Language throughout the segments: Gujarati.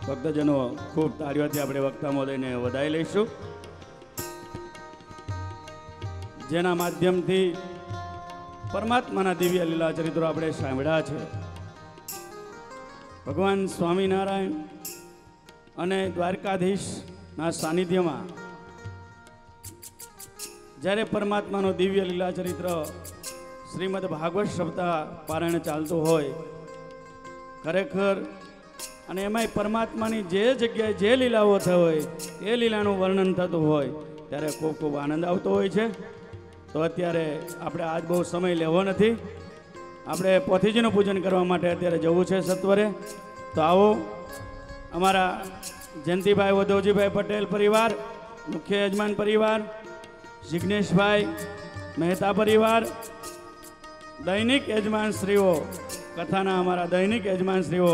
ભક્તજનો ખૂબ તાળીઓથી આપણે વક્તા મહોદયને વધાવી લઈશું, જેના માધ્યમથી પરમાત્માના દિવ્ય લીલા ચરિત્રો આપણે સાંભળ્યા છે. ભગવાન સ્વામિનારાયણ અને દ્વારકાધીશના સાનિધ્યમાં જ્યારે પરમાત્માનો દિવ્ય લીલા ચરિત્ર શ્રીમદ ભાગવત સપ્તાહ પારાયણ ચાલતું હોય, ખરેખર અને એમાંય પરમાત્માની જે જગ્યાએ જે લીલાઓ થઈ હોય એ લીલાનું વર્ણન થતું હોય ત્યારે ખૂબ ખૂબ આનંદ આવતો હોય છે. તો અત્યારે આપણે આજ બહુ સમય લેવો નથી, આપણે પોથીજીનું પૂજન કરવા માટે અત્યારે જવું છે સત્વરે. તો આવો અમારા જયંતિભાઈ વધવજીભાઈ પટેલ પરિવાર, મુખ્ય યજમાન પરિવાર, જિગ્નેશભાઈ મહેતા પરિવાર, દૈનિક યજમાનશ્રીઓ, કથાના અમારા દૈનિક યજમાનશ્રીઓ,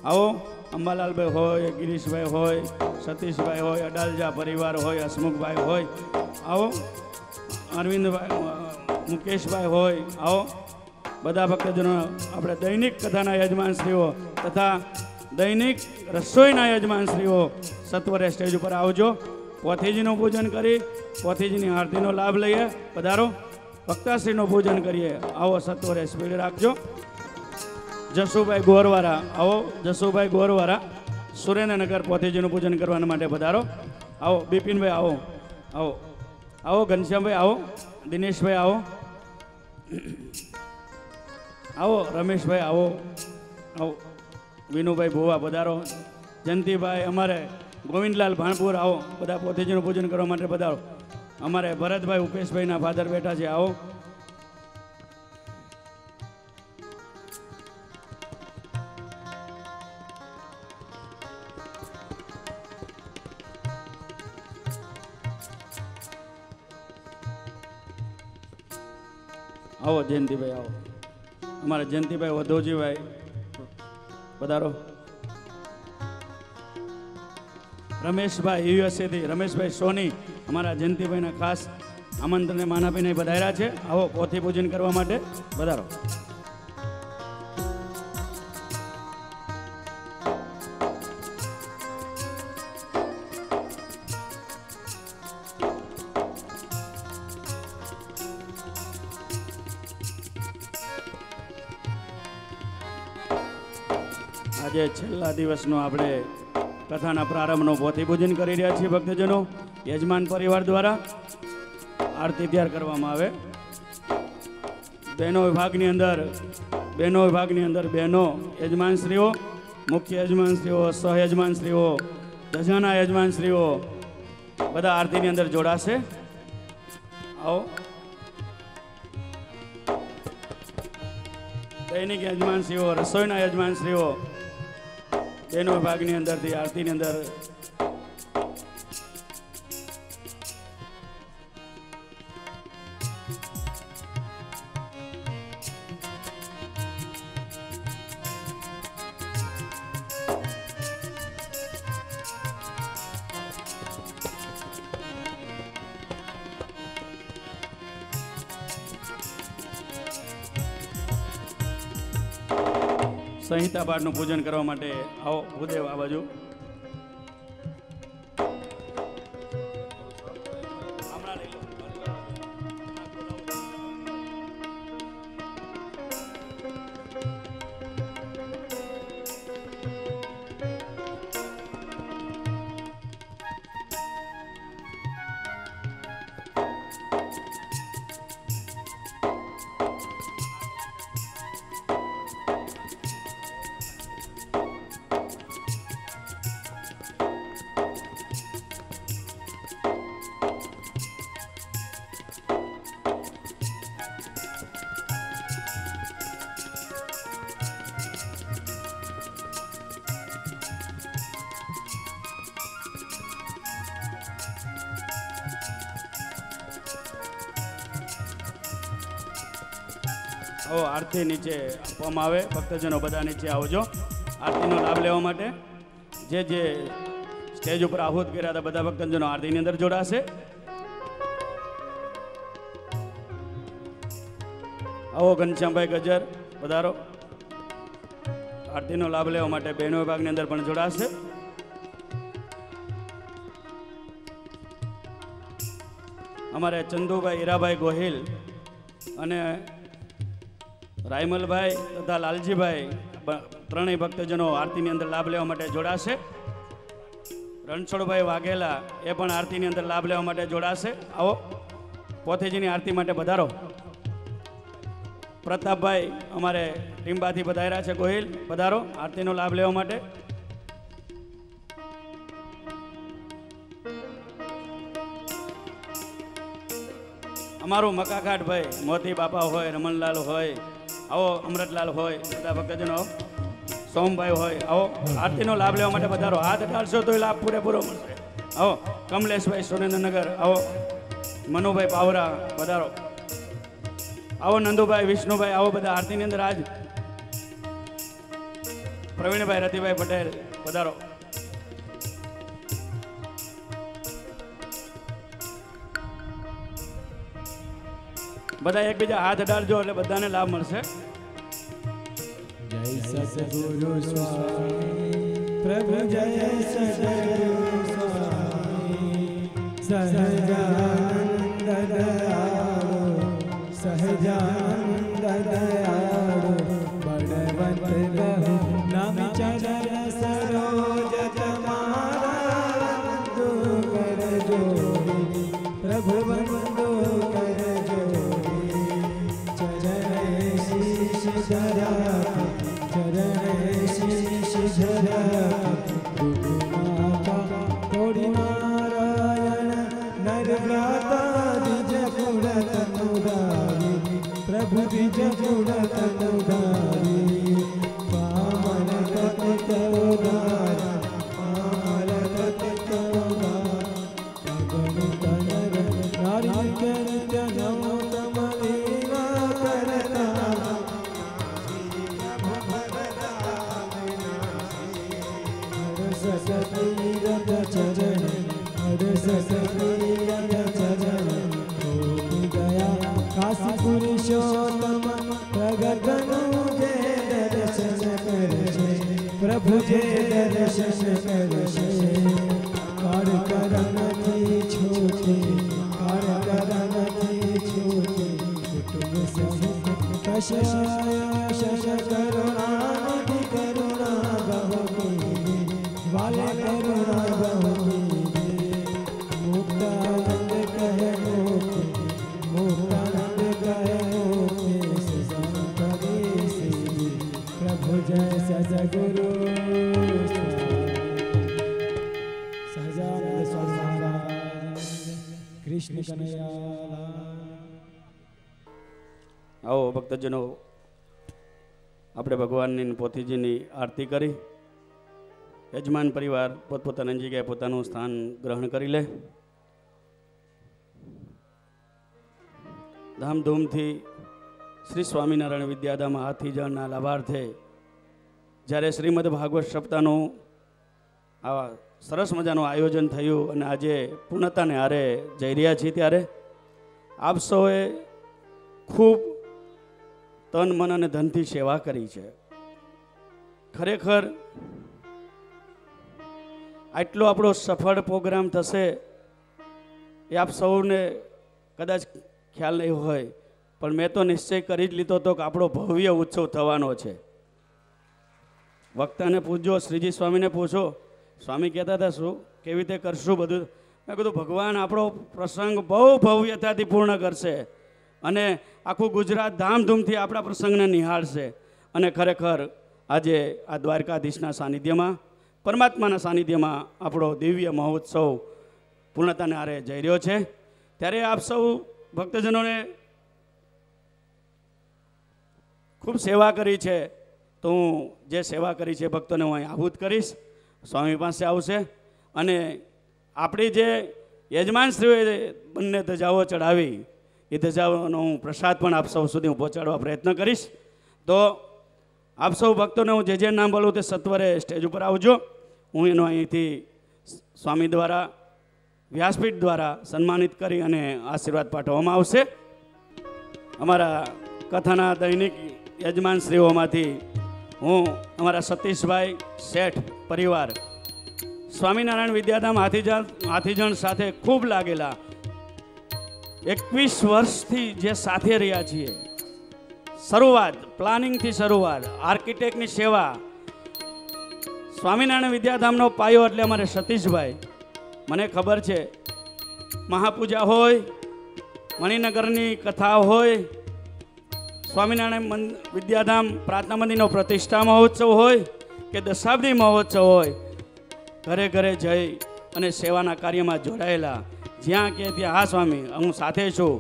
આવો અંબાલાલભાઈ હોય, ગિરીશભાઈ હોય, સતીશભાઈ હોય, અડાલજા પરિવાર હોય, હસમુખભાઈ હોય, આવો અરવિંદભાઈ, મુકેશભાઈ હોય, આવો બધા ભક્તજનો આપણે દૈનિક કથાના યજમાનશ્રીઓ તથા દૈનિક રસોઈના યજમાનશ્રીઓ સત્વરે સ્ટેજ ઉપર આવજો. પોથીજીનું પૂજન કરી પોથીજીની આરતીનો લાભ લઈએ. પધારો, ભક્તાશ્રીનું પૂજન કરીએ. આવો સત્વરે સ્પીડ રાખજો. જસુભાઈ ગોરવાળા, આવો જસુભાઈ ગોરવાળા, સુરેન્દ્રનગર પોથીજીનું પૂજન કરવા માટે પધારો. આવો બિપિનભાઈ, આવો આવો આવો ઘનશ્યામભાઈ, આવો દિનેશભાઈ, આવો આવો રમેશભાઈ, આવો આવો વિનુભાઈ ભુવા, પધારો. જયંતિભાઈ, અમારે ગોવિંદલાલ ભાણપુર, આવો બધા પોથીજીનું પૂજન કરવા માટે પધારો. અમારે ભરતભાઈ ઉપેશભાઈના ફાધર બેઠા છે, આવો. આવો જયંતિભાઈ, આવો અમારા જયંતિભાઈ વધવજીભાઈ, પધારો. રમેશભાઈ યુએસએથી, રમેશભાઈ સોની, અમારા જયંતિભાઈના ખાસ આમંત્રણને માન આપીને પધાર્યા છે. આવો પોથી પૂજન કરવા માટે પધારો. આજે છેલ્લા દિવસનો આપણે કથાના પ્રારંભનો પોથી પૂજન કરી રહ્યા છીએ. ભક્તજનો યજમાન પરિવાર દ્વારા આરતી તૈયાર કરવામાં આવે. બહેનો વિભાગની અંદર બહેનો યજમાનશ્રીઓ, મુખ્ય યજમાનશ્રીઓ, સહયજમાનશ્રીઓ, દજાના યજમાનશ્રીઓ બધા આરતીની અંદર જોડાશે. આવો દૈનિક યજમાનશ્રીઓ, રસોઈના યજમાનશ્રીઓ બહેનો વિભાગની અંદરથી આરતીની અંદર સંહિતા પાઠનું પૂજન કરવા માટે આવો. ભૂદેવ આ બાજુ. આરતી નીચે આપવામાં આવે. ભક્તજનો બધા નીચે આવજો આરતીનો લાભ લેવા માટે. જે સ્ટેજ ઉપર આહુત કર્યા હતા બધા ભક્તજનો આરતીની અંદર જોડાશે. આવો ઘનશ્યામભાઈ ગજર, પધારો. આરતીનો લાભ લેવા માટે બહેનો વિભાગની અંદર પણ જોડાશે. અમારે ચંદુભાઈ હીરાભાઈ ગોહિલ અને રાયમલભાઈ તથા લાલજીભાઈ ત્રણેય ભક્તજનો આરતીની અંદર લાભ લેવા માટે જોડાશે. રણછોડભાઈ વાઘેલા એ પણ આરતીની અંદર લાભ લેવા માટે જોડાશે. આવો પોથીજીની આરતી માટે પધારો. પ્રતાપભાઈ અમારે ટીમ્બાથી પધાર્યા છે ગોહિલ, પધારો આરતીનો લાભ લેવા માટે. અમારું મકાખાટભાઈ મોતી બાપા હોય, રમણલાલ હોય, આવો અમૃતલાલ હોય, બધા ભક્તજનો સોમભાઈ હોય, આવો આરતીનો લાભ લેવા માટે પધારો. હાથ અડાડશો તો લાભ પૂરેપૂરો મળશે. આવો કમલેશભાઈ સુરેન્દ્રનગર, આવો મનુભાઈ પાવરા પધારો. આવો નંદુભાઈ, વિષ્ણુભાઈ, આવો બધા આરતીની અંદર. આજ પ્રવીણભાઈ, રતિભાઈ પટેલ પધારો. બધા એકબીજા હાથ અડાડજો એટલે બધાને લાભ મળશે. जय सद्गुरु स्वामी प्रभु जय सद्गुरु स्वामी सहजानंद दयाळु सहजानंद दयाळु बड़वंत बहु नाम चरण सरोज तुम्हारा वंदो कर जोड़ी प्रभु वंदो कर जोड़ी चरण शीश धरा चरण शीश धरा माता कोड़ी नारायण नरव्राता द्विज गुण तनुधारी प्रभु द्विज गुण तनुधारी पावन पतित उद्धार पावन पतित उद्धार गगन तनर नारी नित्य नमो तमलीला करता सतीरथ चरण हर सतीरथ चरण होती गया काशी पुरुषोत्तम प्रगट जे दर्शन करशे प्रभु जे दर्शन करशे कार करन थी छोटे कार करन थी छोटे कुटुंब सहित कषाय शश करुणा निधि करुणा बहु वाले करुणा बहु मुक्तानंद कहे मोके मुक्तानंद कहे मोके संतरे से प्रभु जय सद्गुरु सहजानंद स्वामी महाराज कृष्ण कन्हैया. આવો ભક્તજનો, આપણે ભગવાનની પોથીજીની આરતી કરી યજમાન પરિવાર પોતપોતાની જગ્યાએ પોતાનું સ્થાન ગ્રહણ કરી લે. ધામધૂમથી શ્રી સ્વામિનારાયણ વિદ્યાધામ હાથીજણના લાભાર્થે જ્યારે શ્રીમદ ભાગવત સપ્તાહનું આ સરસ મજાનું આયોજન થયું અને આજે પૂર્ણતાને હારે જઈ રહ્યા છીએ, ત્યારે આપ સૌએ ખૂબ તન મન અને ધનથી સેવા કરી છે. ખરેખર આટલો આપણો સફળ પ્રોગ્રામ થશે એ આપ સૌને કદાચ ખ્યાલ નહીં હોય, પણ મેં તો નિશ્ચય કરી જ લીધો હતો કે આપણો ભવ્ય ઉત્સવ થવાનો છે. વક્તાને પૂછજો, શ્રીજી સ્વામીને પૂછો, સ્વામી કહેતા હતા શું કેવી રીતે કરશું બધું. મેં કીધું ભગવાન આપણો પ્રસંગ બહુ ભવ્યતાથી પૂર્ણ કરશે અને આખું ગુજરાત ધામધૂમથી આપણા પ્રસંગને નિહાળશે. અને ખરેખર આજે આ દ્વારકાધીશના સાનિધ્યમાં, પરમાત્માના સાનિધ્યમાં આપણો દિવ્ય મહોત્સવ પૂર્ણતાને આરે જઈ રહ્યો છે. ત્યારે આપ સૌ ભક્તજનોને ખૂબ સેવા કરી છે, તો હું જે સેવા કરી છે ભક્તોને હું અહીં આહુત કરીશ. સ્વામી પાસે આવશે અને આપણી જે યજમાનશ્રીઓએ બંને ધજાઓ ચડાવી એ ધજાઓનો હું પ્રસાદ પણ આપ સૌ સુધી હું પહોંચાડવા પ્રયત્ન કરીશ. તો આપ સૌ ભક્તોને હું જે નામ બોલું તે સત્વરે સ્ટેજ ઉપર આવજો. હું એનો અહીંથી સ્વામી દ્વારા વ્યાસપીઠ દ્વારા સન્માનિત કરી અને આશીર્વાદ પાઠવવામાં આવશે. અમારા કથાના દૈનિક યજમાનશ્રીઓમાંથી હું અમારા સતીશભાઈ શેઠ પરિવાર સ્વામિનારાયણ વિદ્યાધામ હાથીજણ સાથે ખૂબ લાગેલા 21 વર્ષથી જે સાથે રહ્યા છીએ, શરૂઆત પ્લાનિંગથી શરૂઆત, આર્કિટેક્ટની સેવા, સ્વામિનારાયણ વિદ્યાધામનો પાયો એટલે અમારે સતીશભાઈ. મને ખબર છે મહાપૂજા હોય, મણિનગરની કથા હોય, સ્વામિનારાયણ વિદ્યાધામ પ્રાર્થના મંદિરનો પ્રતિષ્ઠા મહોત્સવ હોય કે દશાબ્દી મહોત્સવ હોય, ઘરે ઘરે જઈ અને સેવાના કાર્યમાં જોડાયેલા, જ્યાં કે ત્યાં હા સ્વામી હું સાથે છું.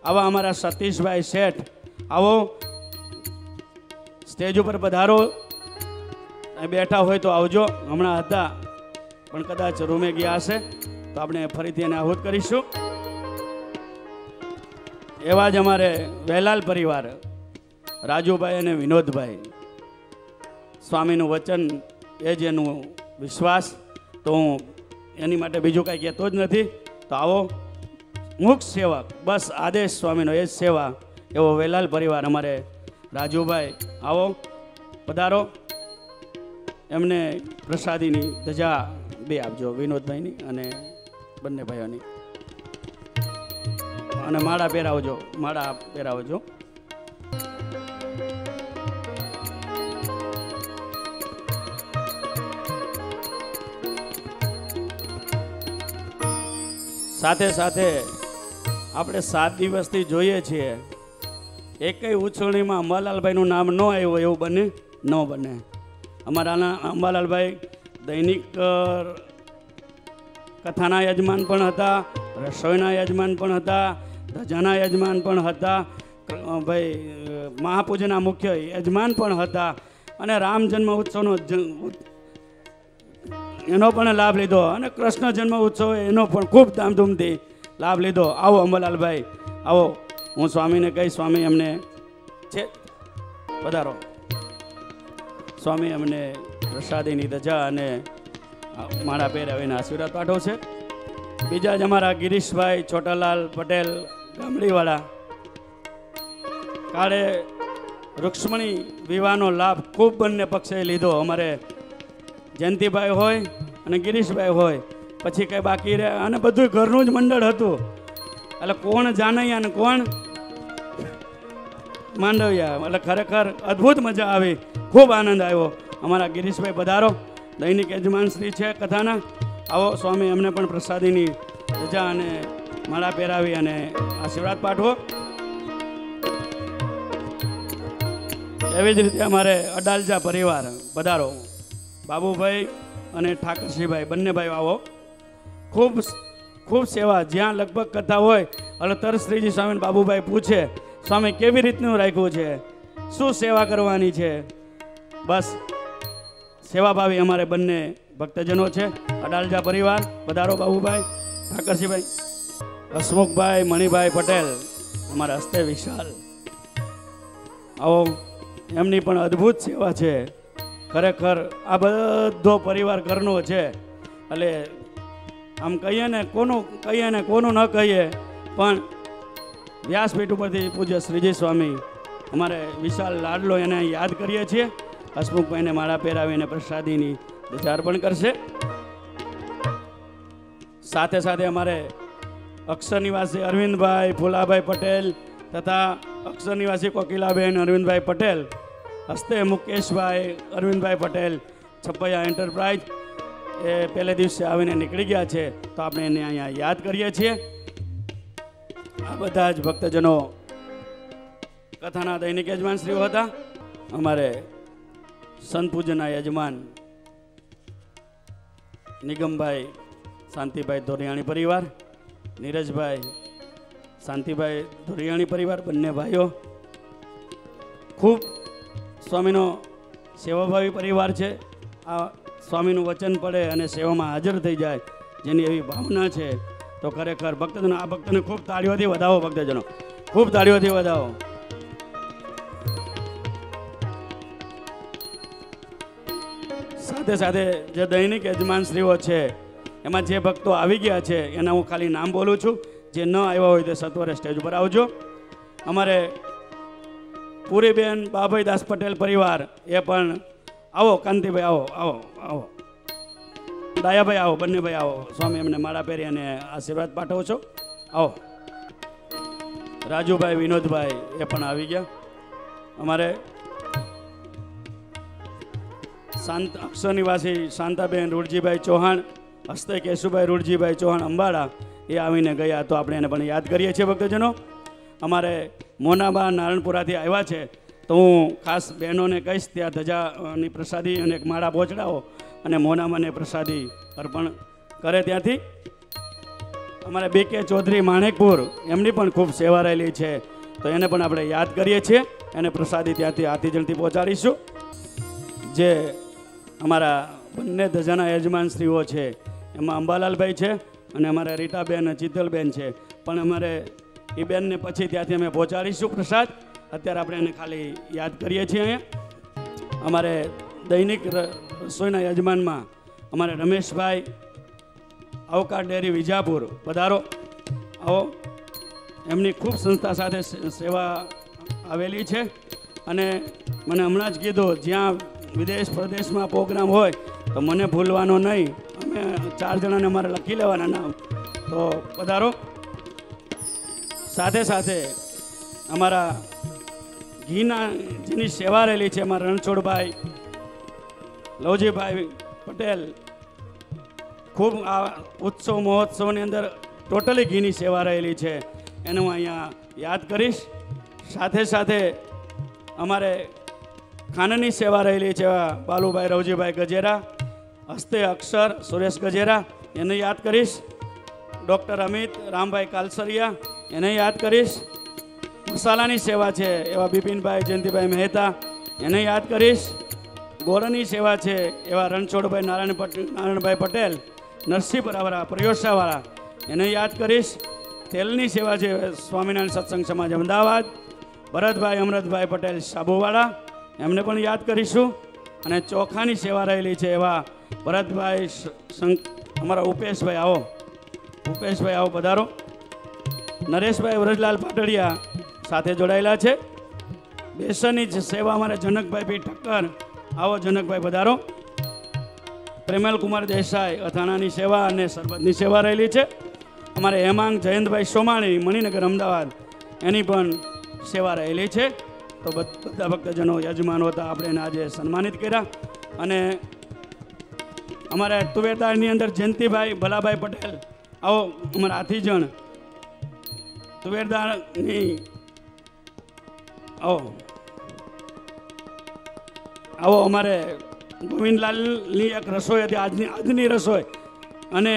આવા અમારા સતીશભાઈ શેઠ, આવો સ્ટેજ ઉપર પધારો. બેઠા હોય તો આવજો. હમણાં હતા પણ કદાચ રૂમે ગયા હશે તો આપણે ફરીથી એને આહુત કરીશું. એવા જ અમારે વહેલાલ પરિવાર, રાજુભાઈ અને વિનોદભાઈ. સ્વામીનું વચન એ જ એનું વિશ્વાસ, તો હું એની માટે બીજું કાંઈ કહેતો જ નથી. તો આવો મુખ સેવક, બસ આદેશ સ્વામીનો એ જ સેવા, એવો વહેલાલ પરિવાર અમારે રાજુભાઈ, આવો પધારો. એમને પ્રસાદીની ધજા બે આપજો, વિનોદભાઈની અને બંને ભાઈઓની, અને માળા પહેરાવજો, માળા પહેરાવજો. સાથે સાથે આપણે 7 દિવસથી જોઈએ છીએ, એકેય ઉછળણીમાં અંબાલાલભાઈનું નામ ન આવ્યું એવું બને ન બને. અમારા અંબાલાલભાઈ દૈનિક કથાના યજમાન પણ હતા, રસોઈના યજમાન પણ હતા, ધજાના યજમાન પણ હતા, ભાઈ મહાપૂજાના મુખ્ય યજમાન પણ હતા, અને રામ જન્મ ઉત્સવનો એનો પણ લાભ લીધો, અને કૃષ્ણ જન્મ ઉત્સવ એનો પણ ખૂબ ધામધૂમથી લાભ લીધો. આવો અંબાલાલભાઈ, આવો. હું સ્વામીને કહી, સ્વામી અમને છે પધારો. સ્વામી અમને પ્રસાદીની ધજા અને માળા પહેરાવીને આશીર્વાદ પાઠવો છે. બીજા જ અમારા ગિરીશભાઈ છોટાલાલ પટેલ ગામડીવાળા, કાળે રૂક્ષ્મણી વિવાહનો લાભ ખૂબ બંને પક્ષે લીધો. અમારે જયંતિભાઈ હોય અને ગિરીશભાઈ હોય, પછી કંઈ બાકી રહે, અને બધું ઘરનું જ મંડળ હતું. એટલે કોણ જાનૈયા ને કોણ માંડવિયા, એટલે ખરેખર અદ્ભુત મજા આવી, ખૂબ આનંદ આવ્યો. અમારા ગિરીશભાઈ પધારો, દૈનિક યજમાન શ્રી છે કથાના. આવો સ્વામી અમને પણ પ્રસાદીની ધજા અને માળા પહેરાવી અને આશીર્વાદ પાઠવો. એવી જ રીતે અમારે અડાલજા પરિવાર પધારો, બાબુભાઈ અને ઠાકરસિંહભાઈ બંને ભાઈઓ આવો. ખૂબ ખૂબ સેવા, જ્યાં લગભગ કથા હોય એટલે તરત શ્રીજી સ્વામીને બાબુભાઈ પૂછે, સ્વામી કેવી રીતનું રાખ્યું છે, શું સેવા કરવાની છે. બસ સેવાભાવી અમારે બંને ભક્તજનો છે. અડાલજા પરિવાર પધારો, બાબુભાઈ, ઠાકરસિંહભાઈ, હસમુખભાઈ, મણિભાઈ પટેલ, અમારા હસ્તે વિશાલ, આવો. એમની પણ અદ્ભુત સેવા છે. ખરેખર આ બધો પરિવાર ઘરનો છે. એટલે આમ કહીએ ને કોનું ન કહીએ, પણ વ્યાસપીઠ ઉપરથી પૂજ્ય શ્રીજી સ્વામી અમારે વિશાલ લાડલો એને યાદ કરીએ છીએ. હસમુખભાઈને માળા પહેરાવીને પ્રસાદીની ધજા અર્પણ કરશે. સાથે સાથે અમારે અક્ષર નિવાસી અરવિંદભાઈ ફુલાભાઈ પટેલ તથા અક્ષર નિવાસી કોકિલાબેન અરવિંદભાઈ પટેલ, હસ્તે મુકેશભાઈ અરવિંદભાઈ પટેલ, છપૈયા એન્ટરપ્રાઇઝ, એ પહેલે દિવસે આવીને નીકળી ગયા છે, તો આપણે એને અહીંયા યાદ કરીએ છીએ. આ બધા જ ભક્તજનો કથાના દૈનિક યજમાન શ્રીઓ હતા. અમારે સંત પૂજનના યજમાન નિગમભાઈ શાંતિભાઈ ધોરિયાણી પરિવાર, નીરજભાઈ શાંતિભાઈ ધોરિયાણી પરિવાર, બંને ભાઈઓ ખૂબ સ્વામીનો સેવાભાવી પરિવાર છે. આ સ્વામીનું વચન પડે અને સેવામાં હાજર થઈ જાય, જેની એવી ભાવના છે, તો ખરેખર ભક્તજનો, આ ભક્તોને ખૂબ તાળીઓથી વધાવો. ભક્તજનો ખૂબ તાળીઓથી વધાવો. સાથે સાથે જે દૈનિક યજમાનશ્રીઓ છે, એમાં જે ભક્તો આવી ગયા છે એના હું ખાલી નામ બોલું છું. જે ન આવ્યા હોય તે સત્વરે સ્ટેજ ઉપર આવજો. અમારે પૂરીબેન બાભાઈ દાસ પટેલ પરિવાર, એ પણ આવો. કાંતિભાઈ આવો, આવો, આવો. દાયાભાઈ આવો, બંને ભાઈ આવો. સ્વામી એમને માળા પહેરી અને આશીર્વાદ પાઠવો છો. આવો. રાજુભાઈ વિનોદભાઈ એ પણ આવી ગયા. અમારે અક્ષર નિવાસી શાંતાબેન રૂડજીભાઈ ચૌહાણ, હસ્તે કેશુભાઈ રૂડજીભાઈ ચૌહાણ અંબાડા એ આવીને ગયા, તો આપણે એને પણ યાદ કરીએ છીએ ભક્તજનો. અમારે મોનાબા નારણપુરાથી આવ્યા છે, તો હું ખાસ બહેનોને કહીશ ત્યાં ધજાની પ્રસાદી અને એક માળા પહોંચડાવો અને મોનાબાને પ્રસાદી અર્પણ કરે. ત્યાંથી અમારે BK ચૌધરી માણેકપુર, એમની પણ ખૂબ સેવા રહેલી છે, તો એને પણ આપણે યાદ કરીએ છીએ. એને પ્રસાદી ત્યાંથી હાથીજણથી પહોંચાડીશું. જે અમારા બંને ધજાના યજમાનશ્રીઓ છે એમાં અંબાલાલભાઈ છે અને અમારે રીટાબેન ચિત્તલબેન છે, પણ અમારે એ બેનને પછી ત્યાંથી અમે પહોંચાડીશું પ્રસાદ. અત્યારે આપણે એને ખાલી યાદ કરીએ છીએ. અહીંયા અમારે દૈનિક રસોઈના યજમાનમાં અમારે રમેશભાઈ, અવકાશ ડેરી વિજાપુર, પધારો, આવો. એમની ખૂબ સંસ્થા સાથે સેવા આવેલી છે અને મને હમણાં જ કીધું જ્યાં વિદેશ પ્રદેશમાં પ્રોગ્રામ હોય તો મને ભૂલવાનો નહીં, અમે 4 જણાને અમારે લખી લેવાના નામ, તો પધારો. સાથે સાથે અમારા ઘીના જેની સેવા રહેલી છે અમારા રણછોડભાઈ, લવજીભાઈ પટેલ, ખૂબ આ ઉત્સવ મહોત્સવની અંદર ટોટલી ઘીની સેવા રહેલી છે, એને હું અહીંયા યાદ કરીશ. સાથે સાથે અમારે ખાનની સેવા રહેલી છે બાલુભાઈ રવજીભાઈ ગજેરા, હસ્તે અક્ષર સુરેશ ગજેરા, એને યાદ કરીશ. ડૉક્ટર અમિત રામભાઈ કાલસરિયા, એને યાદ કરીશ. મસાલાની સેવા છે એવા બિપિનભાઈ જયંતિભાઈ મહેતા, એને યાદ કરીશ. ગોરની સેવા છે એવા રણછોડભાઈ નારાયણભાઈ પટેલ, નરસિંહપરાવાળા પ્રયોસાવાળા, એને યાદ કરીશ. તેલની સેવા છે સ્વામિનારાયણ સત્સંગ સમાજ અમદાવાદ, ભરતભાઈ અમરતભાઈ પટેલ સાબુવાળા, એમને પણ યાદ કરીશું. અને ચોખાની સેવા રહેલી છે એવા ભરતભાઈ અમારા ઉપેશભાઈ, આવો ઉપેશભાઈ, આવો પધારો. નરેશભાઈ વ્રજલાલ પાટડિયા સાથે જોડાયેલા છે. બેસનની સેવા અમારે જનકભાઈ બી ઠક્કર, આવો જનકભાઈ પધારો. પ્રેમલકુમાર દેસાઈ, અથાણાની સેવા અને શરબતની સેવા રહેલી છે. અમારે હેમાંગ જયંતભાઈ સોમાણી, મણિનગર અમદાવાદ, એની પણ સેવા રહેલી છે. તો બધા ભક્તજનો યજમાનો હતા, આપણે એને આજે સન્માનિત કર્યા. અને અમારે તુવેરદારની અંદર જયંતિભાઈ ભલાભાઈ પટેલ, આવો અમારા હાથીજણ તુવેરદારની, આવો આવો. અમારે ગોવિંદલાલની એક રસોઈ હતી, આજની રસોઈ, અને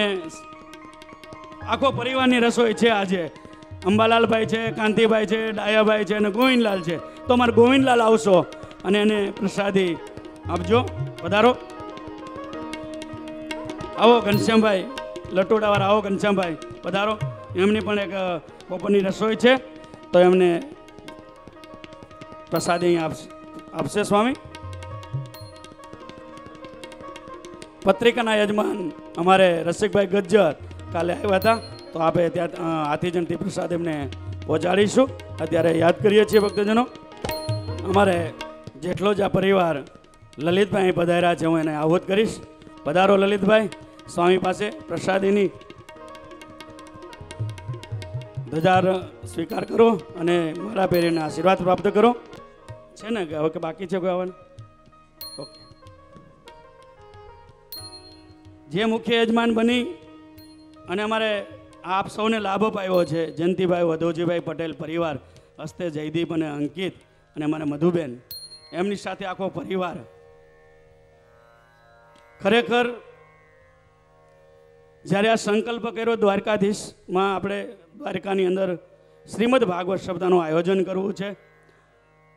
આખો પરિવારની રસોઈ છે આજે. અંબાલાલભાઈ છે, કાંતિભાઈ છે, ડાયાભાઈ છે અને ગોવિંદલાલ છે. તો અમારે ગોવિંદલાલ આવશો અને એને પ્રસાદી આપજો, પધારો. આવો ઘનશ્યામભાઈ લટોડાવાળા, આવો ઘનશ્યામભાઈ પધારો. એમની પણ એક બપોરની રસોઈ છે, તો એમને પ્રસાદી આપશે સ્વામી. પત્રિકાના યજમાન અમારે રસિકભાઈ ગજ્જર કાલે આવ્યા હતા, તો આપણે ત્યાં હાથીજણથી પ્રસાદ એમને પહોંચાડીશું. અત્યારે યાદ કરીએ છીએ ભક્તજનો. અમારે જેટલો જ આ પરિવાર લલિતભાઈ પધાર્યા છે, હું એને આહુત કરીશ. પધારો લલિતભાઈ, સ્વામી પાસે પ્રસાદીની ધજાર સ્વીકાર કરો અને મારા પહેરીને આશીર્વાદ પ્રાપ્ત કરો. છે ને કે હવે કે બાકી છે કોઈ આવવાનું? ઓકે. જે મુખ્ય યજમાન બની અને અમારે આપ સૌને લાભ અપાવ્યો છે, જયંતિભાઈ વધુજીભાઈ પટેલ પરિવાર, હસ્તે જયદીપ અને અંકિત અને અમારે મધુબેન, એમની સાથે આખો પરિવાર. ખરેખર જ્યારે આ સંકલ્પ કર્યો દ્વારકાધીશમાં, આપણે દ્વારકાની અંદર શ્રીમદ ભાગવત શબ્દનું આયોજન કરવું છે.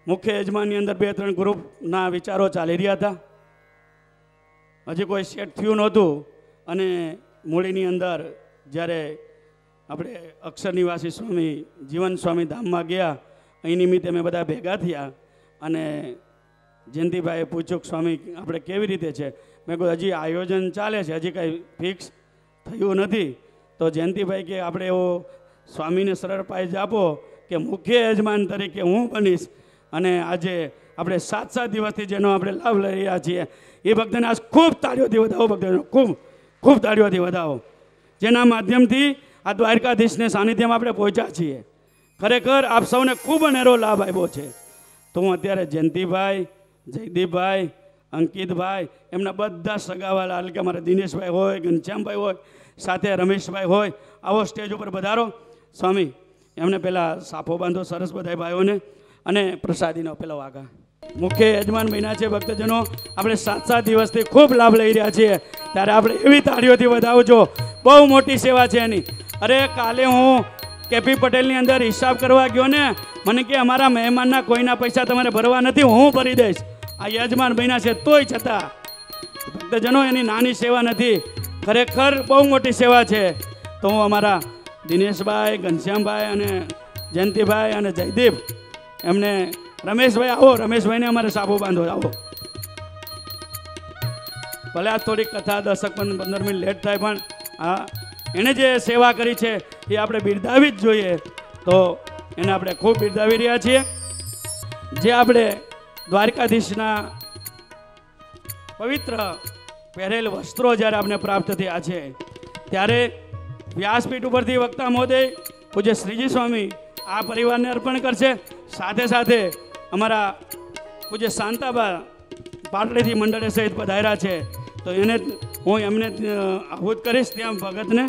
મુખ્ય યજમાનની અંદર 2-3 ગ્રુપના વિચારો ચાલી રહ્યા હતા, હજી કોઈ સેટ થયું નહોતું. અને મૂળીની અંદર જ્યારે આપણે અક્ષર નિવાસી સ્વામી જીવન સ્વામી ધામમાં ગયા, અહીં નિમિત્તે અમે બધા ભેગા થયા અને જયંતિભાઈએ પૂછ્યું કે સ્વામી આપણે કેવી રીતે છે? મેં કહ્યું હજી આયોજન ચાલે છે, હજી કાંઈ ફિક્સ થયું નથી. તો જયંતિભાઈ કે આપણે એવો સ્વામીને સરળ પાય આપો કે મુખ્ય યજમાન તરીકે હું બનીશ અને આજે આપણે 7 દિવસથી જેનો આપણે લાભ લઈ રહ્યા છીએ એ ભક્તને આજ ખૂબ તાળીઓથી વધાવો. ભક્તોને ખૂબ ખૂબ તાળીઓથી વધાવો, જેના માધ્યમથી આ દ્વારકાધીશને સાનિધ્યમાં આપણે પહોંચ્યા છીએ. ખરેખર આપ સૌને ખૂબ અનેરો લાભ આવ્યો છે. તો હું અત્યારે જયંતિભાઈ, જયદીપભાઈ, અંકિતભાઈ એમના બધા સગાવાલા એટલે કે અમારા દિનેશભાઈ હોય, ઘનશ્યામભાઈ હોય, સાથે રમેશભાઈ હોય, આવો સ્ટેજ ઉપર પધારો. સ્વામી એમને પહેલાં સાફો બાંધો સરસ બધા ભાઈઓને અને પ્રસાદીનો પેલો વાઘા. મુખ્ય યજમાન બન્યા છે ભક્તજનો. આપણે 7 દિવસથી ખૂબ લાભ લઈ રહ્યા છીએ, ત્યારે આપણે એવી તાળીઓથી વધાવજો. બહુ મોટી સેવા છે એની. અરે કાલે હું કેપી પટેલની અંદર હિસાબ કરવા ગયો ને, મને કે અમારા મહેમાનના કોઈના પૈસા તમારે ભરવા નથી, હું ભરી દઈશ. આ યજમાન બન્યા છે તોય છતાં ભક્તજનો એની નાની સેવા નથી, ખરેખર બહુ મોટી સેવા છે. તો હું અમારા દિનેશભાઈ, ઘનશ્યામભાઈ અને જયંતિભાઈ અને જયદીપ એમને, રમેશભાઈ આવો, રમેશભાઈને અમારે સાબુ બાંધો, આવો. ભલે આ થોડીક કથા 10-15 મિનિટ લેટ થાય, પણ આ એણે જે સેવા કરી છે એ આપણે બિરદાવી જ જોઈએ. તો એને આપણે ખૂબ બિરદાવી રહ્યા છીએ. જે આપણે દ્વારકાધીશના પવિત્ર પહેરેલ વસ્ત્રો જ્યારે આપણે પ્રાપ્ત થયા છે, ત્યારે વ્યાસપીઠ ઉપરથી વક્તા મહોદય પૂજ્ય શ્રીજી સ્વામી આ પરિવારને અર્પણ કરશે. સાથે સાથે અમારા પૂજ્ય શાંતાબા પાટલીથી મંડળે સહિત પધાર્યા છે, તો એને હું એમને આહુત કરીશ ત્યાં ભગતને,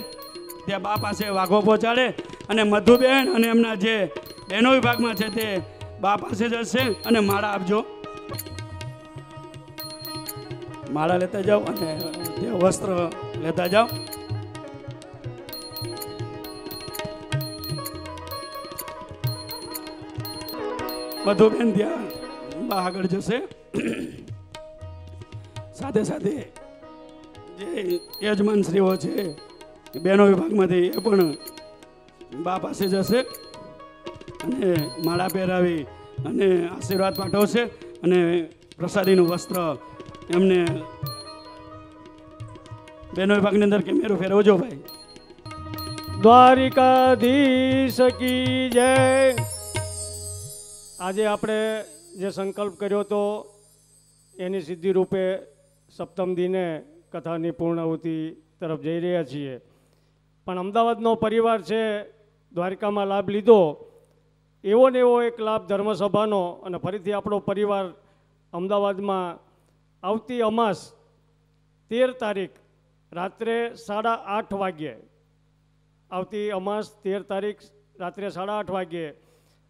ત્યાં બા પાસે વાઘો પહોંચાડે. અને મધુબેન અને એમના જે બહેનો વિભાગમાં છે તે બા પાસે જશે અને માળા આપજો. માળા લેતા જાઓ અને તે વસ્ત્ર લેતા જાઓ. મધુબેન ત્યાં બા આગળ જશે. સાથે સાથે જે યજમાનશ્રીઓ છે બહેનો વિભાગમાંથી એ પણ બા પાસે જશે અને માળા પહેરાવી અને આશીર્વાદ પાઠવશે અને પ્રસાદીનું વસ્ત્ર એમને બહેનો વિભાગની અંદર કેમેરો ફેરવજો ભાઈ. દ્વારિકાધીશ કી જય. આજે આપણે જે સંકલ્પ કર્યો હતો એની સિદ્ધિ રૂપે સપ્તમ દિને કથાની પૂર્ણાહુતિ તરફ જઈ રહ્યા છીએ. પણ અમદાવાદનો પરિવાર છે, દ્વારકામાં લાભ લીધો, એવો ને એવો એક લાભ ધર્મસભાનો. અને ફરીથી આપણો પરિવાર અમદાવાદમાં આવતી અમાસ 13 તારીખ રાત્રે 8:30 વાગ્યે, આવતી અમાસ 13 તારીખ રાત્રે 8:30 વાગ્યે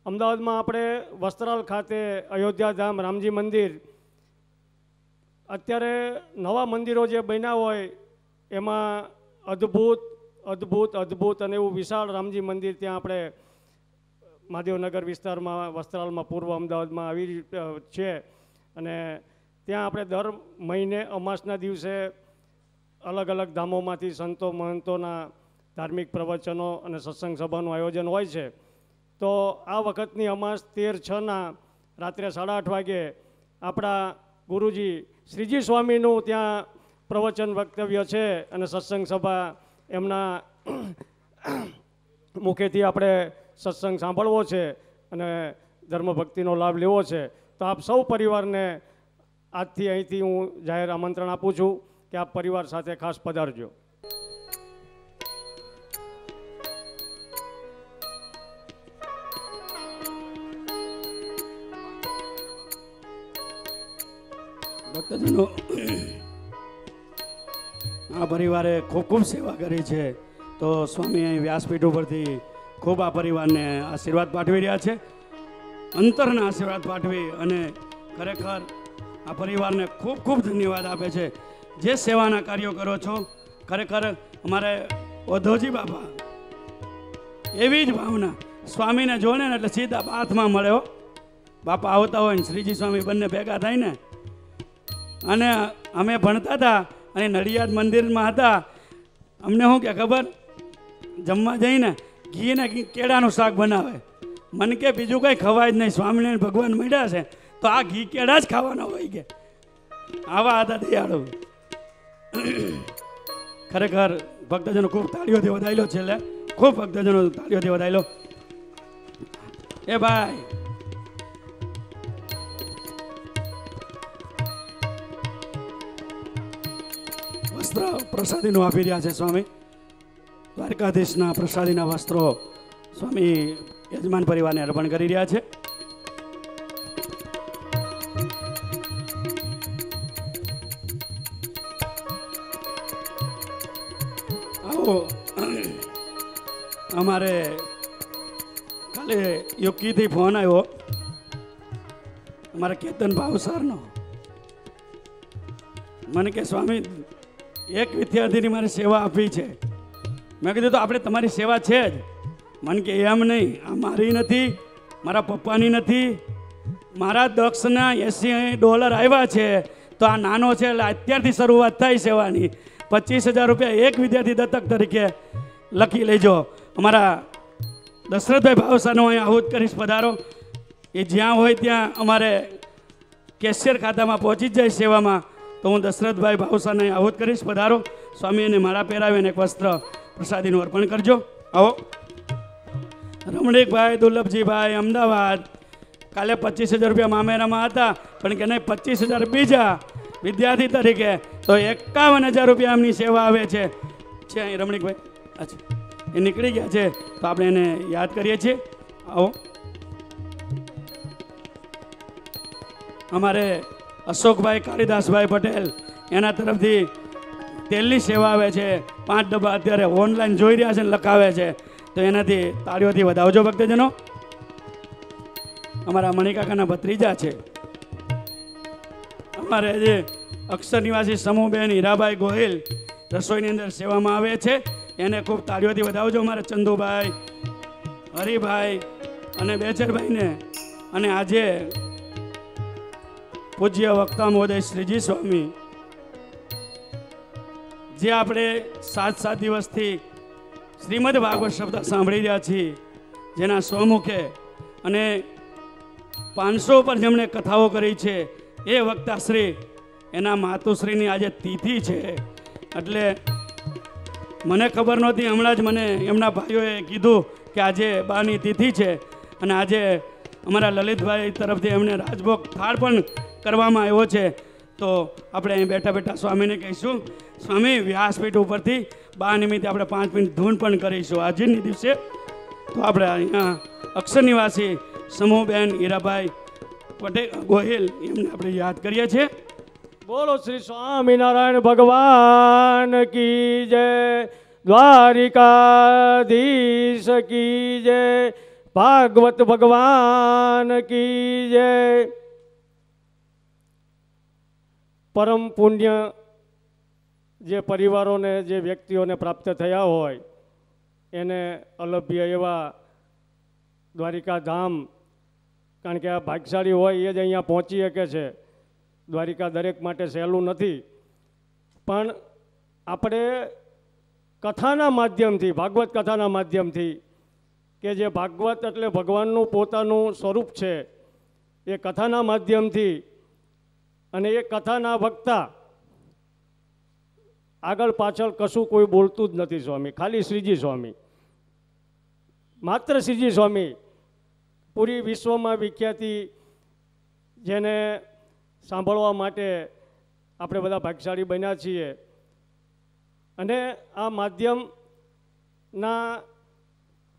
અમદાવાદમાં આપણે વસ્ત્રાલ ખાતે અયોધ્યાધામ રામજી મંદિર, અત્યારે નવા મંદિરો જે બન્યા હોય એમાં અદ્ભુત અદ્ભુત અદ્ભુત અને એવું વિશાળ રામજી મંદિર ત્યાં આપણે મહાદેવનગર વિસ્તારમાં વસ્ત્રાલમાં પૂર્વ અમદાવાદમાં આવી છે. અને ત્યાં આપણે દર મહિને અમાસના દિવસે અલગ અલગ ધામોમાંથી સંતો મહંતોના ધાર્મિક પ્રવચનો અને સત્સંગ સભાનું આયોજન હોય છે. તો આ વખતની અમાસ 13/6 રાત્રે 8:30 વાગે આપણા ગુરુજી શ્રીજી સ્વામીનું ત્યાં પ્રવચન વક્તવ્ય છે અને સત્સંગ સભા એમના મુખેથી આપણે સત્સંગ સાંભળવો છે અને ધર્મભક્તિનો લાભ લેવો છે. તો આપ સૌ પરિવારને આજથી અહીંથી હું જાહેર આમંત્રણ આપું છું કે આપ પરિવાર સાથે ખાસ પધારજો. ભક્તજનો, આ પરિવારે ખૂબ ખૂબ સેવા કરી છે. તો સ્વામી અહીં વ્યાસપીઠ ઉપરથી ખૂબ આ પરિવારને આશીર્વાદ પાઠવી રહ્યા છે, અંતરના આશીર્વાદ પાઠવી અને ખરેખર આ પરિવારને ખૂબ ખૂબ ધન્યવાદ આપે છે. જે સેવાના કાર્યો કરો છો, ખરેખર અમારે ઓધોજી બાપા એવી જ ભાવના, સ્વામીને જોડે ને એટલે સીધા હાથમાં મળ્યો. બાપા આવતા હોય ને શ્રીજી સ્વામી બંને ભેગા થાય ને. અને અમે ભણતા હતા અને નડિયાદ મંદિરમાં હતા. અમને શું કે ખબર, જમવા જઈને ઘી ને કેળાનું શાક બનાવે. મને કે બીજું કંઈ ખવાય જ નહીં, સ્વામિનારાયણ ભગવાન મળ્યા છે તો આ ઘી કેળા જ ખાવાના હોય કે. આવા હતા દયાળુ. ખરેખર ભક્તજનો ખૂબ તાળીઓથી વધાયેલો છેલ્લે, ખૂબ ભક્તજનો તાળીઓથી વધાયેલો. એ ભાઈ વસ્ત્ર પ્રસાદીનું આપી રહ્યા છે સ્વામી. દ્વારકાધીશના પ્રસાદીના વસ્ત્રો સ્વામી યજમાન પરિવારને અર્પણ કરી રહ્યા છે. આવો અમારે કાલે યુકીથી ફોન આવ્યો અમારા કેતન ભાવસારનો. મને કે સ્વામી એક વિદ્યાર્થીની મારે સેવા આપી છે. મેં કીધું તો આપણે તમારી સેવા છે જ. મને કે એમ નહીં, આ મારી નથી, મારા પપ્પાની નથી, મારા દક્ષના $80 આવ્યા છે તો આ નાનો છે એટલે અત્યારથી શરૂઆત થાય સેવાની. 25,000 રૂપિયા એક વિદ્યાર્થી દત્તક તરીકે લખી લેજો. અમારા દશરથભાઈ ભાવસાનો અહીંયા આહુત કરીશ, પધારો. એ જ્યાં હોય ત્યાં અમારે કેશિયર ખાતામાં પહોંચી જ જાય સેવામાં. તો હું દશરથભાઈ ભાવસાને આહુત કરીશ, પધારો. સ્વામી એને માળા પહેરાવીને એક વસ્ત્ર પ્રસાદીનું અર્પણ કરજો. આવો. રમણીકભાઈ દુર્લભજીભાઈ અમદાવાદ, કાલે 25,000 રૂપિયા મામેરામાં હતા, પણ કે નહીં 25,000 બીજા વિદ્યાર્થી તરીકે, તો 51,000 રૂપિયા એમની સેવા આવે છે. અહીં રમણીકભાઈ અચ્છા એ નીકળી ગયા છે, તો આપણે એને યાદ કરીએ છીએ. આવો. અમારે અશોકભાઈ કાળીદાસભાઈ પટેલ, એના તરફથી તેલની સેવા આવે છે. 5 ડબ્બા અત્યારે ઓનલાઈન જોઈ રહ્યા છે ને લખાવે છે, તો એનાથી તાળીઓથી વધાવજો ભક્તજનો. અમારા મણિકાકાના ભત્રીજા છે. અમારે જે અક્ષર નિવાસી સમૂહબેન હીરાભાઈ ગોહિલ રસોઈની અંદર સેવામાં આવે છે, એને ખૂબ તાળીઓથી વધાવજો. અમારે ચંદુભાઈ, હરિભાઈ અને બેચરભાઈને, અને આજે પૂજ્ય વક્તા મહોદય શ્રીજી સ્વામી, જે આપણે 7 દિવસથી શ્રીમદ ભાગવત શબ્દ સાંભળી રહ્યા છીએ, જેના સ્વમુખે અને 500 પર જેમણે કથાઓ કરી છે, એ વક્તાશ્રી, એના માતુશ્રીની આજે તિથિ છે. એટલે મને ખબર નહોતી, હમણાં જ મને એમના ભાઈઓએ કીધું કે આજે બાની તિથિ છે, અને આજે અમારા લલિતભાઈ તરફથી એમને રાજભોગ થાળ પણ કરવામાં આવ્યો છે. તો આપણે અહીં બેઠા બેઠા સ્વામીને કહીશું, સ્વામી વ્યાસપીઠ ઉપરથી બા નિમિત્તે આપણે 5 મિનિટ ધૂન પણ કરીશું આજની દિવસે. તો આપણે અહીંયા અક્ષર નિવાસી સમૂહબેન હીરાભાઈ પટેલ ગોહિલ, એમને આપણે યાદ કરીએ છીએ. બોલો શ્રી સ્વામિનારાયણ ભગવાન કી જય, દ્વારિકાધીશ કી જય, ભાગવત ભગવાન કી જય. પરમ પુણ્ય જે પરિવારોને, જે વ્યક્તિઓને પ્રાપ્ત થયા હોય, એને અલભ્ય એવા દ્વારિકા ધામ, કારણ કે આ ભાગ્યશાળી હોય એ જ અહીંયા પહોંચી શકે છે. દ્વારિકા દરેક માટે સહેલું નથી, પણ આપણે કથાના માધ્યમથી, ભાગવત કથાના માધ્યમથી, કે જે ભાગવત એટલે ભગવાનનું પોતાનું સ્વરૂપ છે, એ કથાના માધ્યમથી, અને એ કથાના વક્તા આગળ પાછળ કશું કોઈ બોલતું જ નથી સ્વામી, ખાલી શ્રીજી સ્વામી, માત્ર શ્રીજી સ્વામી. પૂરી વિશ્વમાં વિખ્યાતિ, જેને સાંભળવા માટે આપણે બધા ભાગ્યશાળી બન્યા છીએ. અને આ માધ્યમના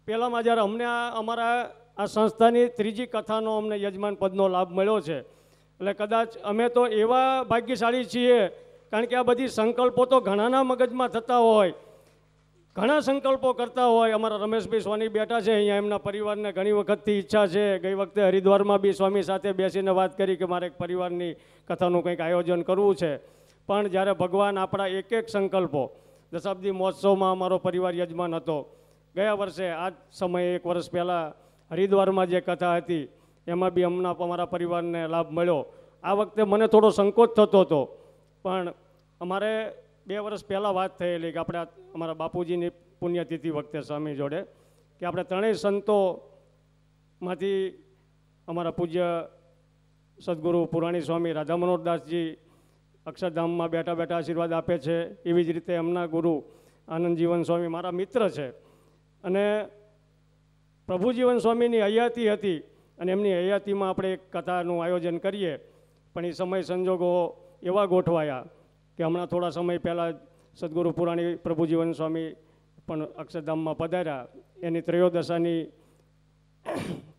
પહેલાંમાં જ્યારે અમને અમારા આ સંસ્થાની 3જી કથાનો અમને યજમાન પદનો લાભ મળ્યો છે, એટલે કદાચ અમે તો એવા ભાગ્યશાળી છીએ, કારણ કે આ બધી સંકલ્પો તો ઘણાના મગજમાં થતા હોય, ઘણા સંકલ્પો કરતા હોય. અમારા રમેશભાઈ સ્વામી બેઠા છે અહીંયા, એમના પરિવારને ઘણી વખતથી ઈચ્છા છે. ગઈ વખતે હરિદ્વારમાં બી સ્વામી સાથે બેસીને વાત કરી કે મારે એક પરિવારની કથાનું કંઈક આયોજન કરવું છે. પણ જ્યારે ભગવાન આપણા એક એક સંકલ્પો, દશાબ્દી મહોત્સવમાં અમારો પરિવાર યજમાન હતો. ગયા વર્ષે આ જ સમયે 1 વર્ષ પહેલાં હરિદ્વારમાં જે કથા હતી, એમાં બી અમારા પરિવારને લાભ મળ્યો. આ વખતે મને થોડો સંકોચ થતો હતો, પણ અમારે 2 વર્ષ પહેલાં વાત થયેલી કે આપણે અમારા બાપુજીની પુણ્યતિથિ વખતે સ્વામી જોડે કે આપણે 3 સંતોમાંથી અમારા પૂજ્ય સદગુરુ પુરાણી સ્વામી રાધા મનોહરદાસજી અક્ષરધામમાં બેઠા બેઠા આશીર્વાદ આપે છે. એવી જ રીતે એમના ગુરુ આનંદજીવન સ્વામી મારા મિત્ર છે, અને પ્રભુજીવન સ્વામીની હયાતી હતી, અને એમની હયાતીમાં આપણે એક કથાનું આયોજન કરીએ. પણ એ સમય સંજોગો એવા ગોઠવાયા કે હમણાં થોડા સમય પહેલાં સદગુરુ પુરાણી પ્રભુજીવન સ્વામી પણ અક્ષરધામમાં પધાર્યા. એની ત્રયોદશાની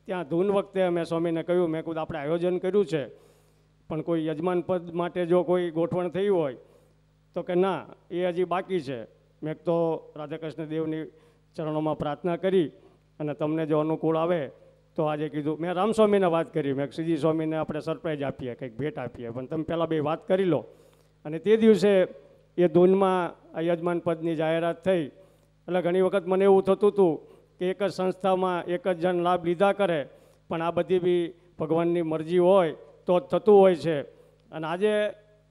ત્યાં ધૂન વખતે મેં સ્વામીને કહ્યું, મેં કીધું આપણે આયોજન કર્યું છે, પણ કોઈ યજમાન પદ માટે જો કોઈ ગોઠવણ થઈ હોય તો કે ના, એ હજી બાકી છે. મેં તો રાધાકૃષ્ણ દેવની ચરણોમાં પ્રાર્થના કરી અને તમને જો અનુકૂળ આવે તો આજે કીધું. મેં રામસ્વામીને વાત કરી, મેં શ્રીજી સ્વામીને આપણે સરપ્રાઈઝ આપીએ, કંઈક ભેટ આપીએ, પણ તમે પહેલાં બે વાત કરી લો. અને તે દિવસે એ ધૂનમાં આ યજમાન પદની જાહેરાત થઈ. એટલે ઘણી વખત મને એવું થતું હતું કે એક જ સંસ્થામાં એક જ જણ લાભ લીધા કરે, પણ આ બધી બી ભગવાનની મરજી હોય તો જ થતું હોય છે. અને આજે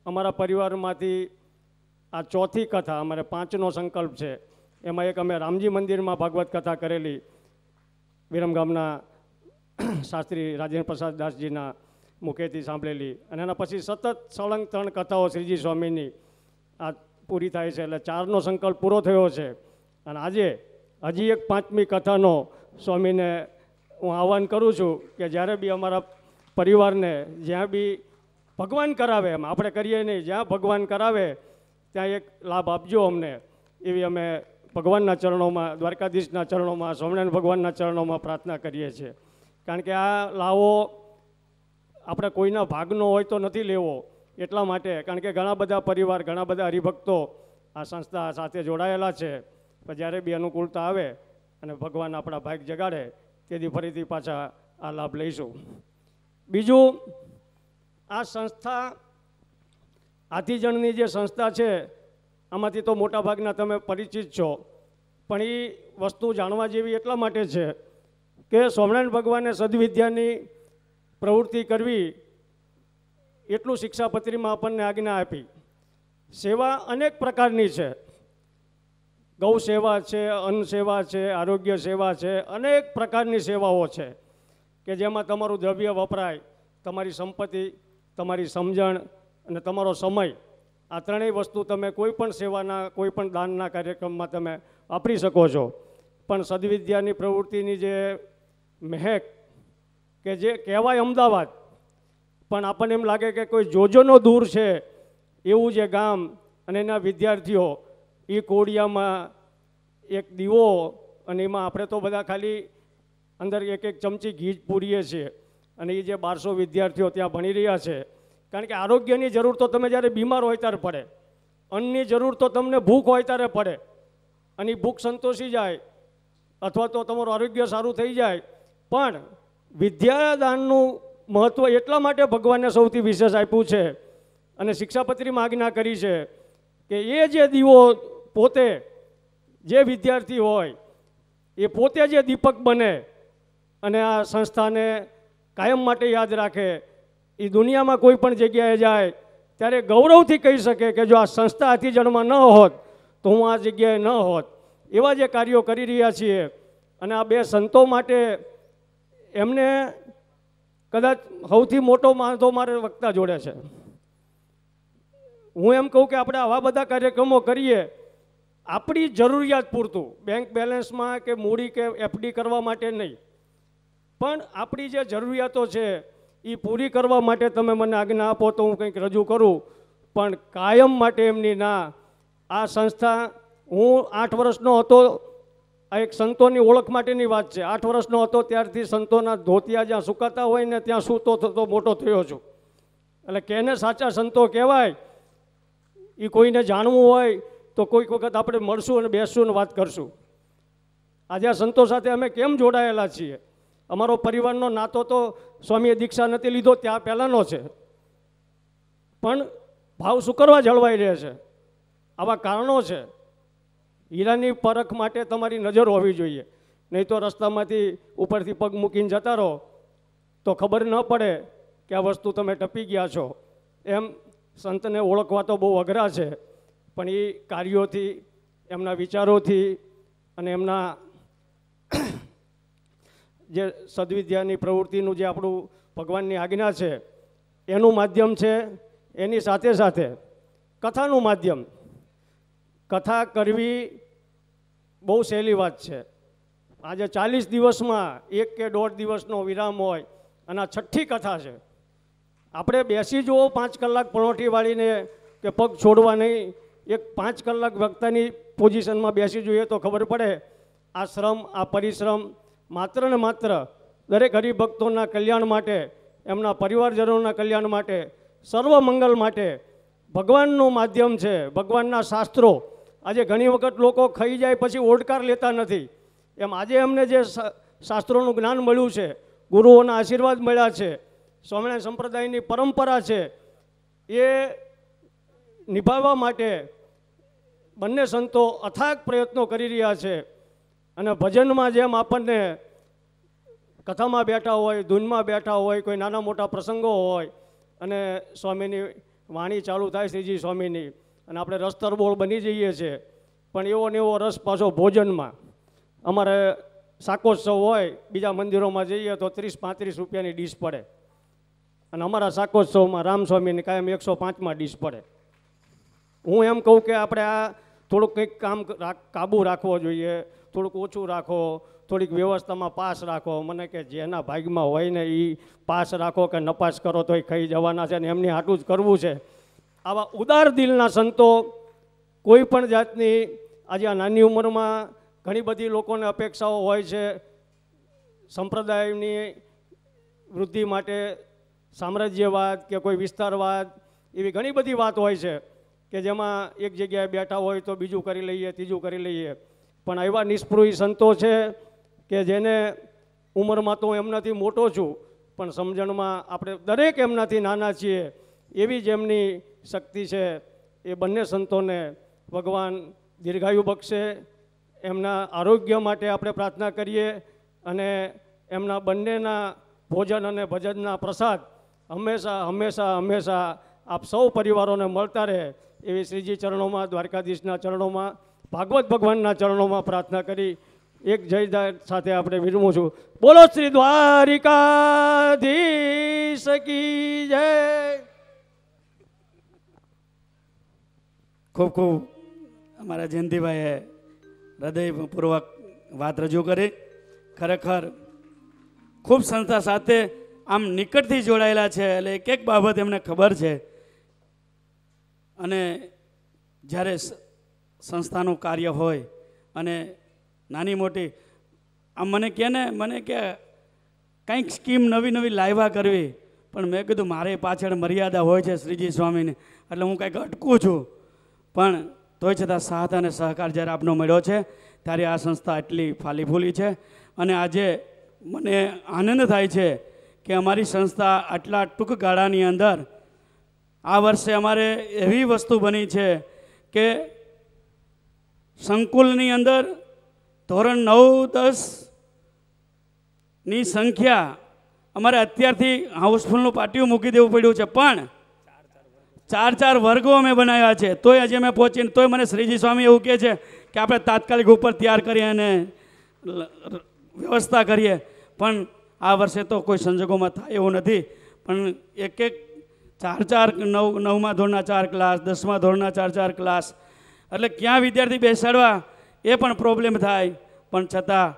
અમારા પરિવારમાંથી આ ચોથી કથા, અમારે 5નો સંકલ્પ છે, એમાં એક અમે રામજી મંદિરમાં ભાગવત કથા કરેલી, વિરમગામના શાસ્ત્રી રાજેન્દ્ર પ્રસાદ દાસજીના મુખેથી સાંભળેલી. અને એના પછી સતત સળંગ 3 કથાઓ શ્રીજી સ્વામીની આ પૂરી થાય છે. એટલે 4નો સંકલ્પ પૂરો થયો છે. અને આજે હજી એક 5મી કથાનો સ્વામીને હું આહ્વાન કરું છું કે જ્યારે બી અમારા પરિવારને જ્યાં બી ભગવાન કરાવે, એમ આપણે કરીએ નહીં, જ્યાં ભગવાન કરાવે ત્યાં એક લાભ આપજો અમને, એવી અમે ભગવાનના ચરણોમાં, દ્વારકાધીશના ચરણોમાં, સ્વામિનારાયણ ભગવાનના ચરણોમાં પ્રાર્થના કરીએ છીએ. કારણ કે આ લાવો આપણે કોઈના ભાગનો હોય તો નથી લેવો, એટલા માટે. કારણ કે ઘણા બધા પરિવાર, ઘણા બધા હરિભક્તો આ સંસ્થા સાથે જોડાયેલા છે. પણ જ્યારે બી અનુકૂળતા આવે અને ભગવાન આપણા ભાગ જગાડે તેથી ફરીથી પાછા આ લાભ લઈશું. બીજું, આ સંસ્થા હાથીજણની જે સંસ્થા છે આમાંથી તો મોટાભાગના તમે પરિચિત છો, પણ એ વસ્તુ જાણવા જેવી એટલા માટે છે કે સ્વામિનારાયણ ભગવાને સદવિદ્યાની પ્રવૃત્તિ કરવી એટલું શિક્ષાપત્રીમાં આપણને આજ્ઞા આપી. સેવા અનેક પ્રકારની છે, ગૌ સેવા છે, અન્ન સેવા છે, આરોગ્ય સેવા છે, અનેક પ્રકારની સેવાઓ છે કે જેમાં તમારું દ્રવ્ય વપરાય, તમારી સંપત્તિ, તમારી સમજણ અને તમારો સમય, આ ત્રણેય વસ્તુ તમે કોઈ પણ સેવાના, કોઈ પણ દાનના કાર્યક્રમમાં તમે વાપરી શકો છો. પણ સદવિદ્યાની પ્રવૃત્તિની જે મહેક કે જે કહેવાય અમદાવાદ, પણ આપણને એમ લાગે કે કોઈ જોજોનો દૂર છે એવું જે ગામ અને એના વિદ્યાર્થીઓ, એ કોડિયામાં એક દીવો, અને એમાં આપણે તો બધા ખાલી અંદર એક ચમચી ઘી જ પૂરીએ છીએ. અને એ જે 1200 વિદ્યાર્થીઓ ત્યાં ભણી રહ્યા છે. કારણ કે આરોગ્યની જરૂર તો તમે જ્યારે બીમાર હોય ત્યારે પડે, અન્નની જરૂર તો તમને ભૂખ હોય ત્યારે પડે, અને એ ભૂખ સંતોષી જાય અથવા તો તમારું આરોગ્ય સારું થઈ જાય. પણ વિદ્યાદાનનું મહત્ત્વ એટલા માટે ભગવાને સૌથી વિશેષ આપ્યું છે અને શિક્ષાપત્રીમાં આજ્ઞા કરી છે કે એ જે દીવો પોતે, જે વિદ્યાર્થી હોય એ પોતે જે દીપક બને અને આ સંસ્થાને કાયમ માટે યાદ રાખે, એ દુનિયામાં કોઈ પણ જગ્યાએ જાય ત્યારે ગૌરવથી કહી શકે કે જો આ સંસ્થા હાથીજણમાં ન હોત તો હું આ જગ્યાએ ન હોત. એવા જે કાર્યો કરી રહ્યા છીએ. અને આ 2 સંતો માટે એમને કદાચ સૌથી મોટો વાંધો મારે વક્તા જોડે છે. હું એમ કહું કે આપણે આવા બધા કાર્યક્રમો કરીએ આપણી જરૂરિયાત પૂરતું, બેંક બેલેન્સમાં કે મૂડી કે FD કરવા માટે નહીં, પણ આપણી જે જરૂરિયાતો છે એ પૂરી કરવા માટે તમે મને આજ્ઞા આપો તો હું કંઈક રજૂ કરું. પણ કાયમ માટે એમની ના. આ સંસ્થા, હું 8 વર્ષનો હતો, આ એક સંતોની ઓળખ માટેની વાત છે. 8 વર્ષનો હતો ત્યારથી સંતોના ધોતિયા જ્યાં સુકાતા હોય ને ત્યાં સૂતો થતો મોટો થયો છું. એટલે કેને સાચા સંતો કહેવાય એ કોઈને જાણવું હોય તો કોઈક વખત આપણે મળશું અને બેસશું અને વાત કરશું. આજે આ સંતો સાથે અમે કેમ જોડાયેલા છીએ? અમારો પરિવારનો નાતો તો સ્વામીએ દીક્ષા નથી લીધો ત્યાં પહેલાંનો છે, પણ ભાવ શું કરવા જળવાઈ રહે છે? આવા કારણો છે. હીરાની પરખ માટે તમારી નજર હોવી જોઈએ, નહીં તો રસ્તામાંથી ઉપરથી પગ મૂકીને જતા રહો તો ખબર ન પડે કે આ વસ્તુ તમે ટપી ગયા છો. એમ સંતને ઓળખવા તો બહુ અઘરા છે, પણ એ કાર્યોથી, એમના વિચારોથી અને એમના જે સદવિદ્યાની પ્રવૃત્તિનું જે આપણું ભગવાનની આજ્ઞા છે એનું માધ્યમ છે. એની સાથે સાથે કથાનું માધ્યમ. કથા કરવી બહુ સહેલી વાત છે. આજે 40 દિવસમાં 1 કે 1.5 દિવસનો વિરામ હોય અને આ 6ઠ્ઠી કથા છે. આપણે બેસી જુઓ 5 કલાક પણોઠી વાળીને કે પગ છોડવા નહીં, એક 5 કલાક વક્તાની પોઝિશનમાં બેસી જોઈએ તો ખબર પડે આ શ્રમ, આ પરિશ્રમ માત્ર ને માત્ર દરેક હરિભક્તોના કલ્યાણ માટે, એમના પરિવારજનોના કલ્યાણ માટે, સર્વ મંગલ માટે ભગવાનનું માધ્યમ છે, ભગવાનના શાસ્ત્રો. આજે ઘણી વખત લોકો ખાઈ જાય પછી ઓડકાર લેતા નથી, એમ આજે એમને જે શાસ્ત્રોનું જ્ઞાન મળ્યું છે, ગુરુઓના આશીર્વાદ મળ્યા છે, સ્વામિનારાયણ સંપ્રદાયની પરંપરા છે, એ નિભાવવા માટે બંને સંતો અથાગ પ્રયત્નો કરી રહ્યા છે. અને ભજનમાં જેમ આપણને કથામાં બેઠા હોય, ધૂનમાં બેઠા હોય, કોઈ નાના મોટા પ્રસંગો હોય અને સ્વામીની વાણી ચાલુ થાય, શ્રીજી સ્વામીની, અને આપણે રસ તરબોળ બની જઈએ છીએ, પણ એવો ને એવો રસ પાછો ભોજનમાં. અમારે શાકોત્સવ હોય, બીજા મંદિરોમાં જઈએ તો 30-35 રૂપિયાની ડીશ પડે, અને અમારા શાકોત્સવમાં રામસ્વામીની કાયમ 105માં ડીશ પડે. હું એમ કહું કે આપણે આ થોડુંક કંઈક કામ કાબુ રાખવો જોઈએ, થોડુંક ઓછું રાખો, થોડીક વ્યવસ્થામાં પાસ રાખો. મને કે જેના ભાગમાં હોય ને એ પાસ રાખો કે નપાસ કરો તો એ ખાઈ જવાના છે, ને એમની હાટું જ કરવું છે. આવા ઉદાર દિલના સંતો કોઈ પણ જાતની આજે આ નાની ઉંમરમાં ઘણી બધી લોકોને અપેક્ષાઓ હોય છે સંપ્રદાયની વૃદ્ધિ માટે, સામ્રાજ્યવાદ કે કોઈ વિસ્તારવાદ, એવી ઘણી બધી વાત હોય છે કે જેમાં એક જગ્યાએ બેઠા હોય તો બીજું કરી લઈએ, ત્રીજું કરી લઈએ. પણ એવા નિષ્પૃહી સંતો છે કે જેને ઉંમરમાં તો એમનાથી મોટો છું, પણ સમજણમાં આપણે દરેક એમનાથી નાના છીએ, એવી જ એમની શક્તિ છે. એ બંને સંતોને ભગવાન દીર્ઘાયુ બક્ષે, એમના આરોગ્ય માટે આપણે પ્રાર્થના કરીએ, અને એમના બંનેના ભોજન અને ભજનના પ્રસાદ હંમેશા હંમેશા હંમેશા આપ સૌ પરિવારોને મળતા રહે, એવી શ્રીજી ચરણોમાં, દ્વારકાધીશના ચરણોમાં, ભાગવત ભગવાનના ચરણોમાં પ્રાર્થના કરી એક જય સાથે આપણે વિરમું છું. બોલો શ્રી દ્વારિકાધીશ કી જય. ખૂબ ખૂબ અમારા જયંતિભાઈએ હૃદયપૂર્વક વાત રજૂ કરી. ખરેખર ખૂબ સંસ્થા સાથે આમ નિકટથી જોડાયેલા છે, એટલે એક એક બાબત એમને ખબર છે. અને જ્યારે સંસ્થાનું કાર્ય હોય અને નાની મોટી આમ મને કે કંઈક સ્કીમ નવી નવી લાવ્યા કરવી, પણ મેં કીધું મારે પાછળ મર્યાદા હોય છે શ્રીજી સ્વામીની, એટલે હું કંઈક અટકું છું. પણ તોય છતાં સાથ અને સહકાર જ્યારે આપનો મળ્યો છે ત્યારે આ સંસ્થા એટલી ફાલી ફૂલી છે. અને આજે મને આનંદ થાય છે કે અમારી સંસ્થા આટલા ટૂંક ગાળાની અંદર આ વર્ષે અમારે એવી વસ્તુ બની છે કે સંકુલની અંદર ધોરણ 9-10ની સંખ્યા અમારે અત્યારથી હાઉસફુલનું પાટિયું મૂકી દેવું પડ્યું છે, પણ 4 વર્ગો અમે બનાવ્યા છે. તોય આજે અમે પહોંચીને તોય મને શ્રીજી સ્વામી એવું કહે છે કે આપણે તાત્કાલિક ઉપર તૈયાર કરીએ અને વ્યવસ્થા કરીએ. પણ આ વર્ષે તો કોઈ સંજોગોમાં થાય એવું નથી. પણ એક 9મા ધોરણના 4 ક્લાસ, 10મા ધોરણના 4 ક્લાસ, એટલે ક્યાં વિદ્યાર્થી બેસાડવા એ પણ પ્રોબ્લેમ થાય. પણ છતાં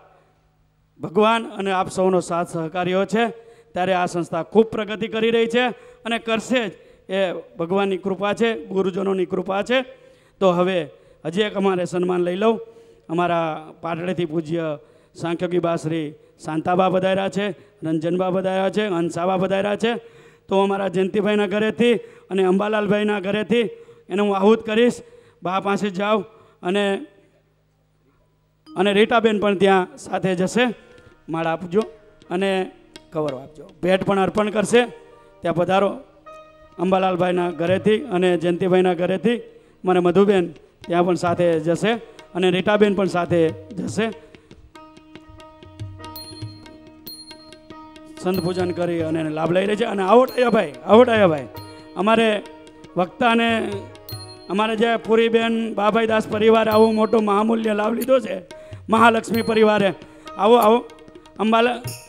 ભગવાન અને આપ સૌનો સાથ સહકાર્યો છે ત્યારે આ સંસ્થા ખૂબ પ્રગતિ કરી રહી છે અને કરશે જ. એ ભગવાનની કૃપા છે, ગુરુજનોની કૃપા છે. તો હવે હજી એક અમારે સન્માન લઈ લઉં. અમારા પાટણેથી પૂજ્ય સાંખ્યોગી બા શ્રી શાંતાબા પધાર્યા છે, રંજનબા પધાર્યા છે, હંસાબા પધાર્યા છે. તો અમારા જયંતિભાઈના ઘરેથી અને અંબાલાલભાઈના ઘરેથી એને હું આહુત કરીશ. બા પાસે જાઓ અને રીટાબેન પણ ત્યાં સાથે જશે. માળ આપજો અને કવર આપજો. ભેટ પણ અર્પણ કરશે. ત્યાં પધારો. અંબાલાલભાઈના ઘરેથી અને જયંતિભાઈના ઘરેથી મને મધુબેન ત્યાં પણ સાથે જશે અને રીટાબેન પણ સાથે જશે. સંત પૂજન કરી અને લાભ લઈ રહી છે. અને આવો ટાયાભાઈ અમારે વક્તા અને અમારે જે પુરીબેન બાભાઈ દાસ પરિવારે આવો મોટો મહામૂલ્ય લાભ લીધો છે, મહાલક્ષ્મી પરિવારે. આવો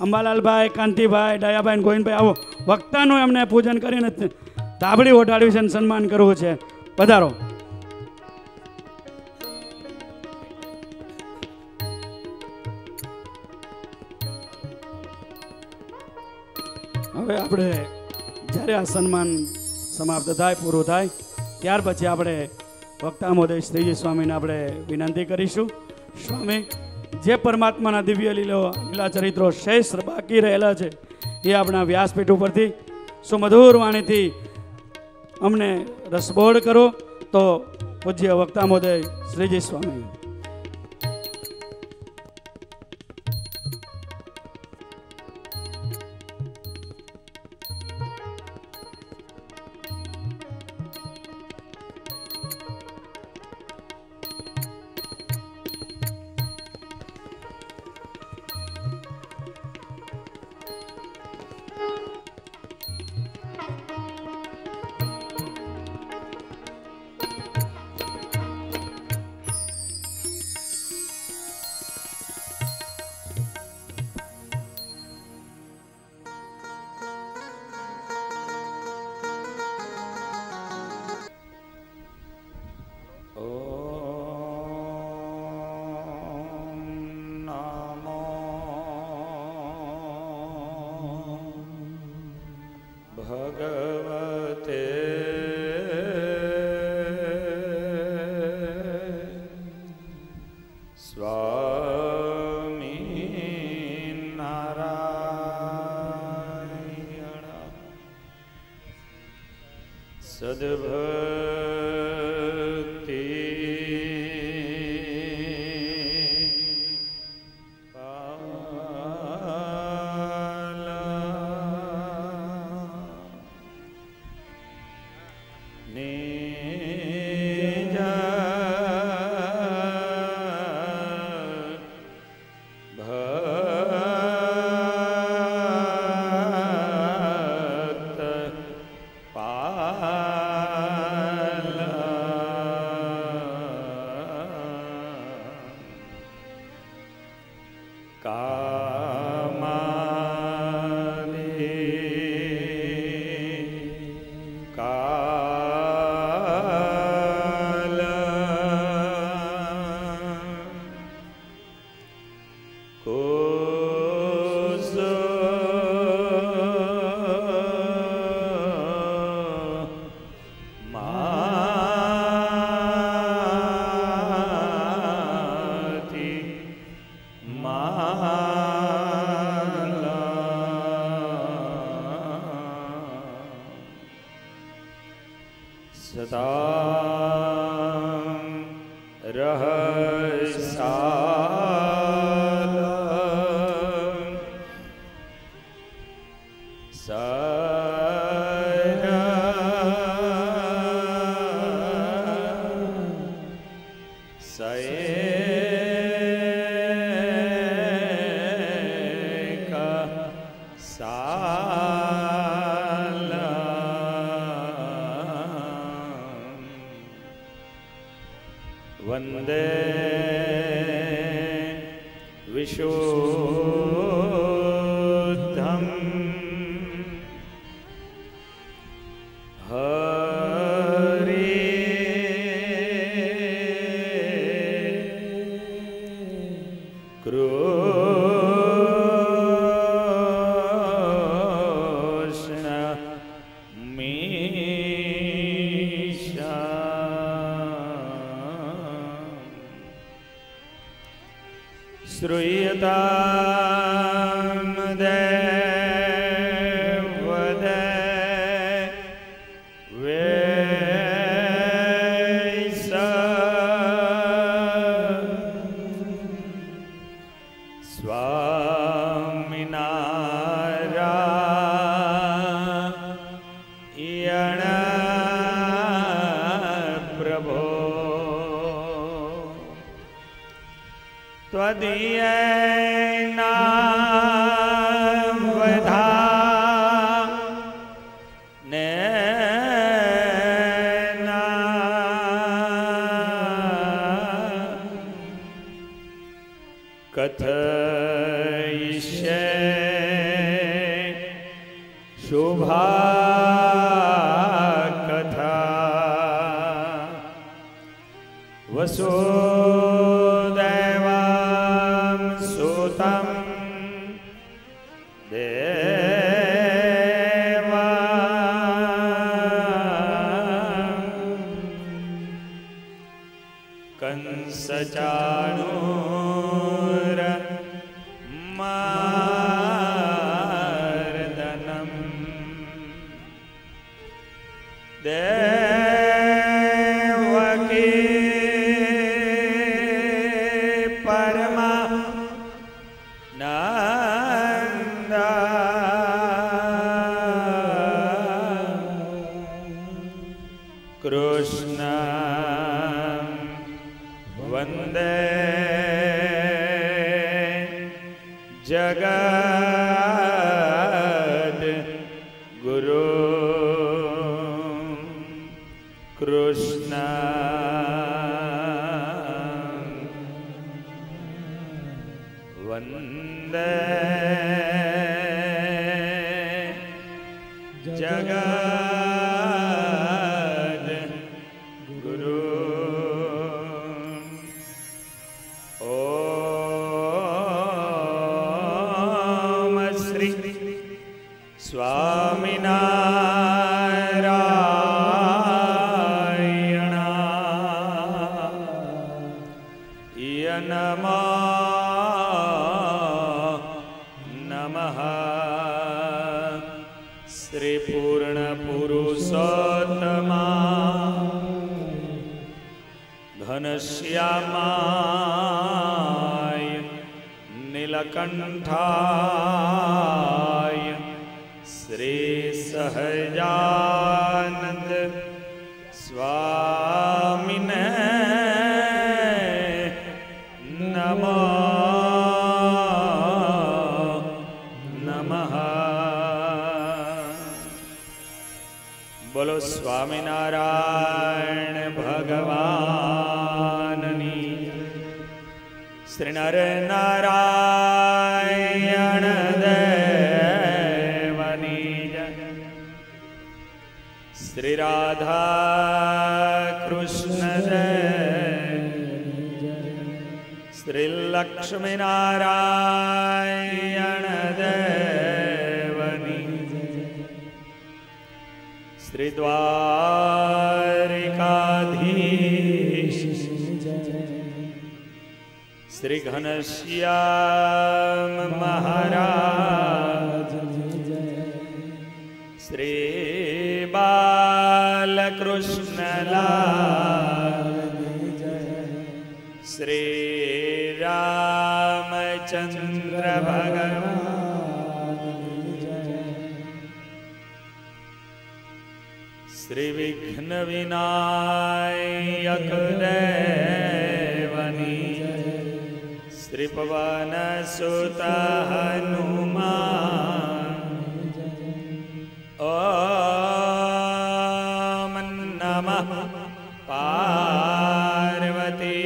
અંબાલાલભાઈ, કાંતિભાઈ, દયાભાઈ, ગોવિંદભાઈ, આવો વક્તાનું એમને પૂજન કરીને તાબડી ઓઢાડ્યું છે અને સન્માન કરવું છે. પધારો. હવે આપણે જ્યારે આ સન્માન સમાપ્ત થાય, પૂરું થાય, ત્યાર પછી આપણે વક્તા મહોદય શ્રીજી સ્વામીને આપણે વિનંતી કરીશું. સ્વામી જે પરમાત્માના દિવ્ય લીલા ચરિત્રો શેષ બાકી રહેલા છે એ આપણા વ્યાસપીઠ ઉપરથી સુમધુર વાણીથી અમને રસબોળ કરો. તો પૂજ્ય વક્તા મહોદય શ્રીજી સ્વામી. भगवते स्वामी नारायण सद्भक्ति वंदे विशुद्धं हरि कृष्ण मीशा श्रूयतां देवदे वैस स्वामिनारायण प्रभो त्वदीयेना वधानेना कथयिष्ये शुभा कथा वसुदेवं सुतं कंसचाणूर कृष्णं वन्दे जगद्गुरुं कृष्णं वन्दे घनश्यामाय नीलकंठाय श्री सहजानंद स्वामिने नमो नमः। बोलो स्वामीनारायण भगवान श्री नर नारायण देवनी श्री राधा कृष्ण श्री लक्ष्मी नारायण देवनी श्री द्वारिकाधीश श्री घनश्याम महाराज श्री बालकृष्ण लाल श्री रामचंद्र भगवान श्री विघ्न विनायक देवनी श्री पवन सुत हनुमान ओम नमः पार्वती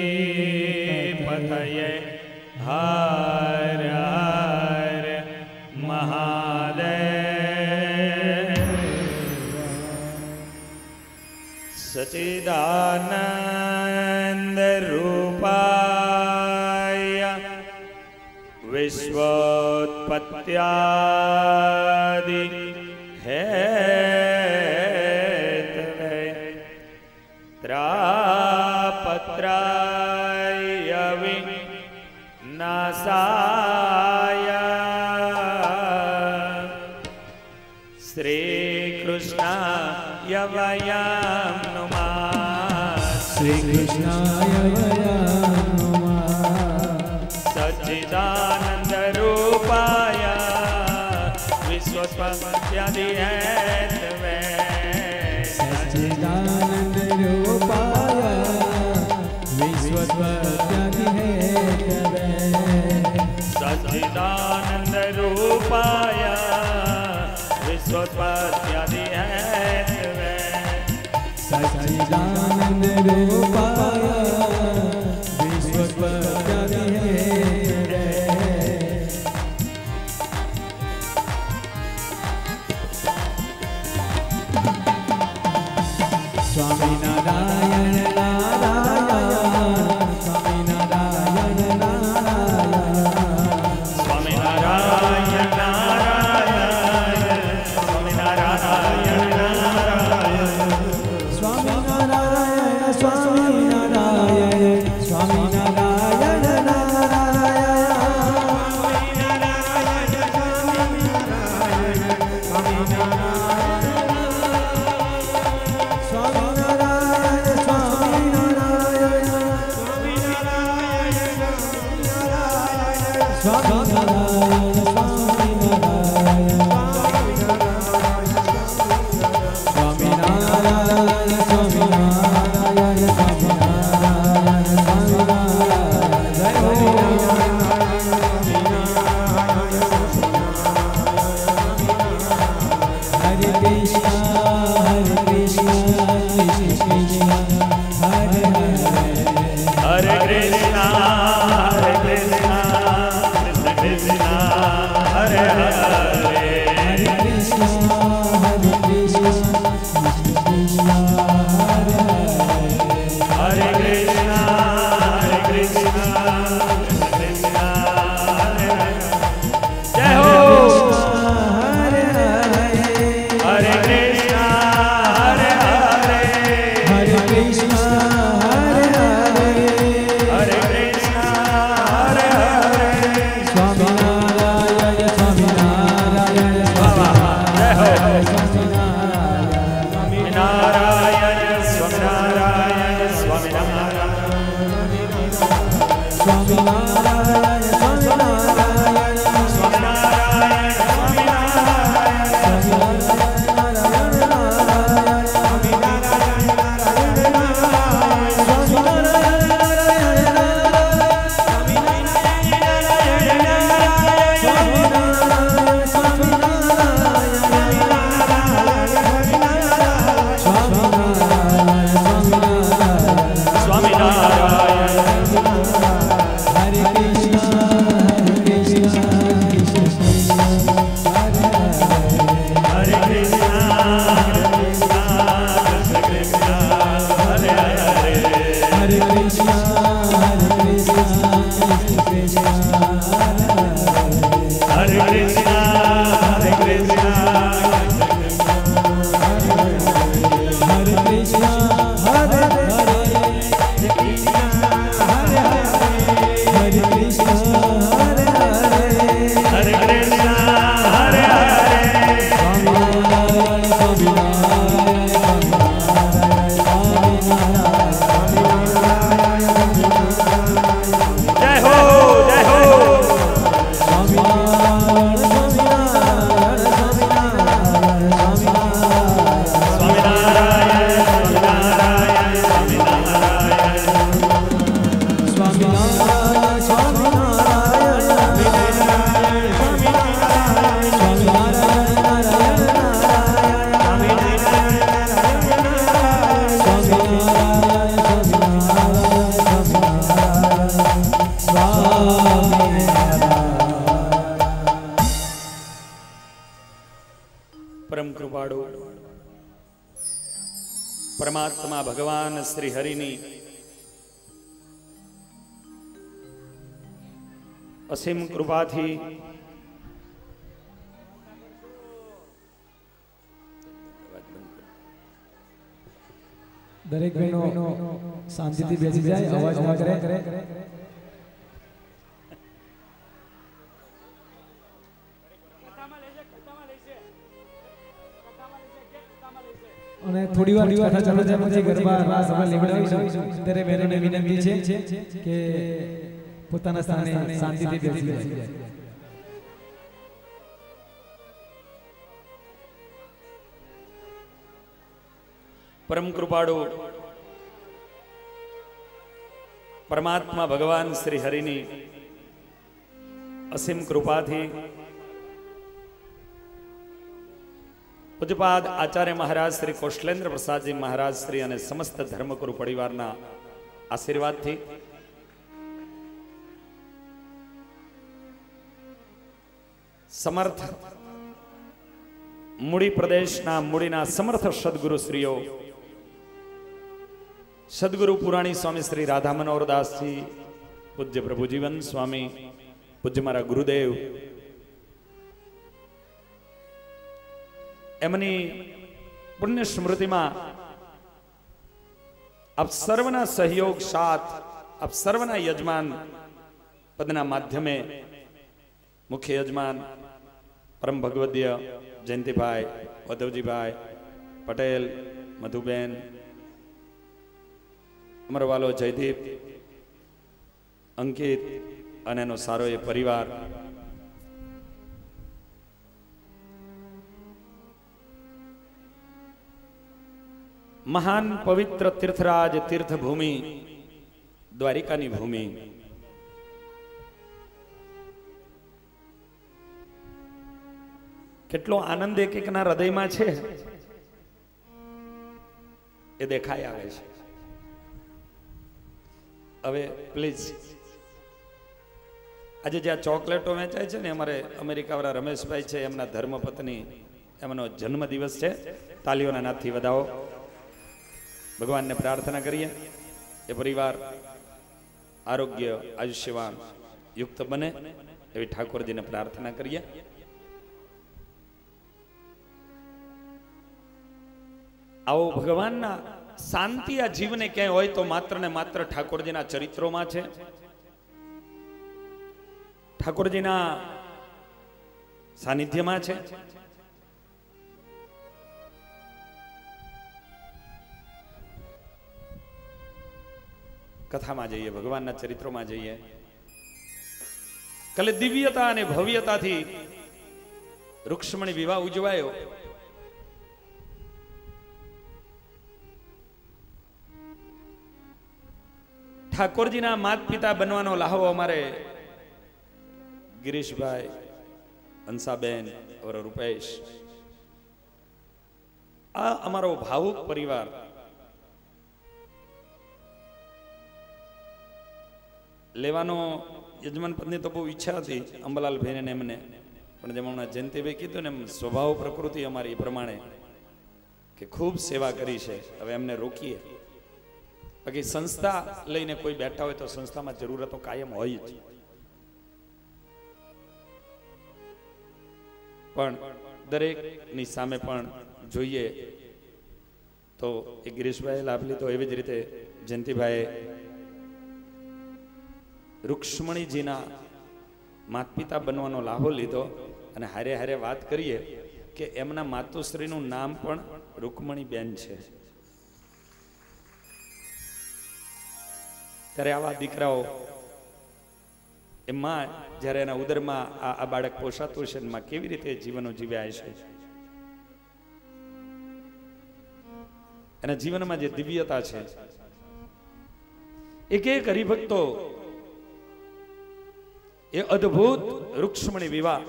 पतये हर हर महादेव। सच्चिदानंद रूपाय विश्वोत्पत्त्यादि हेतवे त्रापत्राय विनाशाय श्रीकृष्णाय वयं नुमः श्रीकृष्णाय वयं नुमः सच्चिदानंद रूपाय विश्वोत्पत्त्यादि हेतवे सच्चिदानंद रूपाय विश्वोत्पत्त्यादि हेतवे सच्चिदानंद रूपाय विश्वोत्पत्त्यादि हेतवे सच्चिदानंद रूपाय विश्वोत्पत्त्यादि Hathaway Swami Narayan Narayan Swami Narayan Narayan Swami Narayan Narayan Swami Narayan Narayan Swami Narayan Swami Narayan Swami Narayan Swami Narayan Swami Narayan Hare Krishna, Krishna Krishna, Hare Hare. Hare Krishna, Krishna Krishna, Hare Hare. Jai Ho. Hare Krishna, Hare Hare. Hare Krishna, Hare Hare. Hare Krishna, Hare Hare. Swami Narayana, Swami Narayana, Swami Narayana, Swami Narayana, Swami Narayana. Swami Narayana, Swami Narayana, Swami Narayana, Swami Swami Narayana. Hare Krishna, Hare Krishna, Krishna Krishna, Hare Hare. Hare Krishna, Krishna Krishna, Hare Hare. Hare Krishna, Hare Krishna, Krishna Krishna, Hare Hare. Hare Krishna, Krishna Hare Krishna, Hare Hare. Hare Krishna, Hare Hare. Hare Krishna, Hare Hare. Swami Narayana, Swami Narayana, Swami Narayana. Jai Ho, Jai Ho. Swami Narayana, Swami Narayana, Swami Narayana, Swami Narayana. Swami Narayana, Swami Narayana, Swami Narayana. Swami Narayana, Swami Narayana, Swami પરમ કૃપાળુ પરમાત્મા ભગવાન શ્રી હરિની અસીમ કૃપાથી દરેક બહેનો શાંતિથી બેસી જાય, અવાજ ના કરે. અને થોડી વાર કથા ચાલુ થાય પછી ગરબા રાસ આપણે લેવડાવીશું. ત્યારે બહેનોને વિનંતી છે કે પોતાના સ્થાને શાંતિથી બેસી જાય. પરમ કૃપાળુ પરમાત્મા ભગવાન શ્રી હરિની અસીમ કૃપાથી પૂજ્યપાદ આચાર્ય મહારાજ શ્રી કૌશલેન્દ્ર પ્રસાદજી મહારાજ શ્રી અને સમસ્ત ધર્મગુરુ પરિવારના આશીર્વાદથી સમર્થ મૂડી પ્રદેશના મૂડીના સમર્થ સદગુરુ શ્રીઓ સદગુરુ પુરાણી સ્વામી શ્રી રાધા મનોહરદાસજી, પૂજ્ય પ્રભુજીવન સ્વામી, પૂજ્ય મારા ગુરુદેવ, એમની પુણ્ય સ્મૃતિમાં આપ સર્વના સહયોગ સાથ, આપ સર્વના યજમાન પદના માધ્યમે મુખ્ય યજમાન પરમ ભગવદ્ય જયંતિભાઈ, ઉદ્ધવજીભાઈ પટેલ, મધુબેન, અમારો વાલો જયદીપ, અંકિત અને એનો સારો એ પરિવાર, મહાન પવિત્ર તીર્થરાજ તીર્થભૂમિ દ્વારિકાની ભૂમિ, કેટલો આનંદ એક એકના હૃદયમાં છે. એ દેખાઈ આવે છે. હવે પ્લીઝ, આજે જ્યાં ચોકલેટો વેચાય છે ને, અમારે અમેરિકાવાળા રમેશભાઈ છે, એમના ધર્મપત્ની, એમનો જન્મદિવસ છે. તાલીઓના નાદથી વધાવો. ભગવાનને પ્રાર્થના કરીએ એ પરિવાર આરોગ્ય આયુષ્યવાન યુક્ત બને એવી ઠાકોરજીને પ્રાર્થના કરીએ. આવો ભગવાનના શાંતિ આ જીવને ક્યાંય હોય તો માત્ર ને માત્ર ઠાકોરજીના ચરિત્રોમાં છે, ઠાકોરજીના સાનિધ્યમાં છે. કથામાં જઈએ, ભગવાનના ચરિત્રોમાં જઈએ. કાલે દિવ્યતા અને ભવ્યતાથી રૂક્ષ્મણી વિવાહ ઉજવાયો. ઠાકોરજીના માત પિતા બનવાનો લાહવો અમારે ગિરીશભાઈ, હંસાબેન, રૂપેશ, આ અમારો ભાવુક પરિવાર લેવાનો યજમાન પત્ની તો બહુ ઈચ્છા હતી અંબાલાલ ભાઈને ને એમને, પણ જેમ હમણાં જયંતિભાઈ કીધું ને, એમ સ્વભાવ પ્રકૃતિ અમારી પ્રમાણે કે ખૂબ સેવા કરી છે, હવે એમને રોકીએ. બાકી સંસ્થા લઈને કોઈ બેઠા હોય તો સંસ્થામાં જરૂરતો કાયમ હોય જ, પણ દરેકની સામે પણ જોઈએ તો એ ગિરીશભાઈએ લાભ લીધો, એવી જ રીતે જયંતિભાઈએ રૂક્ષ્મણીજીના માત પિતા બનવાનો લાહો લીધો. અને હારે હારે વાત કરીએ કે એમના માતુશ્રીનું નામ પણ રૂકમણીબેન છે. ત્યારે આવા દીકરાઓ, એ માં જ્યારે એના ઉદરમાં આ બાળક પોષાતું છે, માં કેવી રીતે જીવનો જીવ્યા છે, એના જીવનમાં જે દિવ્યતા છે. એક એક હરિભક્તો એ અદ્ભુત રૂક્ષ્મણી વિવાહ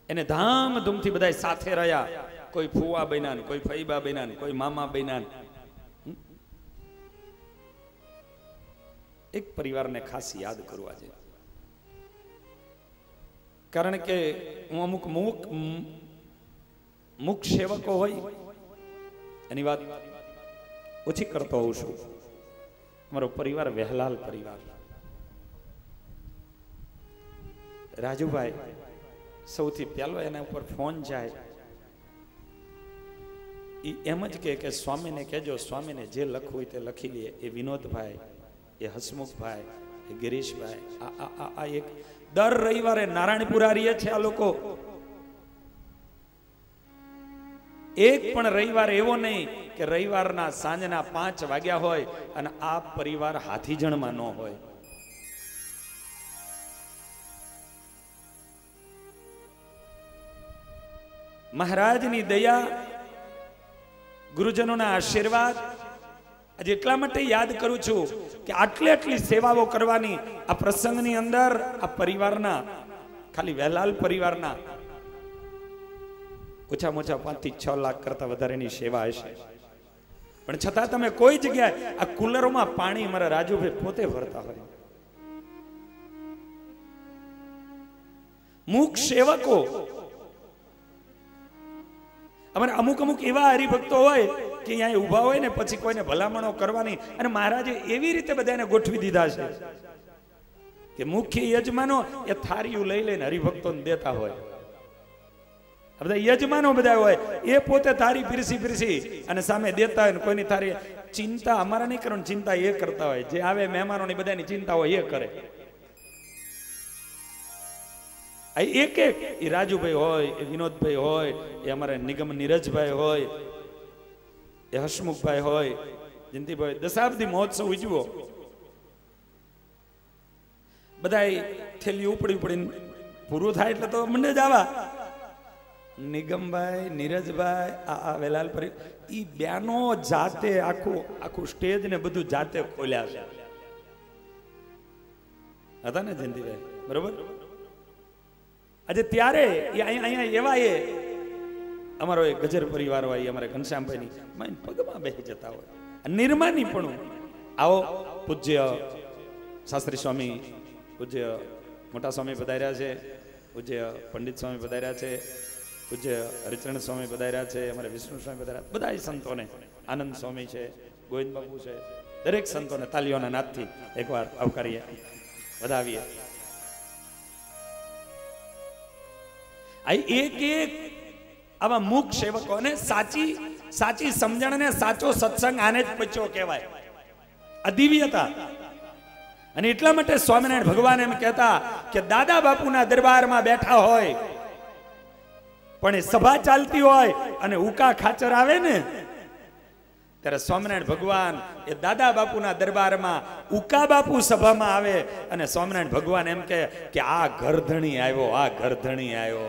એને ધામધૂમથી બધા સાથે રહ્યા. કોઈ ફુવા બન્યા, કોઈ ફઈબા બન્યા, કોઈ મામા બન્યા. એક પરિવારને ખાસ યાદ કરું આજે, કારણ કે હું અમુક મુખ સેવકો હોય એની વાત ઓછી કરતો હોઉં છું. મારો પરિવાર વહેલાલ પરિવાર, રાજુભાઈ સૌથી પહેલો એના ઉપર ફોન જાય, એમ જ કે સ્વામીને કહેજો, સ્વામીને જે લખવું હોય તે લખી લે. એ વિનોદભાઈ, એ હસમુખભાઈ, એ ગિરીશભાઈ, આ એક દર રવિવારે નારાયણપુરા રહીએ છે આ લોકો. એક પણ રવિવાર એવો નહીં કે રવિવારના સાંજના 5 વાગ્યા હોય અને આ પરિવાર હાથીજણમાં ન હોય. મહારાજની દયા, ગુરુજનોના આશીર્વાદ આજે એટલા માટે યાદ કરું છું કે આટલી સેવાઓ કરવાની આ પ્રસંગની અંદર આ પરિવારના, ખાલી વહેલાલ પરિવારના ઓછામાં ઓછા 5 થી 6 લાખ કરતા વધારેની સેવા હશે. પણ છતાં તમે કોઈ જગ્યાએ આ કુલરોમાં પાણી મારા રાજુભાઈ પોતે ભરતા હોય. મુખ સેવકો અમારે અમુક એવા હરિભક્તો હોય કે અહીંયા ઉભા હોય ને પછી કોઈને ભલામણો કરવાની, અને મહારાજે એવી રીતે બધાને ગોઠવી દીધા છે કે મુખ્ય યજમાનો એ થાળીઓ લઈ લઈને હરિભક્તોને દેતા હોય. બધા યજમાનો બધા હોય એ પોતે થાળી પીરસી અને સામે દેતા હોય. કોઈની થાળી ચિંતા અમારા નહીં કરવાની, ચિંતા એ કરતા હોય. જે આવે મહેમાનોની બધાની ચિંતા હોય એ કરે. એક એ રાજુભાઈ હોય, એ વિનોદભાઈ હોય, એ અમારા નિગમ નીરજભાઈ હોય, એ હસમુખભાઈ હોય, જયંતિભાઈ, દશાબ્દી મહોત્સવ ઉજવો. બધા થેલી ઉપડીને પૂરું થાય એટલે તો મને જ આવા નિગમભાઈ, નીરજભાઈ, આ વેલાલ પરી, ઈ બેનો જાતે આખું સ્ટેજ ને બધું જાતે ખોલ્યા છે. હતા ને જયંતિભાઈ, બરોબર? આજે ત્યારે અહીંયા એવા અમારો એક ગજર પરિવાર હોય, અમારે ઘનશ્યામભાઈની માઇન પગમાં બેસી જતા હોય, નિર્માની પણ. આવો પૂજ્ય શાસ્ત્રી સ્વામી, પૂજ્ય મોટા સ્વામી પધાર્યા છે, પૂજ્ય પંડિત સ્વામી પધાર્યા છે, પૂજ્ય હરિચરણ સ્વામી પધાર્યા છે, અમારે વિષ્ણુ સ્વામી પધાર્યા, બધા સંતોને, આનંદ સ્વામી છે, ગોવિંદ બાપુ છે, દરેક સંતોને તાલીઓના નાદથી એકવાર આવકારીએ, વધાવીએ. આ એક એક આવા મૂક સેવકોને સાચી સમજણ ને સાચો સત્સંગ આને જ પચ્યો કહેવાય. આ દિવ્યતા. અને એટલા માટે સ્વામિનારાયણ ભગવાન એમ કહેતા કે દાદા બાપુના દરબારમાં બેઠા હોય પણ એ સભા ચાલતી હોય અને ઉકા ખાચર આવે ને ત્યારે સ્વામિનારાયણ ભગવાન એ દાદા બાપુના દરબારમાં ઉકા બાપુ સભામાં આવે અને સ્વામિનારાયણ ભગવાન એમ કે આ ઘરધણી આવ્યો, આ ઘરધણી આવ્યો.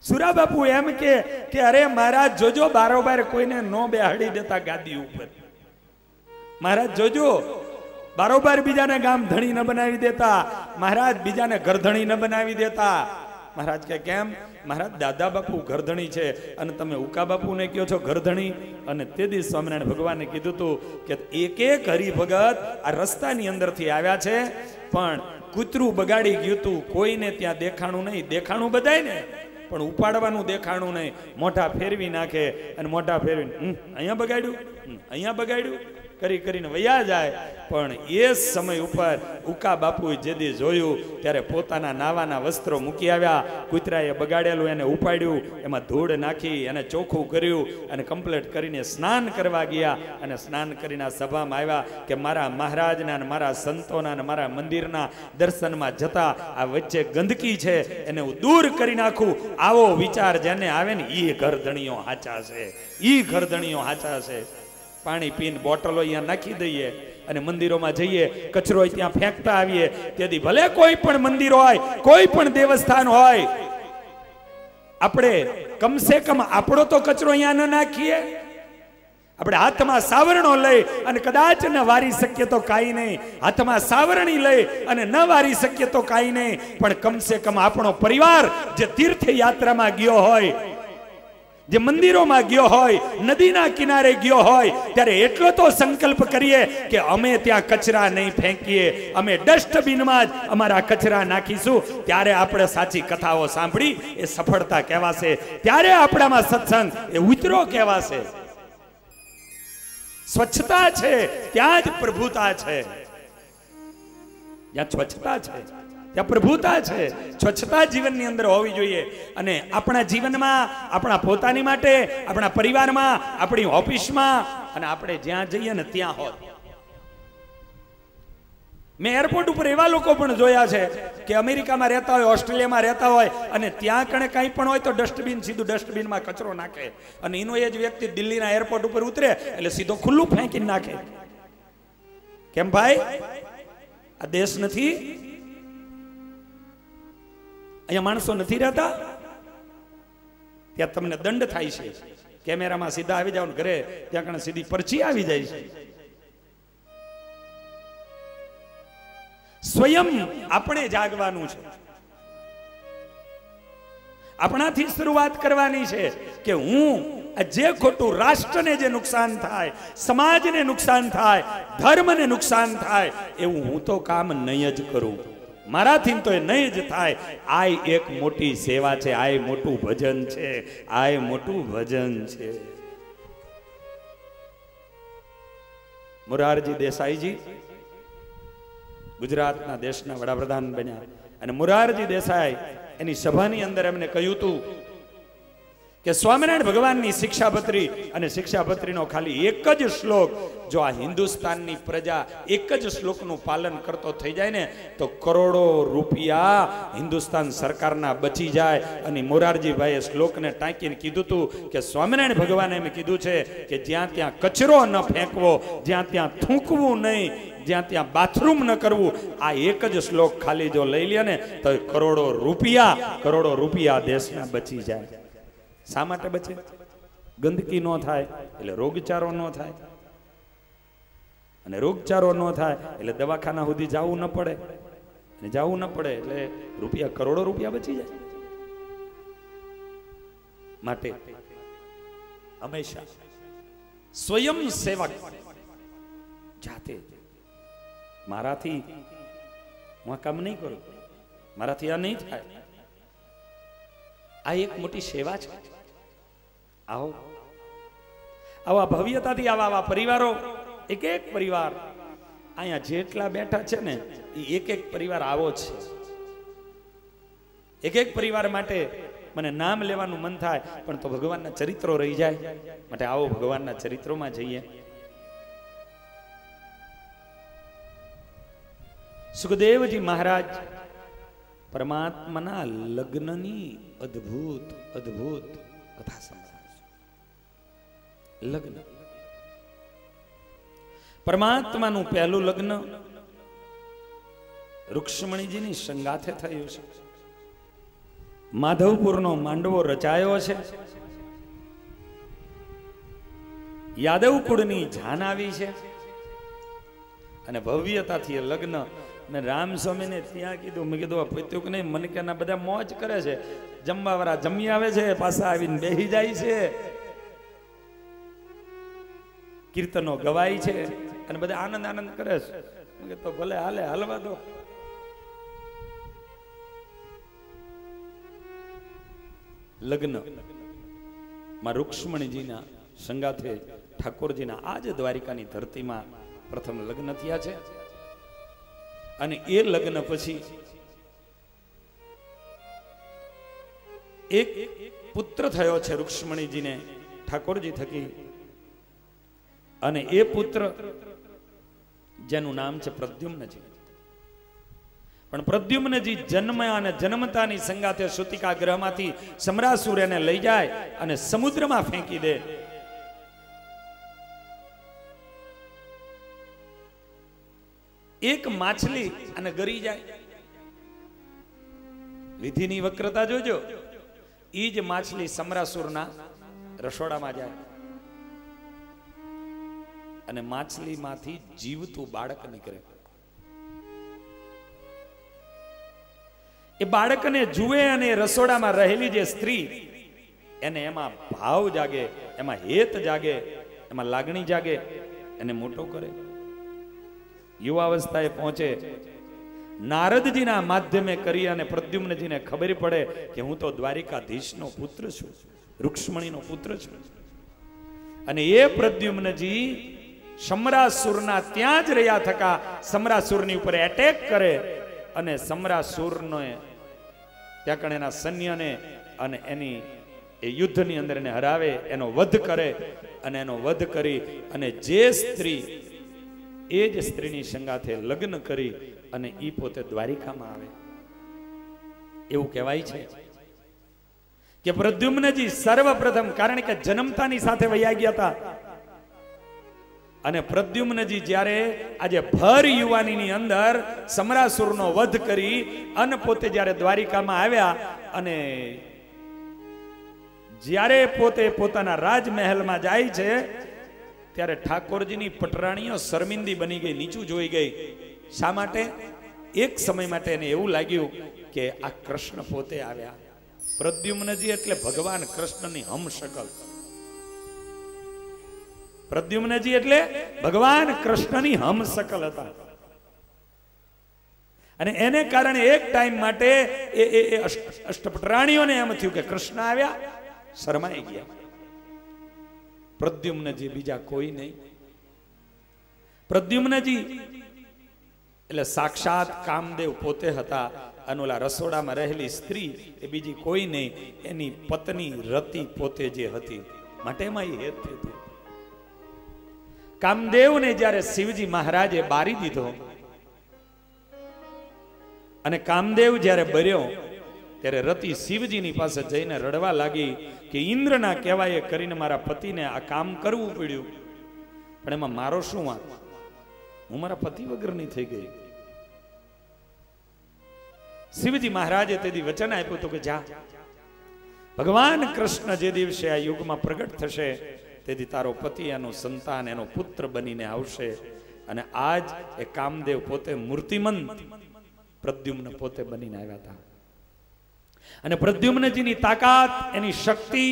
સુરા બાપુ એમ કે અરે મહારાજ જોજો બારોબાર કોઈને નો બેહાડી દેતા ગાદી ઉપર. મહારાજ જોજો બારોબાર બીજાને ગામ ધણી ન બનાવી દેતા, મહારાજ બીજાને ઘરધણી ન બનાવી દેતા. મહારાજ કે કેમ? મહારાજ દાદા બાપુ ઘરધણી છે અને તમે ઉકા બાપુને કહો છો ઘરધણી. અને તે દિવસ સ્વામિનારાયણ ભગવાને કીધું હતું કે એક એક હરિભગત આ રસ્તાની અંદરથી આવ્યા છે પણ કૂતરું બગાડી ગયું હતું, કોઈને ત્યાં દેખાણું નહીં. દેખાણું બધાય ને પણ ઉપાડવાનું દેખાણું નહીં. મોઢા ફેરવી નાખે અને મોઢા ફેરવીને અહીંયા બગાડ્યું, અહીંયા બગાડ્યું કરીને વયા જાય. પણ એ સમય ઉપર ઉકા બાપુએ જે દી જોયું ત્યારે પોતાના નાવાના વસ્ત્રો મૂકી આવ્યા. કૂતરાએ બગાડેલું એને ઉપાડ્યું, એમાં ધૂળ નાખી એને ચોખ્ખું કર્યું અને કમ્પ્લીટ કરીને સ્નાન કરવા ગયા. અને સ્નાન કરીને આ સભામાં આવ્યા કે મારા મહારાજના અને મારા સંતોના અને મારા મંદિરના દર્શનમાં જતા આ વચ્ચે ગંદકી છે એને હું દૂર કરી નાખું. આવો વિચાર જેને આવે ને એ ઘરધણીઓ હાચા છે, એ ઘરધણીઓ હાચા છે. પાણી પીને બોટલો અહીંયા નાખી દઈએ અને મંદિરોમાં જઈએ, કચરો ત્યાં ફેંકતા આવીએ. તેથી ભલે કોઈ પણ મંદિર હોય, કોઈ પણ દેવસ્થાન હોય, આપણે કમસે કમ આપણો તો કચરો અહીંયા ન નાખીએ. આપણે હાથમાં સાવરણો લઈ અને કદાચ ન વારી શકીએ તો કાંઈ નહીં, હાથમાં સાવરણી લઈ અને ન વારી શકીએ તો કાંઈ નહીં, પણ કમસે કમ આપણો પરિવાર જે તીર્થયાત્રામાં ગયો હોય, જે મંદિરોમાં ગયો હોય, નદીના કિનારે ગયો હોય, ત્યારે એટલો તો સંકલ્પ કરીએ કે અમે ત્યાં કચરા નહીં ફેંકીએ, અમે ડસ્ટબિનમાં જ અમારા કચરા નાખીશું. ત્યારે આપણે સાચી કથાઓ સાંભળી એ સફળતા કહેવાશે. ત્યારે આપણામાં સત્સંગ એ ઉતરો કહેવાશે. સ્વચ્છતા છે ત્યાં જ પ્રભુતા છે. જ્યાં સ્વચ્છતા છે ત્યાં પ્રભુતા છે. સ્વચ્છતા જીવનની અંદર હોવી જોઈએ. અને આપણા જીવનમાં, આપણા પોતાની માટે, આપણા પરિવારમાં, આપણી ઓફિસમાં અને આપણે જ્યાં જઈએ ને ત્યાં હોય. મેં એરપોર્ટ ઉપર એવા લોકો પણ જોયા છે કે અમેરિકામાં રહેતા હોય, ઓસ્ટ્રેલિયામાં રહેતા હોય અને ત્યાં કણે કંઈ પણ હોય તો ડસ્ટબિન, સીધું ડસ્ટબિનમાં કચરો નાખે. અને એનો એ જ વ્યક્તિ દિલ્હીના એરપોર્ટ ઉપર ઉતરે એટલે સીધો ખુલ્લું ફેંકીને નાખે. કેમ ભાઈ? આ દેશ નથી? અહીંયા માણસો નથી રહેતા? ત્યાં તમને દંડ થાય છે. કેમેરામાં સીધા આવી જાવ ઘરે, ત્યાં કણે સીધી પરચી આવી જાય છે. સ્વયં આપણે જાગવાનું છે. આપણાથી શરૂઆત કરવાની છે કે હું જે ખોટું રાષ્ટ્રને જે નુકસાન થાય, સમાજને નુકસાન થાય, ધર્મને નુકસાન થાય એવું હું તો કામ નહીં જ કરું. મારાથી તો એ નહીં જ થાય. આ એક મોટી સેવા છે, આ મોટું ભજન છે, આ મોટું ભજન છે. મોરારજી દેસાઈજી ગુજરાતના દેશના વડાપ્રધાન બન્યા અને મોરારજી દેસાઈ એની સભાની અંદર એમને કહ્યું હતું કે સ્વામિનારાયણ ભગવાનની શિક્ષાપત્રી અને શિક્ષાપત્રીનો ખાલી એક જ શ્લોક જો આ હિન્દુસ્તાનની પ્રજા એક જ શ્લોકનું પાલન કરતો થઈ જાય ને તો કરોડો રૂપિયા હિન્દુસ્તાન સરકારના બચી જાય. અને મોરારજીભાઈએ શ્લોકને ટાંકીને કીધું હતું કે સ્વામિનારાયણ ભગવાને એમ કીધું છે કે જ્યાં ત્યાં કચરો ન ફેંકવો, જ્યાં ત્યાં થૂંકવું નહીં, જ્યાં ત્યાં બાથરૂમ ન કરવું. આ એક જ શ્લોક ખાલી જો લઈ લે ને તો કરોડો રૂપિયા દેશના બચી જાય. શા માટે બચે? ગંદકી ન થાય એટલે રોગચારો ન થાય, અને રોગચારો ન થાય એટલે દવાખાના સુધી જવું ન પડે, અને જવું ન પડે એટલે કરોડો રૂપિયા બચી જાય. માટે હંમેશા સ્વયં સેવક જાતે મારાથી હું આ કામ નહીં કરું, મારાથી આ નહીં થાય, આ એક મોટી સેવા છે. આવો આવા ભવ્યતાથી આવા પરિવારો, એક એક પરિવાર અહીંયા જેટલા બેઠા છે ને એ એક એક પરિવાર આવો છે. એક એક પરિવાર માટે મને નામ લેવાનું મન થાય પણ તો ભગવાનના ચરિત્રો રહી જાય. માટે આવો ભગવાનના ચરિત્રોમાં જઈએ. સુખદેવજી મહારાજ પરમાત્માના લગ્નની અદ્ભુત અદ્ભુત કથા સંભળાવે છે. લગ્ન, પરમાત્માનું પહેલું લગ્ન રૂક્ષ્મણીજીની સંગાથે થયું છે. માધવપુરનો માંડવો રચાયો છે. યાદવ કુળની જાન આવી છે અને ભવ્યતાથી લગ્ન. મેં રામસ્વામીને ત્યાં કીધું, મેં કીધું પત્યું કે નહીં, મને કે ના બધા મોજ કરે છે, જમવાવાળા જમી આવે છે, પાછા આવીને બેસી જાય છે, કીર્તનો ગવાય છે અને બધા આનંદ આનંદ કરે છે. તો ભલે હાલે, હાલવા દો. લગ્ન માં રૂક્ષ્મણીજીના સંગાથે ઠાકોરજીના આજ દ્વારિકાની ધરતીમાં પ્રથમ લગ્ન થયા છે. અને એ લગ્ન પછી એક પુત્ર થયો છે રૂક્ષ્મણીજીને ઠાકોરજી થકી. અને એ પુત્ર જેનું નામ છે પ્રદ્યુમ્નજી. પણ પ્રદ્યુમ્નજી જન્મ્યા અને જન્મતાની સંગાથે સુતિકા ગ્રહમાંથી સમરાસુર એને લઈ જાય અને સમુદ્રમાં ફેંકી દે. એક માછલી અને ગરી જાય. વિધિની વક્રતા જોજો. ઈ જ માછલી સમરાસુરના રસોડામાં જાય અને માછલીમાંથી જીવતું બાળક નીકળે. એ બાળકને જુએ અને રસોડામાં રહેલી જે સ્ત્રી, એને એમાં ભાવ જાગે, એમાં હેત જાગે, એમાં લાગણી જાગે, એને મોટો કરે. યુવાવસ્થાએ પહોંચે. નારદજીના માધ્યમે કરી અને પ્રદ્યુમ્નજીને ખબર પડે કે હું તો દ્વારિકાધીશનો પુત્ર છું, રૂક્ષ્મણીનો પુત્ર છું. અને એ પ્રદ્યુમ્નજી સમરાસુરના ત્યાં જ રહ્યા થકા સમરાસુરની ઉપર એટેક કરે અને સમરાસુરનો ત્યાં કણ એના સૈન્યને અને એની એ યુદ્ધની અંદર એને હરાવે, એનો વધ કરે. અને એનો વધ કરી અને જે સ્ત્રી, એ જ સ્ત્રીની સંગાથે લગ્ન કરી અને ઈ પોતે દ્વારિકામાં આવે. એવું કહેવાય છે કે પ્રદ્યુમ્નજી સર્વપ્રથમ, કારણ કે જન્મતાની સાથે વયા ગયા હતા, અને પ્રદ્યુમ્નજી જ્યારે આજે ભર યુવાનીની અંદર સમરાસુરનો વધ કરી અને પોતે જ્યારે દ્વારિકામાં આવ્યા અને જ્યારે પોતે પોતાના રાજમહેલમાં જાય છે ત્યારે ઠાકોરજીની પટરાણીઓ શર્મિંદી બની ગઈ, નીચું જોઈ ગઈ. શા માટે? એક સમય માટે એને એવું લાગ્યું કે આ કૃષ્ણ પોતે આવ્યા. પ્રદ્યુમ્નજી એટલે ભગવાન કૃષ્ણની હમશકલ. પ્રદ્યુમ્નજી એટલે ભગવાન કૃષ્ણની હમશકલ હતા. અને એને કારણે એક ટાઈમ માટે એ અષ્ટપટરાણીઓને એમ થયું કે કૃષ્ણ આવ્યા, શરમાઈ ગયા. પ્રદ્યુમ્નજી બીજા કોઈ નહીં. પ્રદ્યુમ્નજી એટલે સાક્ષાત કામદેવ પોતે હતા. અને ઓલા રસોડામાં રહેલી સ્ત્રી એ બીજી કોઈ નહીં, એની પત્ની રતિ પોતે જે હતી. માટે એમાં એ હેત થયું. કામદેવને જ્યારે શિવજી મહારાજે બારી દીધો અને કામદેવ જ્યારે બર્યો ત્યારે રતિ શિવજીની પાસે જઈને રડવા લાગી કે ઇન્દ્રના કહેવાય કરીને મારા પતિને આ કામ કરવું પડ્યું, પણ એમાં મારો શું વાંક? હું મારા પતિ વગરની થઈ ગઈ. શિવજી મહારાજે તેથી વચન આપ્યું હતું કે જા, ભગવાન કૃષ્ણ જે દિવસે આ યુગમાં પ્રગટ થશે તેથી તારો પતિ, એનો સંતાન, એનો પુત્ર બનીને આવશે. અને આજ એ કામદેવ પોતે મૂર્તિમંત પ્રદ્યુમ્ન પોતે બનીને આવ્યા હતા. અને પ્રદ્યુમ્નજીની તાકાત, એની શક્તિ,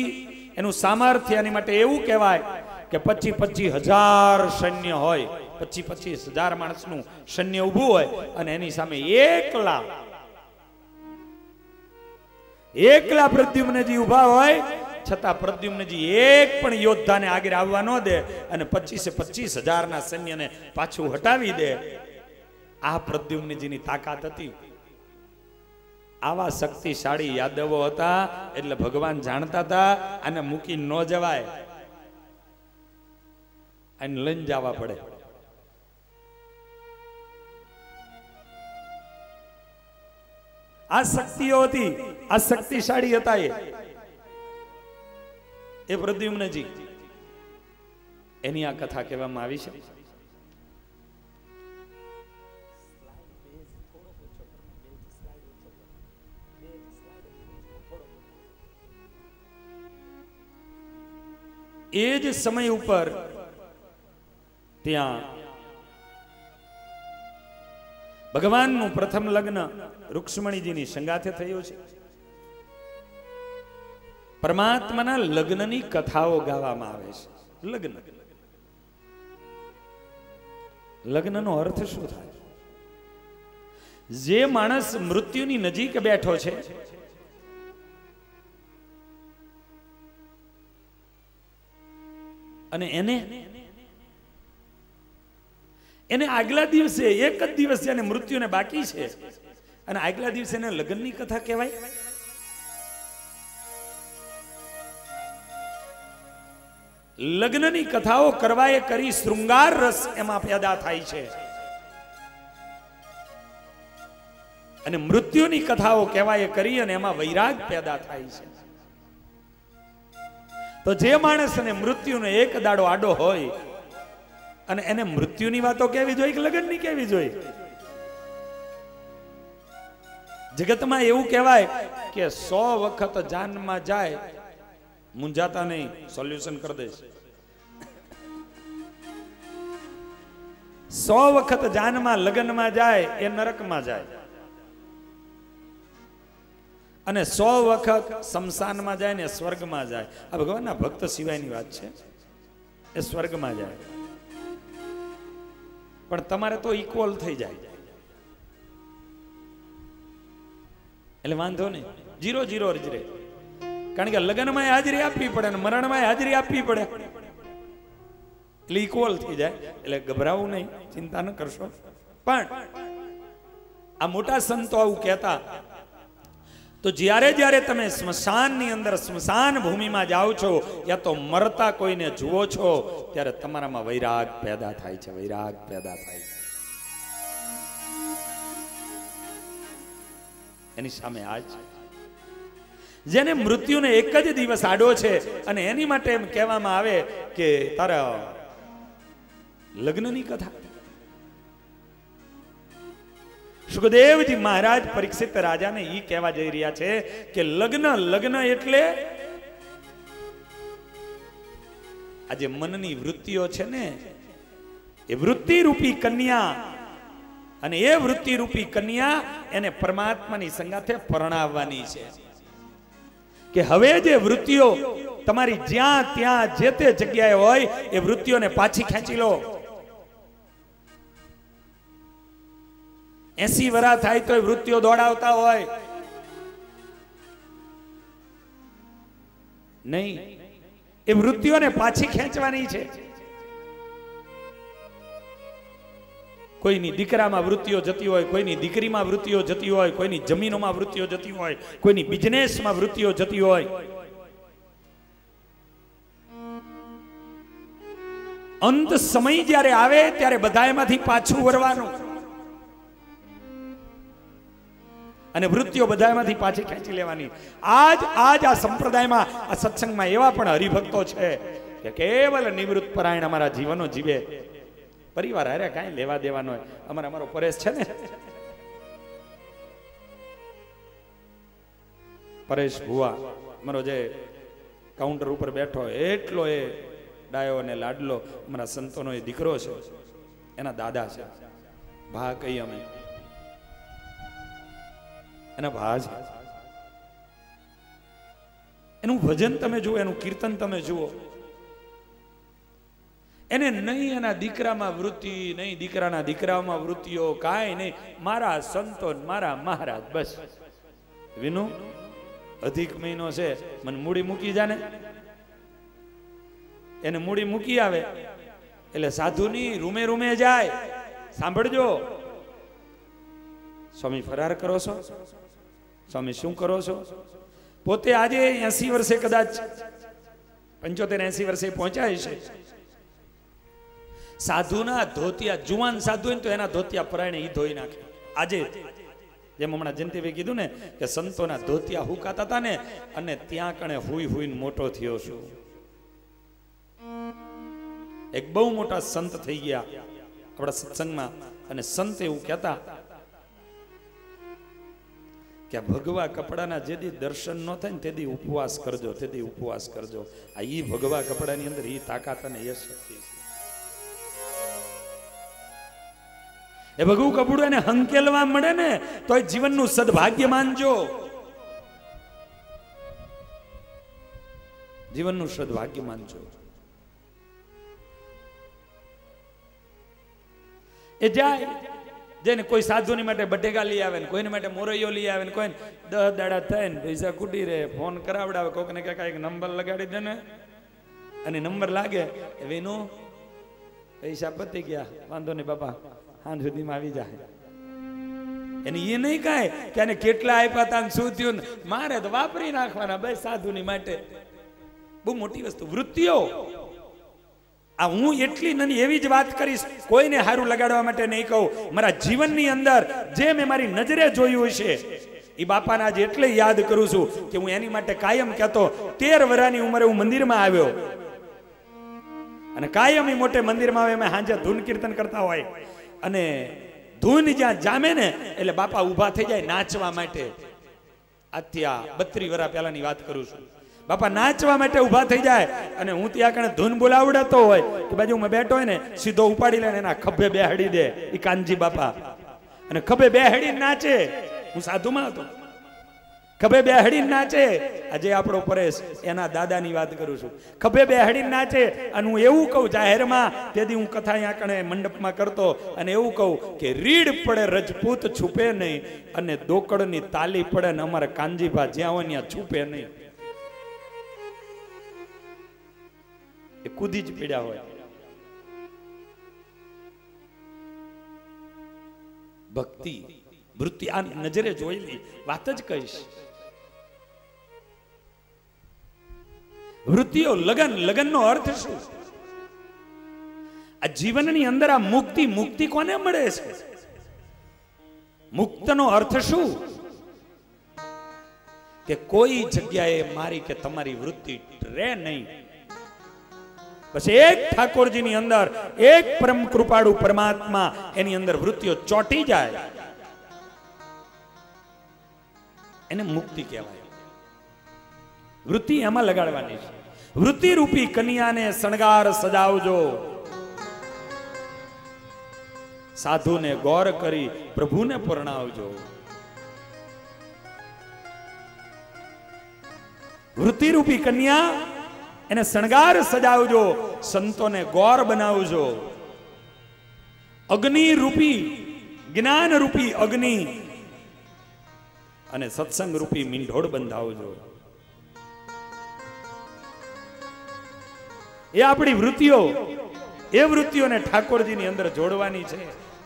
એનું સામર્થ્ય, એની માટે એવું કહેવાય કે 25,000 સૈન્ય હોય, 25,000 માણસનું સૈન્ય ઊભું હોય અને એની સામે એકલા પ્રદ્યુમ્નજી ઊભા હોય, છતાં પ્રદ્યુમ્નજી એક પણ યોદ્ધાને આગળ આવવા ન દે અને 25,000 સૈન્યને પાછું હટાવી દે. આ પ્રદ્યુમ્નજીની તાકાત હતી. આવા શક્તિશાળી યાદવો હતા. એટલે ભગવાન જાણતા હતા અને મૂકી ન જવાય, અને લઈને જવા પડે. આ શક્તિઓ હતી, આ શક્તિશાળી હતા. એ પ્રદ્યુમ્નજી, એની આ કથા કહેવામાં આવી છે. એ જ સમય ઉપર ત્યાં ભગવાનનું પ્રથમ લગ્ન રૂક્ષ્મણીજીની સંગાથે થયું છે. પરમાત્માના લગ્નની કથાઓ ગાવામાં આવે છે. લગ્નનો અર્થ શું થાય? જે માણસ મૃત્યુની નજીક બેઠો છે, અને એને આગલા દિવસે, એક જ દિવસ જેને મૃત્યુને બાકી છે, અને આગલા દિવસે એને લગ્નની કથા કહેવાય. લગ્નની કથાઓ કરવાએ કરી શૃંગાર રસ એમાં પેદા થાય છે, અને મૃત્યુની કથાઓ કહેવાય કરી અને એમાં વૈરાગ પેદા થાય છે. તો જે માણસને મૃત્યુનો એક દાડો આડો હોય અને એને મૃત્યુની વાતો કેવી જોઈએ કે લગ્નની કેવી જોઈએ? જગતમાં એવું કહેવાય કે 100 વખત જાનમાં જાય, મૂંઝાતા નહીં, સોલ્યુશન કરી દઈશ. 100 વખત જાનમાં લગ્નમાં જાય એ નરકમાં જાય, અને 100 વખત શમશાનમાં જાય ને સ્વર્ગમાં જાય. આ ભગવાનના ભક્ત સિવાયની વાત છે. એ સ્વર્ગમાં જાય, પણ તમારે તો ઇક્વલ થઈ જાય, એટલે વાંધો નહીં, 0-0 જ રહે. કારણ કે લગ્નમાં હાજરી આપવી પડે અને મરણમાં હાજરી આપવી પડે, એટલે ઇક્વલ થઈ જાય. એટલે ગભરાવું નહીં, ચિંતા ન કરશો. પણ આ મોટા સંતો આવું કહેતા. તો જ્યારે જ્યારે તમે સ્મશાનની અંદર, સ્મશાન ભૂમિમાં જાઓ છો, યા તો મરતા કોઈને જુઓ છો, ત્યારે તમારામાં વૈરાગ પેદા થાય છે. વૈરાગ પેદા થાય છે. એની સામે આજ જેને મૃત્યુને એક જ દિવસ આડો છે, અને એની માટે એમ કહેવામાં આવે કે તારા લગ્નની કથા. સુખદેવજી મહારાજ પરીક્ષિત રાજાને ઈ કહેવા જઈ રહ્યા છે કે લગ્ન એટલે આ જે મનની વૃત્તિઓ છે ને, એ વૃત્તિ રૂપી કન્યા, અને એ વૃત્તિ રૂપી કન્યા એને પરમાત્માની સંગાથે પરણાવવાની છે. કે હવે જે વૃત્તિઓ તમારી જ્યાં ત્યાં જે તે જગ્યાએ હોય, એ વૃત્તિઓને પાછી ખેંચી લો. 80 વર્ષ થાય તો વૃત્તિઓ દોડાવતા હોય નહીં, એ વૃત્તિઓને પાછી ખેંચવાની છે. કોઈની દીકરામાં વૃત્તિઓ જતી હોય, કોઈની દીકરીમાં વૃત્તિઓ જતી હોય, કોઈની જમીનોમાં વૃત્તિઓ જતી હોય, કોઈની બિઝનેસમાં વૃત્તિઓ જતી હોય. અંત સમય જ્યારે આવે ત્યારે બધા એમાંથી પાછું વળવાનું, અને વૃત્તિઓ બધામાંથી પાછી ખેંચી લેવાની. આજ આ સંપ્રદાયમાં, આ સત્સંગમાં એવા પણ હરિભક્તો છે કે કેવલ નિવૃત્ત પરાયણ અમારા જીવનો જીવે, પરિવાર હારે કાંઈ લેવા દેવાનો હોય. અમારો પરેશ છે ને, પરેશ ભુવા, અમારો જે કાઉન્ટર ઉપર બેઠો, એટલો એ ડાયો અને લાડલો અમારા સંતોનો એ દીકરો છે, એના દાદા છે, ભા કહીએ અમે, એના ભા છે. એનું ભજન તમે જુઓ, એનું કીર્તન તમે જુઓ. એને નહીં એના દીકરામાં વૃત્તિ, નહીં દીકરાના દીકરામાં વૃત્તિઓ, કાંઈ નહીં. મારા સંતો, મારા મહારાજ, બસ. વિનુ, અધિક મહિનો છે, મને મૂડી મૂકી જાને. એને મૂડી મૂકી આવે એટલે સાધુની રૂમે રૂમે જાય. સાંભળજો, સ્વામી ફરાર કરો છો? સ્વામી શું કરો છો? પોતે આજે 80 વર્ષે, કદાચ 75-80 વર્ષે પહોંચાય છે. સાધુના ધોતિયા, જુવાન સાધુ હોય તો એના ધોતિયા પરાયણે ઈ ધોઈ નાખે. આજે જેમ હમણાં જયંતિભાઈ કીધું ને કે સંતોના ધોતિયા હુકાતા હતા ને, અને ત્યાં કણે હુઈ હુઈને મોટો થયો છું. એક બહુ મોટા સંત થઈ ગયા આપણા સત્સંગમાં, અને સંત એવું કહેતા કે ભગવા કપડાના જેથી દર્શન ન થાય ને તેથી ઉપવાસ કરજો, તેથી ઉપવાસ કરજો. આ ઈ ભગવા કપડાની અંદર ઈ તાકાત અને એ શક્તિ છે. એ ભગવું કપડું એને હંકેલવા મળે ને તો એ જીવનનું સદભાગ્ય માનજો. જીવનનું સદભાગ્ય માનજો. એ જાય, જેને કોઈ સાધુની માટે બટેકા લઈ આવે ને, કોઈને માટે મોરૈયો લઈ આવે ને, કોઈ 10 દાડા થાય ને પૈસા કુટી રે, ફોન કરાવડાવે, કોકને કાંઈક નંબર લગાડી દે ને, અને નંબર લાગે, વિનુ પૈસા પતી ગયા, વાંધો નહીં બાપા, હાન સુધીમાં આવી જાય. એને એ નહીં કાંઈ કે એને કેટલા આપ્યા હતા ને શું થયું, મારે તો વાપરી નાખવાના બસ સાધુની માટે. બહુ મોટી વસ્તુ વૃત્તિઓ. આ હું એટલી નાની એવી જ વાત કરીશ, કોઈને હારું લગાડવા માટે નહીં કહું. મારા જીવનની અંદર જે મેં મારી નજરે જોયું છે એ બાપાને આજે એટલે યાદ કરું છું કે હું એની માટે કાયમ કહેતો. 13 વર્ષની ઉંમરે હું મંદિરમાં આવ્યો, અને કાયમ એ મોટે મંદિરમાં આવે, અમે સાંજે ધૂન કીર્તન કરતા હોય, અને ધૂન જ્યાં જામે ને એટલે બાપા ઊભા થઈ જાય નાચવા માટે. આજથી આ 32 વર્ષ પહેલાની વાત કરું છું. બાપા નાચવા માટે ઊભા થઈ જાય, અને હું ત્યાં કણે ધૂન બોલાવડાતો હોય કે બાજુમાં બેઠો હોય ને, સીધો ઉપાડી લે, એના ખભે બેહાડી દે એ કાનજી બાપા, અને ખભે બેહાડીને નાચે. હું સાધુમાં હતો, ખભે બેહાડીને નાચે. આજે આપણો પરેશ એના દાદાની વાત કરું છું. ખભે બેહાડીને નાચે, અને હું એવું કહું જાહેરમાં, તેથી હું કથા અહીંયા કણે મંડપમાં કરતો, અને એવું કહું કે રીડ પડે રજપૂત છૂપે નહીં, અને દોકડની તાલી પડે ને અમારા કાનજીભા જ્યાં હોય ત્યાં છૂપે નહીં. એ કૂદી જ પીડ્યા હોય. ભક્તિ વૃત્તિ આ નજરે જોયેલી વાત જ કહીશ. વૃત્તિઓ, લગન, લગનનો અર્થ શું? આ જીવનની અંદર આ મુક્તિ, મુક્તિ કોને મળે છે? મુક્તનો અર્થ શું? કે કોઈ જગ્યાએ મારી કે તમારી વૃત્તિ રહે નહીં. બસ એક ઠાકોરજીની અંદર, એક પરમ કૃપાળુ પરમાત્મા એની અંદર વૃત્તિઓ ચોટી જાય, એને મુક્તિ કહેવાય. વૃત્તિ એમાં લગાડવાની છે. વૃત્તિ રૂપી કન્યાને શણગાર સજાવજો, સાધુને ગૌર કરી પ્રભુને પરણાવજો. વૃત્તિ રૂપી કન્યા એને શણગાર સજાવજો, સંતોને ગૌર બનાવજો. અગ્નિ રૂપી, જ્ઞાન રૂપી અગ્નિ અને સત્સંગ રૂપી મીંઢોળ બંધાવજો. એ આપણી વૃત્તિઓ, એ વૃત્તિઓને ઠાકોરજીની અંદર જોડવાની છે.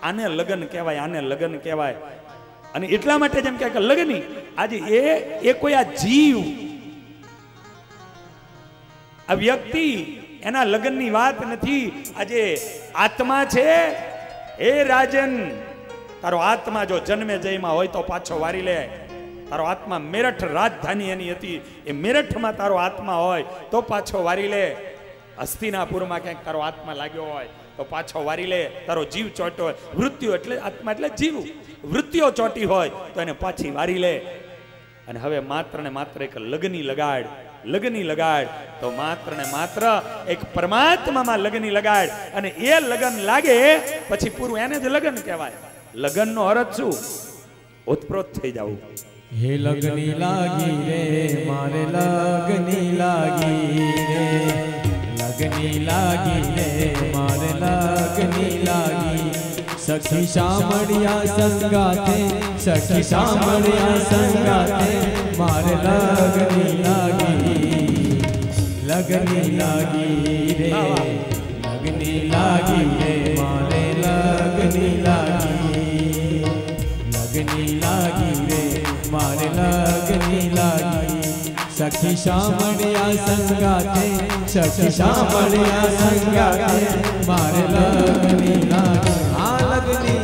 આને લગન કહેવાય, આને લગન કહેવાય. અને એટલા માટે જેમ કે લગની, આજે એ કોઈ આ જીવ, આ વ્યક્તિ, એના લગનની વાત નથી. આજે આત્મા છે. એ રાજન, તારો આત્મા જો જન્મે જયમાં હોય તો પાછો વારી લે. તારો આત્મા મેરઠ રાજધાની એની હતી, એ મેરઠમાં તારો આત્મા હોય તો પાછો વારી લે. હસ્તિનાપુરમાં ક્યાંક તારો આત્મા લાગ્યો હોય તો પાછો વારી લે. તારો જીવ ચોટ્યો હોય, વૃત્તિઓ એટલે આત્મા એટલે જીવ, વૃત્તિઓ ચોટી હોય તો એને પાછી વારી લે. અને હવે માત્ર ને માત્ર એક લગની લગાડ, લગની લગાડ, તો માત્ર ને માત્ર એક પરમાત્મામાં લગની લગાડ. અને એ લગન લાગે પછી પૂરું, એને જ લગન કહેવાય. લગનનો અર્થ શું? ઓતપ્રોત થઈ જવું. हे लगनी लागी रे मारे लगनी लागी रे, लगनी लागी रे मारे लगनी लागी। सखी शामड़िया संगाते, सखी शामड़िया संगाते मारे लगनी लागी, लगनी लागी रे, लगनी लागी रे मारे लगनी लागी, लगनी लागी रे मारे लगनी लागी। सखी शामड़िया संगाते, सखी शामड़िया संगाते मारे लगनी लागी। हाँ लगनी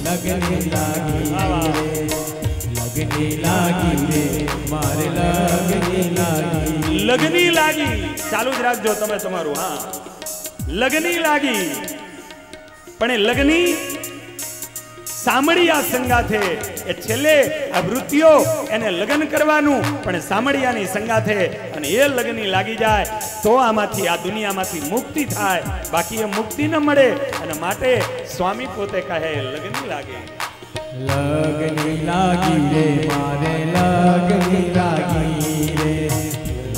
लगनी लागी रे, लगनी लागी रे मारे लगनी लागी, लगनी लागी। चालू ज राखजो तमे तमारू। हाँ लगनी लागी, पण ए लगनी सामड़िया संगाथे ए छेले आ वृत्तिओ एने लगन करवानुं, पण सामड़ियानी संगाथे अने ए लगनी लागी जाय तो आमाथी आ दुनियामाथी मुक्ति थाय, बाकी ए मुक्ति न मळे। अने माटे स्वामी पोते कहे लगनी लागे, लगनी लागी रे मारे लगनी लागी रे,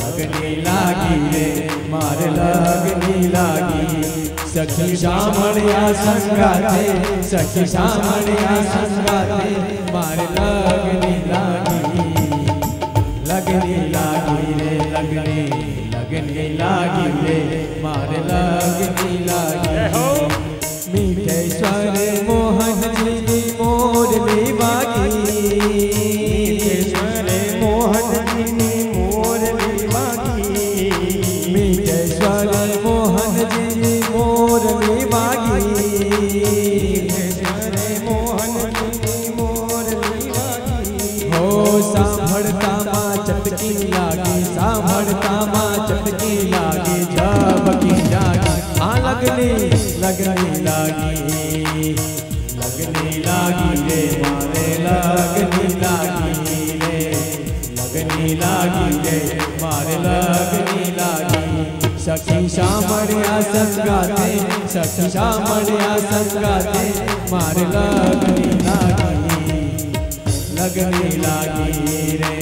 लगनी लागी रे मारे लगनी लागी। सखी शामड़िया संगाते, सखी शामड़िया संगाते मारे लगनी लागी, लगनी लागी रे, लगनी लगनी लागी रे मारे लगनी लागी। मीठे स्वर मोहन जी मोरली बागी, मीठे स्वर मोहन जी मोरली बागी, मीठे स्वर मोहन जी मोरली बागी, मीठे स्वर मोहन जी मोरली बागी। हो सांभळता मां चटकी लागी, सांभळता मां चटकी लागी, झबकी जागी। हाँ लगनी लगनी लागी, लगनी लागी रे मारे लगनी लागी रे, लगनी लागी रे मारे लगनी लागी। सखी शामड़िया संगाते, सखी शामड़िया संगाते मारे लगनी लागी, लगनी लागी रे,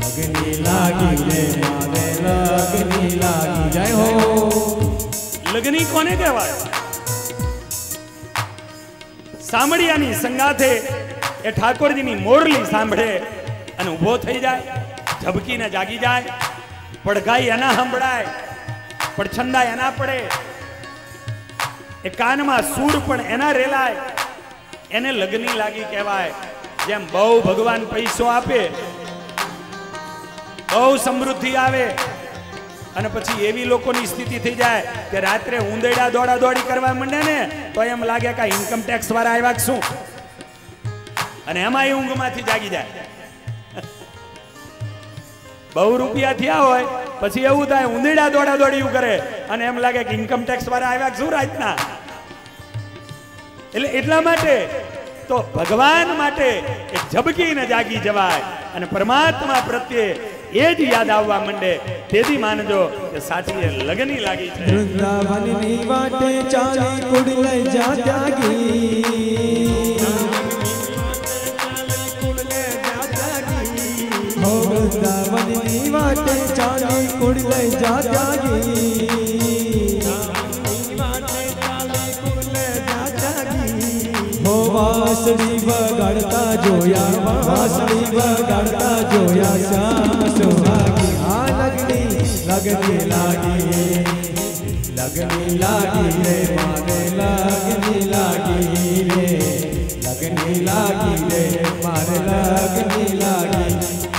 लगनी लागी रे मारे लगनी लागी। जय हो। लगनी कोने कहेवाय? सामड़ियानी संगाथे ए ठाकोरजीनी मोरली सांभळे अने ऊभो थई जाय, झबकीने जागी जाय, પડઘાઈ એના સંભળાય, પડછંદા એના પડે, એ કાનમાં સૂર પણ એના રેલાય, એને લગની લાગી કહેવાય। જેમ બહુ ભગવાન પૈસો આપે, બહુ સમૃદ્ધિ આવે અને પછી એવી લોકોની સ્થિતિ થઈ જાય કે રાત્રે ઊંદેડા દોડા દોડી કરવા માંડે ને તો એમ લાગે કે ઇન્કમ ટેક્સ વાળા આવ્યા શું, અને એમાં એ ઊંઘમાંથી જાગી જાય। बहु रुपया थया होय पछी एवुं थाय ऊंधेड़ा दौड़ा दौड़िયું करे અને એમ લાગે કે ઇન્કમ ટેક્સ વાળા આવ્યા શું રાતના। એટલે એટલા માટે તો ભગવાન માટે એક ઝબકીને જાગી જવાય અને પરમાત્મા પ્રત્યે એ જ યાદ આવવા માંડે। તેથી માનજો કે સાચી લગની લાગી છે। વૃંદાવનની વાટે ચાલી કુડ લઈ જા ત્યાગી, वृंदावननी वाटे चाली कुड़ लई जा त्यागी, हो वासड़ी बगाड़ता जोया, वासड़ी बगाड़ता जोया श्याम सुहागी। हाँ लगनी लगनी लागी, लगनी लागी रे माने लगनी लागी रे, लगनी लागी रे माने लगनी लागी।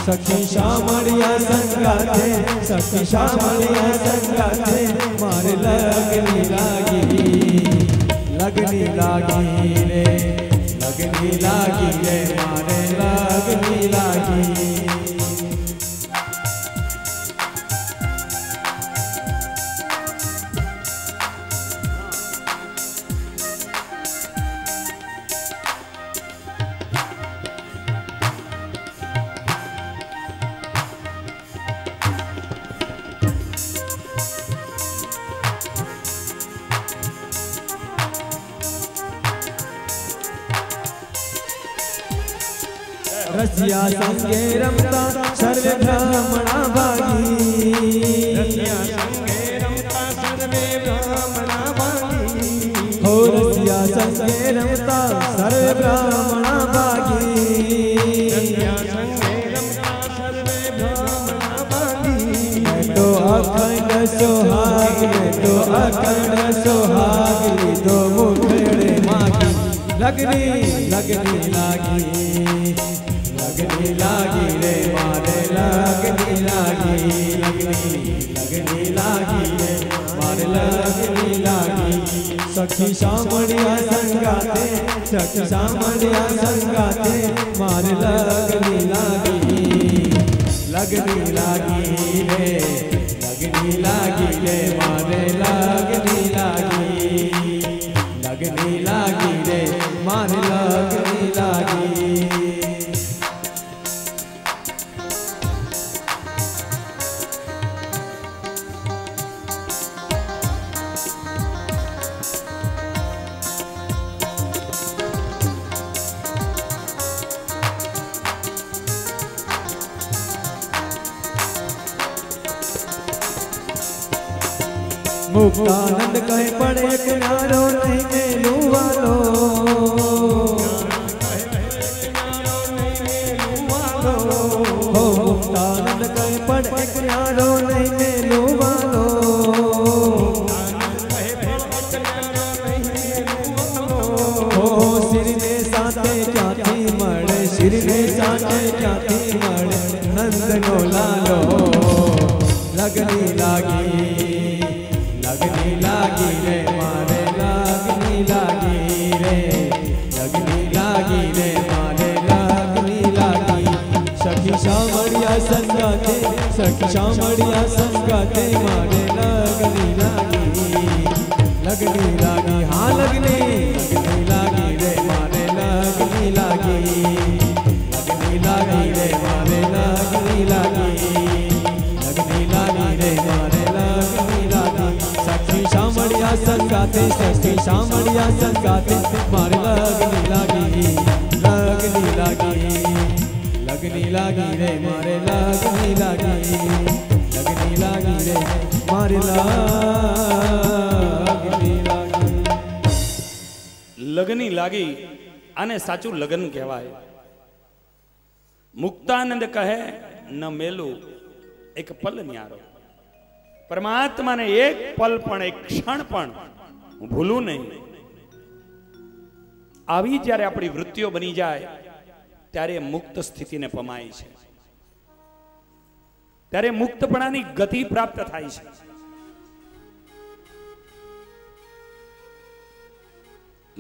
सखी शामड़िया संगाथे, सखी शामड़िया संगाथे मारे लगनी लागी, लगनी लागी रे, लगनी लागी रे मारे लगनी लागी। रसिया संगे रमता सर्वे ब्राह्मणा भागी रसिया संगे रमता सर्वे ब्राह्मणा भागी हो रसिया संगे रमता सर्वे ब्राह्मणा भागी रसिया संगे रमता सर्वे ब्राह्मणा भागी तो अखंड सोहाग में तो अखंड सोहाग तो मुखड़े मागी लगनी लगनी लागी लगनी लागी रे मारे लगनी लागी लगनी लागी रे मारे लगनी लागी सखी सामड़िया संगाते सखी सामड़िया संगाते मारे लगनी लागी लगनी लागी रे लगनी लागी रे मारे लगनी लागी रे मारे लगनी लागी मुक्तानंद कहे पड़े किनारो नहीं मेलू वालो हो मुक्तानंद कहे पड़े किनारो नहीं मेलू वालो हो सिर ने साथे जाती मड़े सिर ने साथे जाती मड़े नंद नो लालो लगनी लागी लगनी लागी रे मारे लगनी लागी रे लगनी लागी रे मारे लगनी लागी सखी सामड़िया संगाते सखी सामड़िया संगाते मारे लगनी लागी हाँ लगनी लागी रे मारे लगनी लागी रे मारे लगनी लागी रे मारे लगनी लागी सखी सामड़िया संगाते सखी सामड़िया संगाते मारे लगनी लागी रे मारे लगनी लागी रे मारे लगनी लागी आने साचू लगन कहवाय। मुक्तानंद कहे न मेलू एक पल न्यारो परमात्मा ने एक पल पण एक क्षण पण भूलू नहीं। આવી જ્યારે આપણી વૃત્તિઓ બની જાય ત્યારે મુક્ત સ્થિતિને પમાય છે, ત્યારે મુક્તપણાની ગતિ પ્રાપ્ત થાય છે।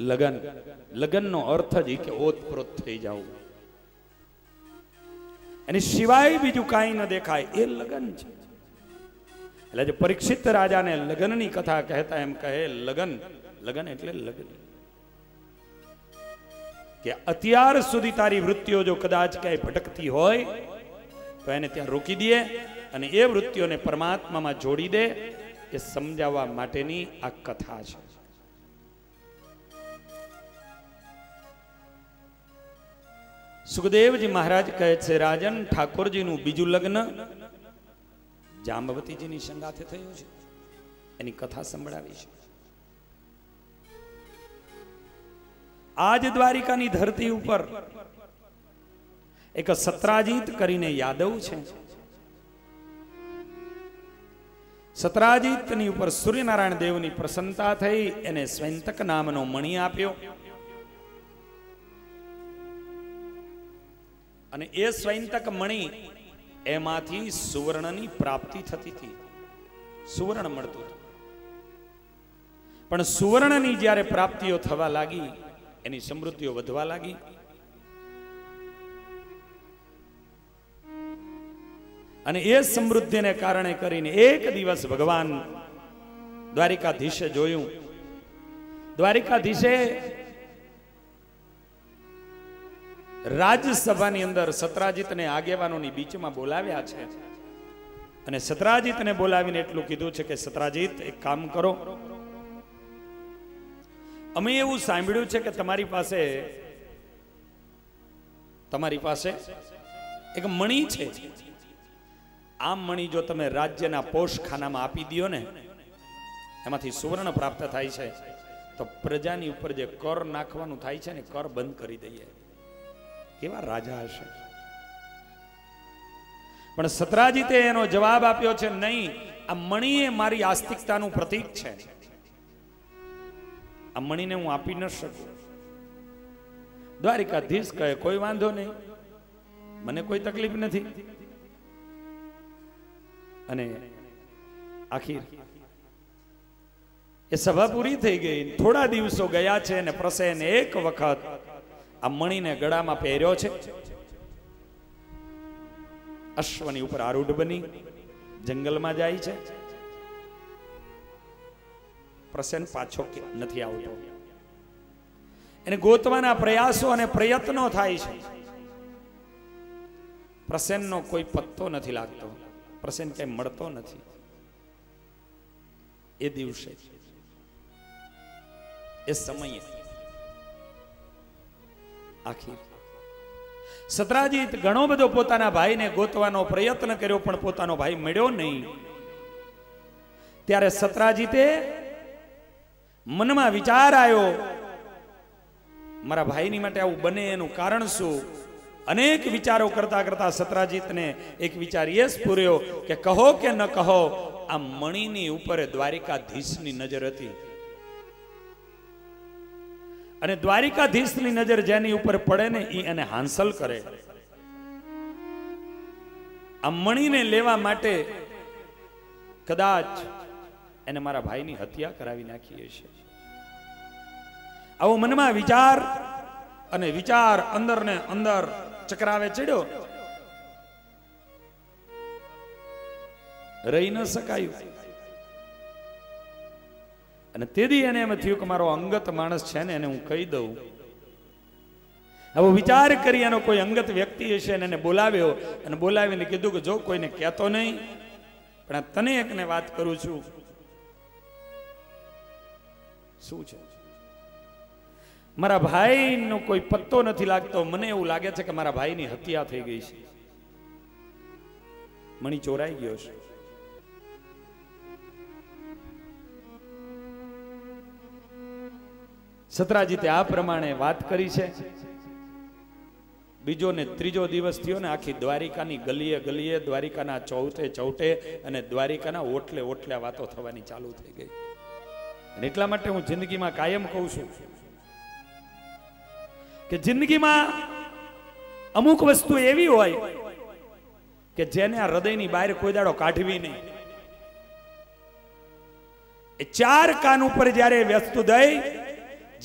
લગન લગનનો અર્થ જ કે ઓતપ્રોત થઈ જાવું, એની સિવાય બીજું કાંઈ ન દેખાય એ લગન છે। એટલે જે પરીક્ષિત રાજાને લગનની કથા કહેતા એમ કહે લગન લગન એટલે લગન કે અત્યાર સુધી તારી વૃત્તિઓ જો કદાચ ક્યાંય ભટકતી હોય તો એને ત્યાં રોકી દે અને એ વૃત્તિઓને પરમાત્મામાં જોડી દે એ સમજાવવા માટેની આ કથા છે। સુખદેવજી મહારાજ કહે છે રાજન ઠાકોરજીનું બીજું લગ્ન જાંબવતીજીની સંગાથે થયું છે, એની કથા સંભળાવી છે। આજ દ્વારિકાની ધરતી ઉપર એક સત્રાજીત કરીને યાદવ છે। સત્રાજીતની ઉપર સૂર્યનારાયણ દેવની પ્રસન્નતા થઈ, એને સ્વયંતક નામનો મણિ આપ્યો અને એ સ્વયંતક મણિ એમાંથી સુવર્ણની પ્રાપ્તિ થતી હતી, સુવર્ણ મળતું હતું। પણ સુવર્ણની જ્યારે પ્રાપ્તિઓ થવા લાગી, એની સમૃદ્ધિઓ વધવા લાગી અને એ સમૃદ્ધિને કારણે કરીને એક દિવસ ભગવાન દ્વારિકાધીશે જોયું, દ્વારિકાધીશે રાજસભાની અંદર સત્રાજીતને આગેવાનોની બીચમાં બોલાવ્યા છે અને સત્રાજીતને બોલાવીને એટલું કીધું છે કે સત્રાજીત એક કામ કરો, અમે એવું સાંભળ્યું છે કે તમારી પાસે તમારી પાસે એક મણી છે, આ મણી જો તમે રાજ્યના પોષખાનામાં આપી દો ને, એમાંથી સુવર્ણ પ્રાપ્ત થાય છે, તો પ્રજાની ઉપર જે કર નાખવાનું થાય છે ને, કર બંધ કરી દઈએ. કેવા રાજા હશે. પણ સતરાજીતે એનો જવાબ આપ્યો છે, નહીં, આ મણી એ મારી આસ્તિકતાનું પ્રતીક છે, આ મણીને હું આપી ન શકું. દ્વારિકાધીશ કહે, કોઈ વાંધો નહીં, મને કોઈ તકલીફ નથી. અને આખીર એ સભા પૂરી થઈ ગઈ. થોડા દિવસો ગયા છે અને પ્રસેન એક વખત આ મણીને ગળામાં પહેર્યો છે. અશ્વની ઉપર આરૂઢ બની જંગલમાં જાય છે. પ્રસેન પાછો નથી આવતો. એને ગોતવાના પ્રયાસો અને પ્રયત્નો થાય છે. પ્રસેનનો કોઈ પત્તો નથી લાગતો. પ્રસેન કઈ મળતો નથી. એ દિવસે, એ સમયે આખી સતરાજીત ઘણો બધો પોતાના ભાઈને ગોતવાનો પ્રયત્ન કર્યો, પણ પોતાનો ભાઈ મળ્યો નહીં. ત્યારે સતરાજીતે મનમાં વિચાર આવ્યો, મારા ભાઈની માટે આવું બને એનું કારણ શું? અનેક વિચારો કરતા કરતા સતરાજીતને એક વિચાર એ સ્ફુર્યો કે કહો કે ન કહો, આ મણીની ઉપર દ્વારિકાધીશની નજર હતી. અને દ્વારિકાધીશની નજર જેની ઉપર પડે ને, એ એને હાંસલ કરે. આ મણીને લેવા માટે કદાચ એને મારા ભાઈની હત્યા કરાવી નાખી હશે. આવો મનમાં વિચાર અને વિચાર અંદર ને અંદર ચક્રાવે ચડ્યો. રહી ન શકાયું. અને તેથી એને એમ થયું કે મારો અંગત માણસ છે ને, એને હું કહી દઉં. હવે વિચાર કરી એનો કોઈ અંગત વ્યક્તિ હશે, એને બોલાવ્યો અને બોલાવીને કીધું કે જો કોઈને કહેતો નહીં, પણ તને એકને વાત કરું છું. શું છે? મારા ભાઈનો કોઈ પત્તો નથી લાગતો. મને એવું લાગે છે કે મારા ભાઈની હત્યા થઈ ગઈ છે. મણી ચોરાઈ ગયો છે. સતરાજીતે આ પ્રમાણે વાત કરી છે. બીજો ને ત્રીજો દિવસ થયો ને, આખી દ્વારિકાની ગલીએ ગલીએ, દ્વારિકાના ચૌટે ચૌટે અને દ્વારિકાના ઓટલે ઓટલે વાતો થવાની ચાલુ થઈ ગઈ. અને એટલા માટે હું જિંદગીમાં કાયમ કહું છું કે જિંદગીમાં અમુક વસ્તુ એવી હોય કે જેને આ હૃદયની બહાર કોઈ દાડો કાઢવી નહીં. એ ચાર કાન ઉપર જ્યારે વસ્તુ દઈ,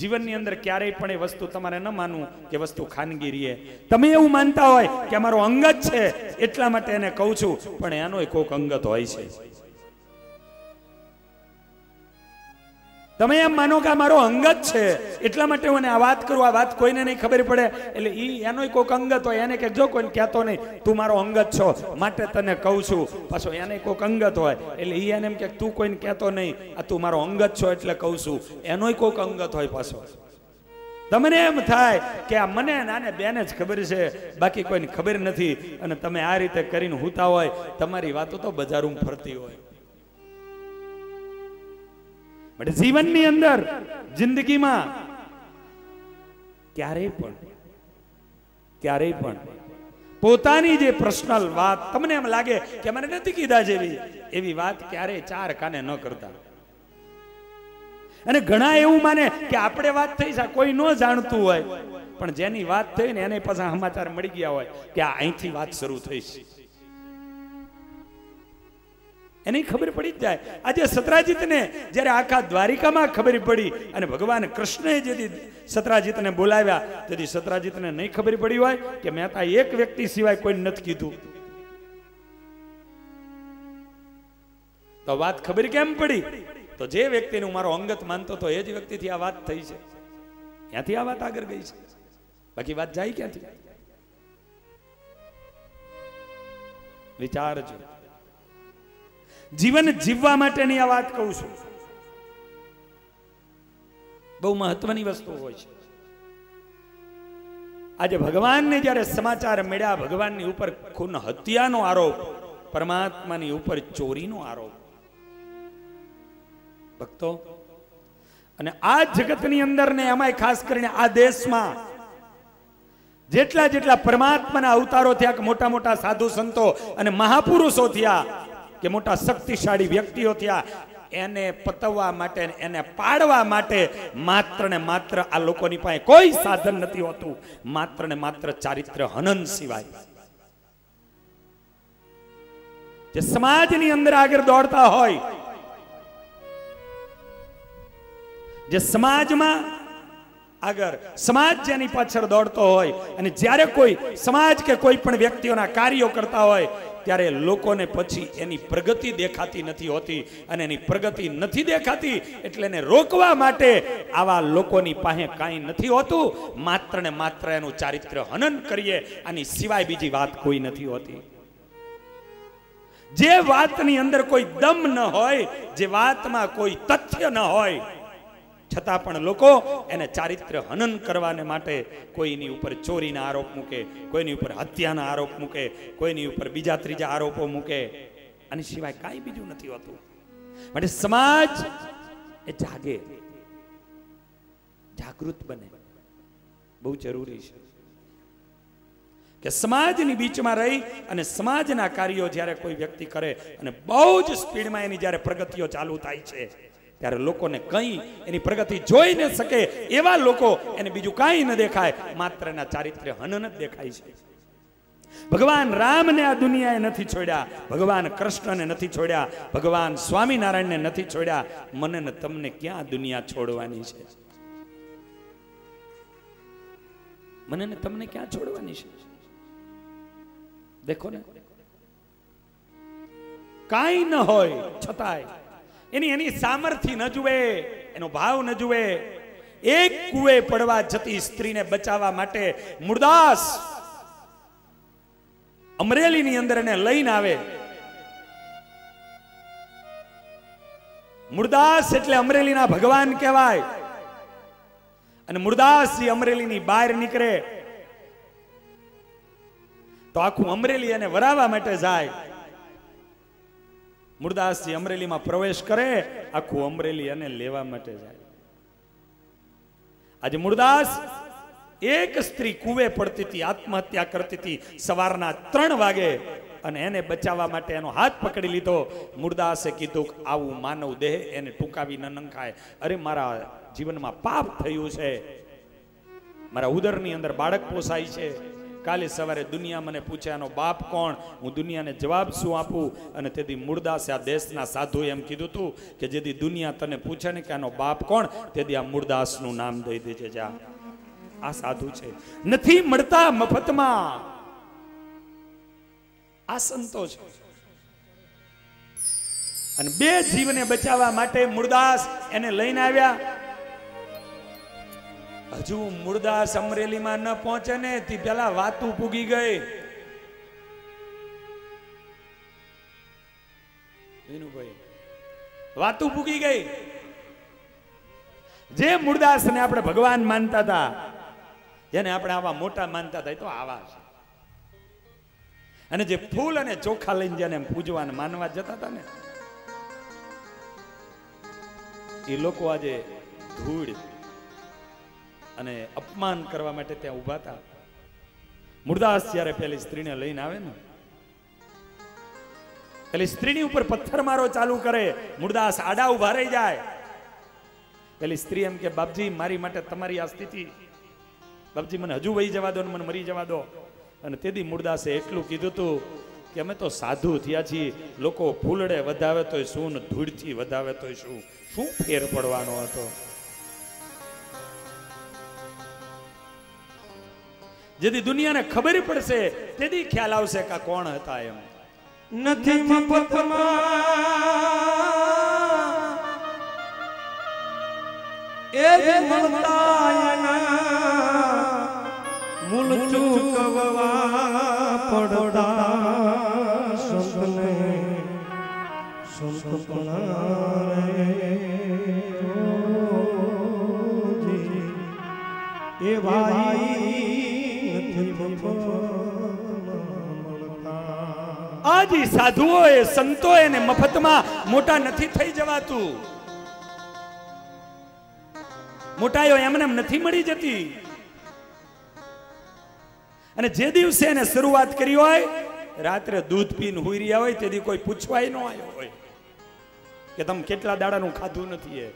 જીવનની અંદર ક્યારેય પણ એ વસ્તુ તમારે ન માનવું કે વસ્તુ ખાનગી રહે. તમે એવું માનતા હોય કે અમારો અંગત છે એટલા માટે એને કહું છું, પણ એનો કોઈક અંગત હોય છે. તમે એમ માનો કે આ મારો અંગત છે એટલા માટે હું આ વાત કરું, આ વાત કોઈને નહીં ખબર પડે, એટલે એનો કોઈક અંગત હોય. એને કે જો કોઈને કહેતો નહીં, તું મારો અંગત છો માટે તને કહું છું. પાછો એને કોઈક અંગત હોય એટલે એને એમ કે તું કોઈને કહેતો નહીં, આ તું મારો અંગત છો એટલે કહું છું. એનોય કોઈક અંગત હોય. પાછો તમને એમ થાય કે આ મને નાને બેને જ ખબર છે, બાકી કોઈને ખબર નથી. અને તમે આ રીતે કરીને હુતા હોય, તમારી વાતો તો બજારમાં ફરતી હોય. જીવનની અંદર, જિંદગીમાં ક્યારેય પણ પોતાની જે પર્સનલ વાત તમને એમ લાગે કે મને નથી કીધા જેવી, એવી વાત ક્યારેય ચાર કાને ન કરતા. અને ઘણા એવું માને કે આપણે વાત થઈ છે, કોઈ ન જાણતું હોય, પણ જેની વાત થઈ ને એને પાછા સમાચાર મળી ગયા હોય કે આ અહીંથી વાત શરૂ થઈ છે, એને ખબર પડી જ જાય. આજે સતરાજીતને જ્યારે આખા દ્વારિકામાં ખબર પડી અને ભગવાન કૃષ્ણએ જેથી સતરાજીતને બોલાવ્યા, તેથી સતરાજીતને નહીં ખબર પડી હોય કે મહેતા એક વ્યક્તિ સિવાય કોઈ નથી કીધું, તો વાત ખબર કેમ પડી? તો જે વ્યક્તિને હું મારો અંગત માનતો હતો એ જ વ્યક્તિથી આ વાત થઈ છે, ત્યાંથી આ વાત આગળ ગઈ છે. બાકી વાત જાય ક્યાંથી? વિચારજો. જીવન જીવવા માટેની આ વાત કહું છું. બહુ મહત્વની વસ્તુ હોય છે. આજે ભગવાનને જ્યારે સમાચાર મળ્યા, ભગવાનની ઉપર ખૂન હત્યાનો આરોપ, પરમાત્માની ઉપર ચોરીનો આરોપ. ભક્તો, અને આ જગતની અંદર ને એમાંય ખાસ કરીને આ દેશમાં જેટલા જેટલા પરમાત્માના અવતારો થયા, કે મોટા મોટા સાધુ સંતો અને મહાપુરુષો થયા, કે મોટા શક્તિશાળી વ્યક્તિઓ થયા, એને પતવવા માટે, એને પાડવા માટે માત્ર ને માત્ર આ લોકોની પાસે કોઈ સાધન નથી હોતું, માત્ર ને માત્ર ચારિત્ર્ય હનન સિવાય. જે સમાજની અંદર આગળ દોડતા હોય, જે સમાજમાં આગળ સમાજ જેની પાછળ દોડતો હોય, અને જ્યારે કોઈ સમાજ કે કોઈ પણ વ્યક્તિઓના કાર્યો કરતા હોય, ત્યારે લોકોને પછી એની પ્રગતિ દેખાતી નથી હોતી, અને એની પ્રગતિ નથી દેખાતી એટલે એને રોકવા માટે આવા લોકોની પાસે કાંઈ નથી હોતું, માત્ર ને માત્ર એનું ચારિત્ર્ય હનન કરીએ, આની સિવાય બીજી વાત કોઈ નથી હોતી. જે વાતની અંદર કોઈ દમ ન હોય, જે વાતમાં કોઈ તથ્ય ન હોય, છતાં પણ લોકો એને ચારિત્ર્ય હનન કરવાને માટે કોઈની ઉપર ચોરીના આરોપ મૂકે, કોઈની ઉપર હત્યાના આરોપ મૂકે, કોઈની ઉપર બીજા ત્રીજા આરોપો મૂકે, આની સિવાય કાંઈ બીજું નથી હોતું. માટે સમાજ એ જાગે, જાગૃત બને, બહુ જરૂરી છે કે સમાજની બીચમાં રહી અને સમાજના કાર્યો જ્યારે કોઈ વ્યક્તિ કરે અને બહુ જ સ્પીડમાં એની જ્યારે પ્રગતિઓ ચાલુ થાય છે, ત્યારે લોકોને કંઈ એની પ્રગતિ જોઈ ન શકે એવા લોકો, એને બીજું કાંઈ ન દેખાય, માત્ર એના ચારિત્ર્ય હનન જ દેખાય છે. ભગવાન રામને આ દુનિયાએ નથી છોડ્યા, ભગવાન કૃષ્ણને નથી છોડ્યા, ભગવાન સ્વામિનારાયણને નથી છોડ્યા, મને ને તમને ક્યાં દુનિયા છોડવાની છે? મને ને તમને ક્યાં છોડવાની છે? દેખો ને, કાંઈ ન હોય છતાંય એની સામર્થ્ય ન જુએ, એનો ભાવ ન જુએ. એક કુએ પડવા જતી સ્ત્રીને બચાવવા માટે મુરદાસ અમરેલીની અંદર એને લઈને આવે. મુરદાસ એટલે અમરેલીના ભગવાન કહેવાય. અને મુરદાસ અમરેલીની બહાર નીકળે તો આખું અમરેલી એને વરાવવા માટે જાય. મુરદાસજી અમરેલીમાં પ્રવેશ કરે, આખું અમરેલી એને લેવા માટે જાય. આજે મુરદાસ, એક સ્ત્રી કુવે પડતી હતી, આત્મહત્યા કરતી હતી સવારના 3 વાગે, અને એને બચાવવા માટે એનો હાથ પકડી લીધો. મુરદાસે કીધું કે આવું માનવ દેહ એને ટૂંકાવી ન નંખાય. અરે, મારા જીવનમાં પાપ થયું છે, મારા ઉદરની અંદર બાળક પોસાય છે, કાલે સવારે દુનિયા મને પૂછે આનો બાપ કોણ, હું દુનિયાને જવાબ શું આપું? અને તેથી મુરદાસે આ દેશના સાધુએ એમ કીધું હતું કે જેથી દુનિયા તને પૂછે ને કે આનો બાપ કોણ, તેથી આ મુરદાસનું નામ દઈ દેજે. જા, આ સાધુ છે, નથી મળતા મફતમાં, આ સંતો છે. અને 2 જીવને બચાવવા માટે મુરદાસ એને લઈને આવ્યા. હજુ મુરદાસ અમરેલીમાં ન પહોંચે ને તે પેલા વાતું પૂગી ગઈ. વાતું પૂગી ગઈ. જે મુરદાસને આપણે ભગવાન માનતા હતા, જેને આપણે આવા મોટા માનતા હતા, એ તો આવા છે. અને જે ફૂલ અને ચોખા લઈને જેને પૂજવાને માનવા જતા હતા ને, એ લોકો આજે ધૂળ અને અપમાન કરવા માટે ત્યાં ઉભા હતા. મુરદાસ જ્યારે પેલી સ્ત્રીને લઈને આવે ને, પેલી સ્ત્રીની ઉપર પથ્થરમારો ચાલુ કરે. મુરદાસ આડા ઉભા રહી જાય. પેલી સ્ત્રી એમ કે, બાપજી, મારી માટે તમારી આ સ્થિતિ, બાપજી મને હજુ વહી જવા દો ને મને મરી જવા દો. અને તેથી મુરદાસે એટલું કીધું હતું કે અમે તો સાધુ થયા છીએ, લોકો ફૂલડે વધાવે તોય શું ને ધૂળથી વધાવે તોય શું ફેર પડવાનો હતો? જેથી દુનિયાને ખબર પડશે તેથી ખ્યાલ આવશે કે કોણ હતા. એમ નથી મફતમાં એ જ મળતા મૂળ ચૂકવવા પડતા સંતને સંતપણા એ ભાઈ આજ સાધુઓએ સંતોએ ને મફતમાં મોટા નથી થઈ જવાતું. મોટાઈઓ એમને એમ નથી મળી જતી. અને જે દિવસે એને શરૂઆત કરી હોય, રાત્રે દૂધ પીને હુઈ રહ્યા હોય, તેથી કોઈ પૂછવાય ન આવ્યો હોય કે તમે કેટલા દાડાનું ખાધું નથી.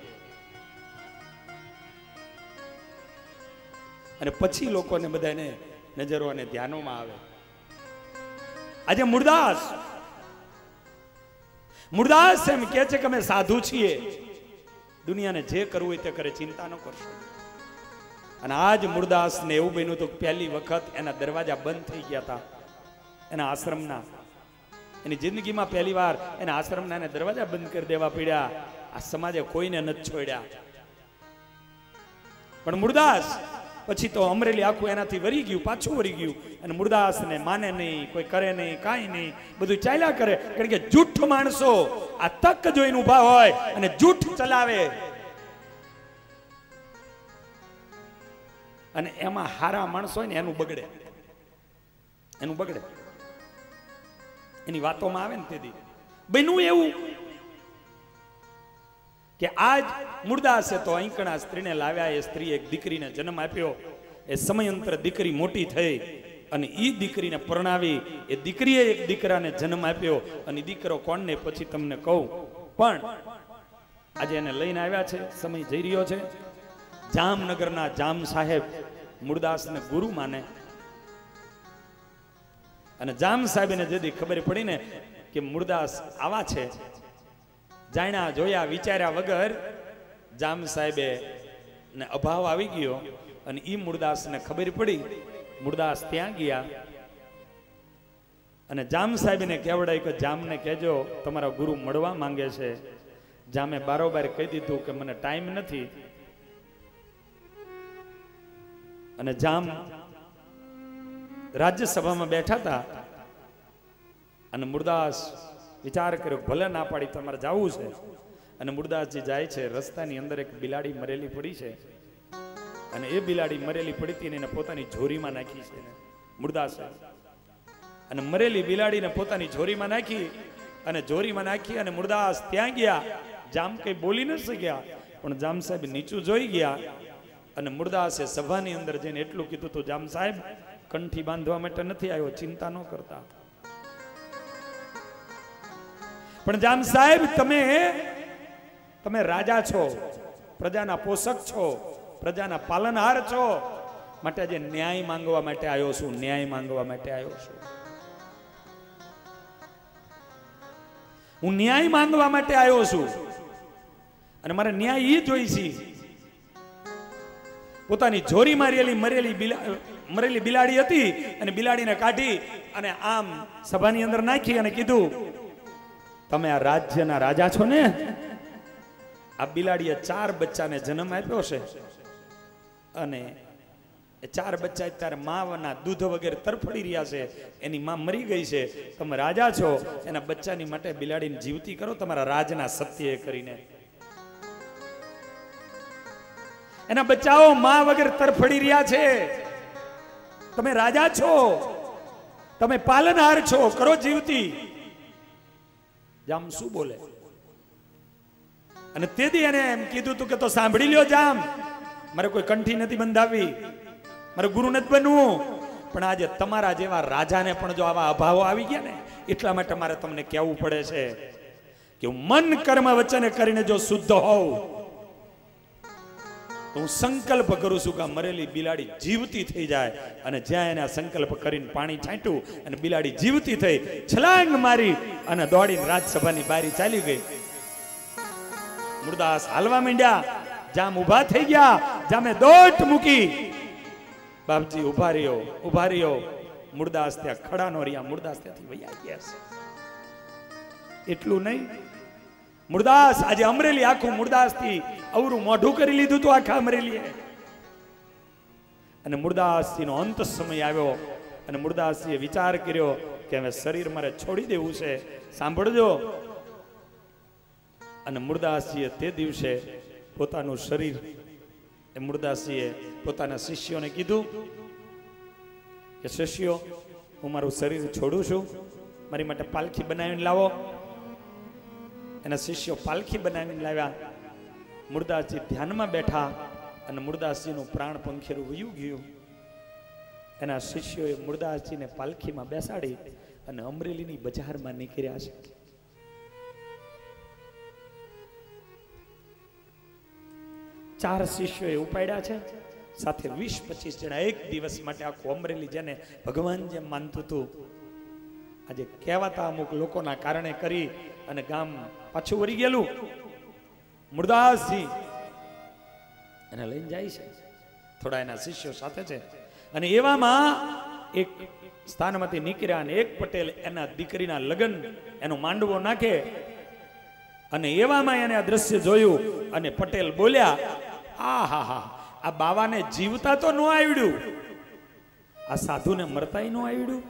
અને પછી લોકોને બધાને નજરો અને ધ્યાનોમાં આવે. આજે મૂળદાસ એમ કહે છે કે અમે સાધુ છીએ, દુનિયાને જે કરવું હોય તે કરે, ચિંતા ન કરશો. અને આજ મૂળદાસ ને એવું બન્યું હતું, પહેલી વખત એના દરવાજા બંધ થઈ ગયા હતા એના આશ્રમના. એની જિંદગીમાં પહેલી વાર એના આશ્રમના એને દરવાજા બંધ કરી દેવા પડ્યા. આ સમાજે કોઈને નથી છોડ્યા. પણ મૂળદાસ પછી તો અમરેલી આખું એનાથી વરી ગયું, પાછું વરી ગયું. અને મૂળદાસ ને માને નહીં, કોઈ કરે નહીં, કાંઈ નહીં, બધું ચાલ્યા કરે. કારણ કે જૂઠ માણસો આ તક જોઈને ઉભા હોય અને જૂઠ ચલાવે, અને એમાં હારા માણસો હોય ને એનું બગડે, એની વાતોમાં આવે ને તેથી બન્યું એવું કે આજ મૂળદાસે તો આંકણા સ્ત્રીને લાવ્યા. એ સ્ત્રી એક દીકરીને જન્મ આપ્યો. એ સમયાંતર દીકરી મોટી થઈ અને એ દીકરીને પરણાવી. એ દીકરીએ એક દીકરાને જન્મ આપ્યો. અને દીકરો કોણને પછી તમને કહું. પણ આજે એને લઈને આવ્યા છે, સમય જઈ રહ્યો છે. જામનગરના જામ સાહેબ મૂળદાસને ગુરુ માને. અને જામ સાહેબને જેથી ખબર પડી ને કે મૂળદાસ આવા છે, જાણ્યા જોયા વિચાર્યા વગર જામ સાહેબે ને અભાવ આવી ગયો. અને ઈ મૂળદાસને ખબર પડી. મૂળદાસ ત્યાં ગયા અને જામ સાહેબને કહેવડાય કે જામને કહેજો તમારા ગુરુ મળવા માંગે છે. જામે બારોબાર કહી દીધું કે મને ટાઈમ નથી. અને જામ રાજ્યસભામાં બેઠા હતા અને મૂળદાસ વિચાર કર્યો ભલે ના પાડી તમારે જવું છે. અને મૂળદાસજી જાય છે. રસ્તાની અંદર એક બિલાડી મરેલી પડી છે અને એ બિલાડી મરેલી પડી હતી ને એને પોતાની ઝોરીમાં નાખી છે મૂળદાસે. અને મરેલી બિલાડીને પોતાની ઝોરીમાં નાખી અને મૂળદાસ ત્યાં ગયા. જામ કઈ બોલી ન શક્યા, પણ જામ સાહેબ નીચું જોઈ ગયા. અને મૂળદાસે સભાની અંદર જઈને એટલું કીધું હતું, જામ સાહેબ કંઠી બાંધવા માટે નથી આવ્યો, ચિંતા ન કરતા. પણ જામ સાહેબ તમે રાજા છો, પ્રજાના પોષક છો, પ્રજાના પાલનહાર છો, માટે આજે ન્યાય માંગવા માટે આવ્યો છું. હું ન્યાય માંગવા માટે આવ્યો છું. અને મારે ન્યાય ઈ જોઈ છે. પોતાની જોરી મારેલી મરેલી બિલાડી હતી અને બિલાડીને કાઢી અને આમ સભાની અંદર નાખી અને કીધું, તમે આ રાજ્યના રાજા છો ને? આ બિલાડીએ 4 બચ્ચાને જન્મ આપ્યો છે અને એ 4 બચ્ચા અત્યારે માના દૂધ વગેરે તરફડી રહ્યા છે. એની માં મરી ગઈ છે. તમે રાજા છો, એના બચ્ચાની માટે બિલાડીને જીવતી કરો તમારા રાજના સત્ય કરીને. એના બચ્ચાઓ માં વગર તરફડી રહ્યા છે. તમે રાજા છો, તમે પાલનહાર છો, કરો જીવતી. જામ શું બોલે? અને તેથી એને એમ કીધું તું કે તો સાંભળી લ્યો જામ, મારે કોઈ કંઠી નથી બંધાવી, મારે ગુરુ નથી બનવું. પણ આજે તમારા જેવા રાજાને પણ જો આવા અભાવો આવી ગયા ને, એટલા માટે મારે તમને કહેવું પડે છે કે હું મન કર્મ વચન કરીને જો શુદ્ધ હોઉં તો હું સંકલ્પ કરું છું કે મરેલી બિલાડી જીવતી થઈ જાય. અને જ્યાં એને સંકલ્પ કરીને પાણી છાંટ્યું અને બિલાડી જીવતી થઈ, છલાંગ મારી અને દોડીને રાજસભાની બારી ચાલી ગઈ. મૂળદાસ હાલવા માંડ્યા. જામ ઉભા થઈ ગયા. જામે દોટ મૂકી. બાપજી ઉભા રહ્યો. મૂળદાસ ત્યાં ખડા નો રહ્યા. મૂળદાસ ત્યાંથી વયા ગયા છે. એટલું નહીં, મૂળદાસ આજે અમરેલી આખું મૂળદાસ થી અવરું મોઢું કરી લીધું હતું આખા અમરેલીએ. અને મૂળદાસજી નો અંત સમય આવ્યો અને મૂળદાસજીએ વિચાર કર્યો કે હવે શરીર મારે છોડી દેવું છે. સાંભળજો. અને મૂળદાસજીએ તે દિવસે પોતાનું શરીર, એ મૂળદાસજીએ પોતાના શિષ્યોને કીધું કે શિષ્યો, હું મારું શરીર છોડું છું, મારી માટે પાલખી બનાવીને લાવો. એના શિષ્યો પાલખી બનાવીને લાવ્યા. મુરદાસજી ધ્યાનમાં બેઠા અને મુરદાસજીનું પ્રાણ પંખેરું વયું ગયું. એના શિષ્યોએ મુરદાસજીને પાલખીમાં બેસાડી અને અમરેલીની બજારમાં નીકળ્યા છે. ચાર શિષ્યોએ ઉપાડ્યા છે, સાથે 20-25 જણા. એક દિવસ માટે આખું અમરેલી જેને ભગવાન જેમ માનતું હતું, આજે કહેવાતા અમુક લોકોના કારણે કરી અને ગામ પાછું વળી ગયેલું. મુરદાસજી એને લઈને જાય છે, થોડા એના શિષ્યો સાથે છે. અને એવામાં એક સ્થાનમાંથી નીકળ્યા અને એક પટેલ એના દીકરીના લગ્ન એનો માંડવો નાખે. અને એવામાં એને આ દ્રશ્ય જોયું અને પટેલ બોલ્યા, આ હા હા, આ બાવાને જીવતા તો ન આવડ્યું, આ સાધુને મરતાય ન આવડ્યું.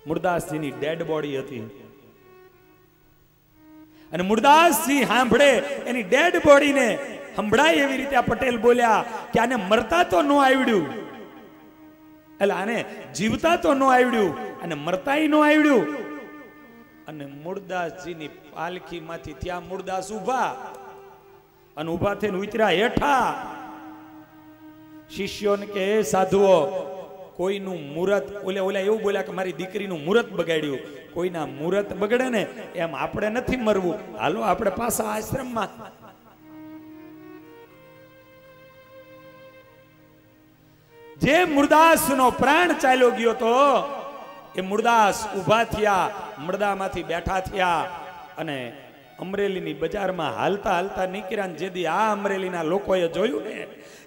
મુરદાસજીની ડેડ બોડી હતી અને મુરદાસજી સાંભળે એની ડેડ બોડીને સંભળાય એવી રીતે આ પટેલ બોલ્યા કે આને મરતા તો ન આવડ્યું, એટલે આને જીવતા તો ન આવડ્યું અને મરતાય ન આવડ્યું. અને મુરદાસજીની પાલખીમાંથી ત્યાં મુરદાસ ઉભા અને ઉભા થઈને ઉતર્યા હેઠા. શિષ્યોને કે સાધુઓ, કોઈનું મુહૂર્ત ઓલા એવું બોલ્યા કે મારી દીકરીનું મુહૂર્ત બગાડ્યું. કોઈના મુહૂર્ત બગડે ને એમ આપણે નથી મરવું, હાલો આપણે પાછા આશ્રમમાં. જે મુરદાસનો પ્રાણ ચાલ્યો ગયો તો એ મુરદાસ ઉભા થયા, મરદામાંથી બેઠા થયા અને અમરેલીની બજારમાં હાલતા હાલતા નીકળ્યા. જેદી આ અમરેલીના લોકોએ જોયું ને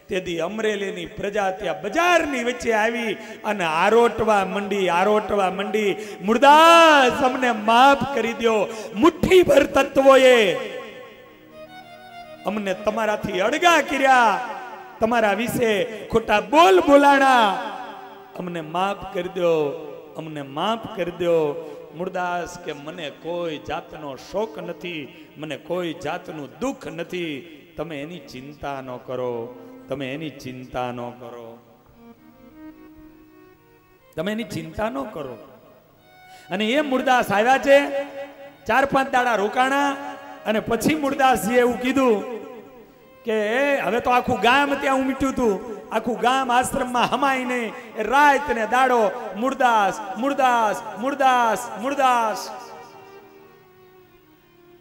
તેથી અમરેલીની પ્રજા ત્યાં બજારની વચ્ચે આવી અને આરોટવા મંડી, મુરદાસ અમને માફ કરી દો, મુઠ્ઠીભર તત્વોએ અમને તમારાથી અડગા કર્યા, તમારા વિશે ખોટા બોલ બોલાણા, અમને માફ કરી દો, અમને માફ કરી દો. મુરદાસ કે મને કોઈ જાતનો શોક નથી, મને કોઈ જાતનું દુઃખ નથી, તમે એની ચિંતા ન કરો, તમે એની ચિંતા ન કરો, તમે એની ચિંતા ન કરો. અને એ મુરદાસ આવ્યા છે, 4-5 દાડા રોકાણા અને પછી મુરદાસજીએ એવું કીધું કે હવે તો આખું ગામ ત્યાં ઉમટ્યું હતું, આખું ગામ આશ્રમમાં હમાય નહીં, રાત ને દાડો મુરદાસ મુરદાસ મુરદાસ મુરદાસ.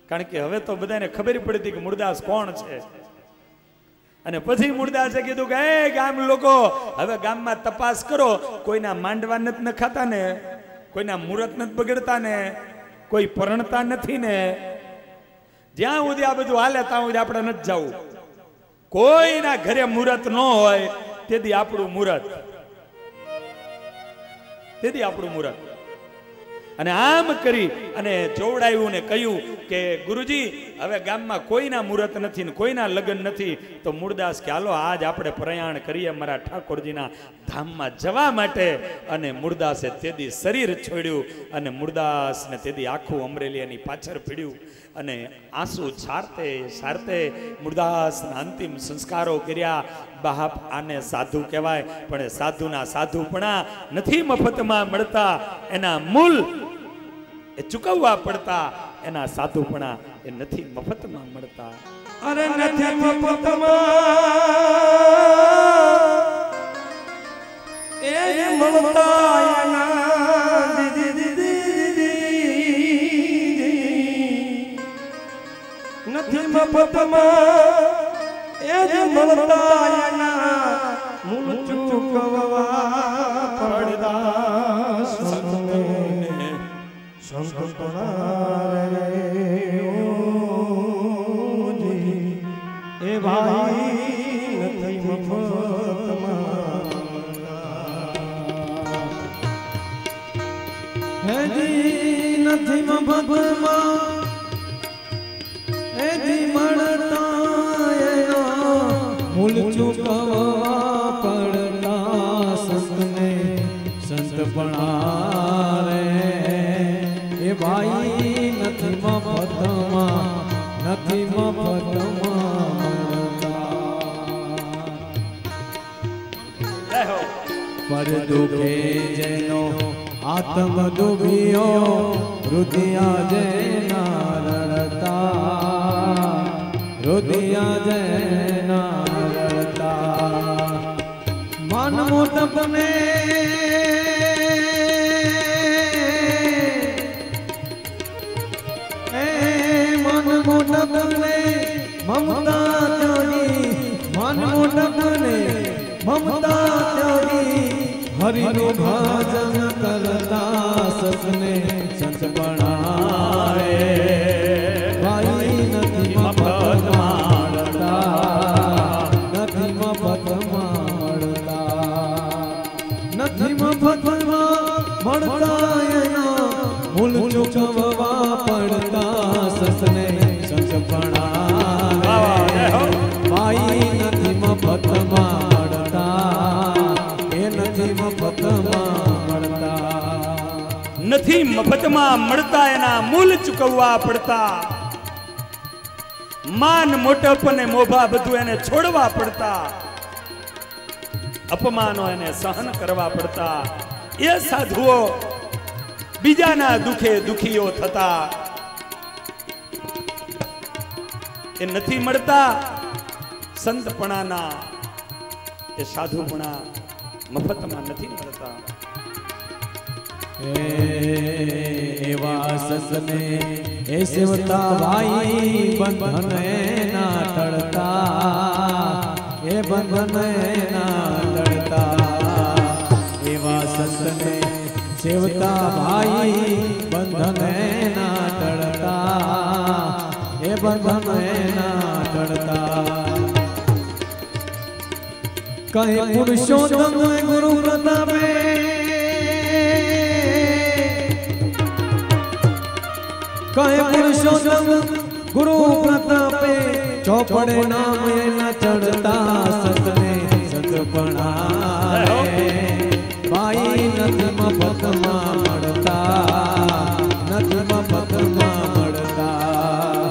કારણ કે હવે તો બધાને ખબર પડી હતી કે મુરદાસ કોણ છે. અને પછી મુરદાસે કીધું કે એ ગામ લોકો, હવે ગામમાં તપાસ કરો, કોઈના માંડવા નથી નખાતા ને, કોઈના મુહૂર્ત નથી બગડતા ને, કોઈ પરણતા નથી ને, જ્યાં સુધી આ બધું હાલે ત્યાં સુધી આપણે નથી જવું. કોઈના ઘરે મુહૂર્ત ન હોય તેથી આપણું મુહૂર્ત, તેથી આપણું મુહૂર્ત. અને આમ કરી અને જોવડાયું ને કહ્યું કે ગુરુજી હવે ગામમાં કોઈના મુહૂર્ત નથી ને કોઈના લગ્ન નથી, તો મુરદાસ કે હાલો આજ આપણે પ્રયાણ કરીએ મારા ઠાકોરજીના ધામમાં જવા માટે. અને મુરદાસે તેદી શરીર છોડ્યું અને મુરદાસને તેદી આખું અમરેલી એની પાછળ પીડ્યું અને આંસુ છારતે છારતે મુરદાસના અંતિમ સંસ્કારો કર્યા. બાપ આને સાધુ કહેવાય, પણ સાધુના સાધુપણા નથી મફતમાં મળતા, એના મૂલ એ ચૂકવવા પડતા, એના સાધુપણા એ નથી મફતમાં મળતા. અરે નથી મફતમાં એ મળતા એના નથી મફતમાં એ જ મળતા એના મૂળ ચૂકવવા પડતા. એ ભાઈ નથી મફતમાં, હેજી નથી મફતમાં, હેજી મળતા એના મૂળ ચૂકવવા પડતા. સંતને સંતપણા રે એ ભાઈ નથી મફતમાં, નથી મફતમાં મળતા. પર દુખે જેનો આત્મ ડૂબીઓ રુદિયા જેના રડતા રુદિયા જેના રડતા મન મોટપને મન મોટપને મમતા ત્યાગી મન મોટપને મમતા ત્યાગી હરિનો ભજન કરતા સસને સંત બનાવે ભાઈ નથી મફત મળતા નથી મફત મળતા નથી મફત મળતા એના મૂલ ચૂકવવા પડતા સસને સંત બનાવે ભાઈ નથી મફત નથી મફતમાં મળતા એના મૂલ ચૂકવવા પડતા માન મોટપ અને મોભા બધું એને છોડવા પડતા અપમાનો એને સહન કરવા પડતા એ સાધુઓ બીજાના દુખે દુખીઓ થતા એ નથી મળતા સંતપણાના એ સાધુપણા મફતમાં નથી મળતા એવા સસને એ સેવતા ભાઈ બંધન ના ટળતા એ બંધન ના ટળતા એવા સસને સેવતા ભાઈ બંધન ના ટળતા એ બંધન ના ટળતા કહે પુરુષોત્તમ ગુરુ પ્રતાપે કહે પુરુષોત્તમ ગુરુ પ્રતાપે ચોપડે નામ એના ચડતા સતને સતપણા ભાઈ નથી મફતમાં મળતા નથી મફતમાં મળતા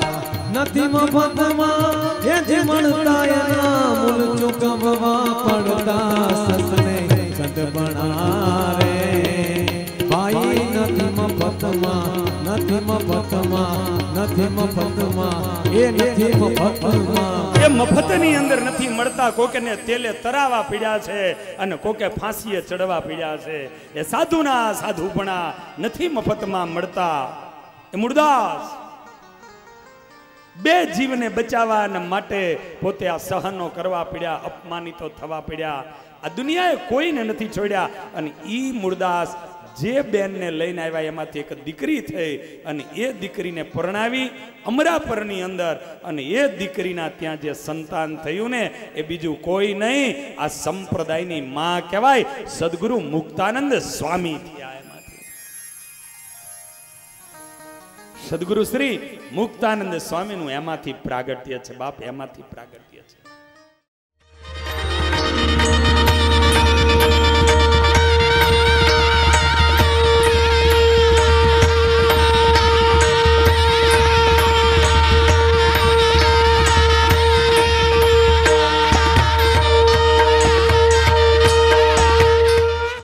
નથી મફતમાં એ જે મળતા એના મૂળ ચૂકવવા પડતા સસને સતપણા રે ભાઈ નથી મફતમાં નથી મફતમાં નથી મફતમાં એ નથી મફતમાં એ મફતની અંદર નથી મળતા કોકેને તેલે તરાવા પીડ્યા છે અને કોકે ફાંસીએ ચડવા પીડ્યા છે એ સાધુના સાધુપણા નથી મફતમાં મળતા એ મૂળદાસ બે જીવને બચાવવા માટે પોતે આ સહનો કરવા પડ્યા અપમાનિતો થવા પડ્યા આ દુનિયાએ કોઈને નથી છોડ્યા અને ઈ મૂળદાસ જે બેનને લઈને આવ્યા એમાંથી એક દીકરી થઈ અને એ દીકરીને પરણાવી અમરાપરની અંદર અને એ દીકરીના ત્યાં જે સંતાન થયું ને એ બીજું કોઈ નહીં આ સંપ્રદાયની માં કહેવાય સદગુરુ મુક્તાનંદ સ્વામી થયા એમાંથી સદગુરુ શ્રી મુક્તાનંદ સ્વામીનું એમાંથી પ્રાગટ્ય છે બાપ એમાંથી પ્રાગટ્ય છે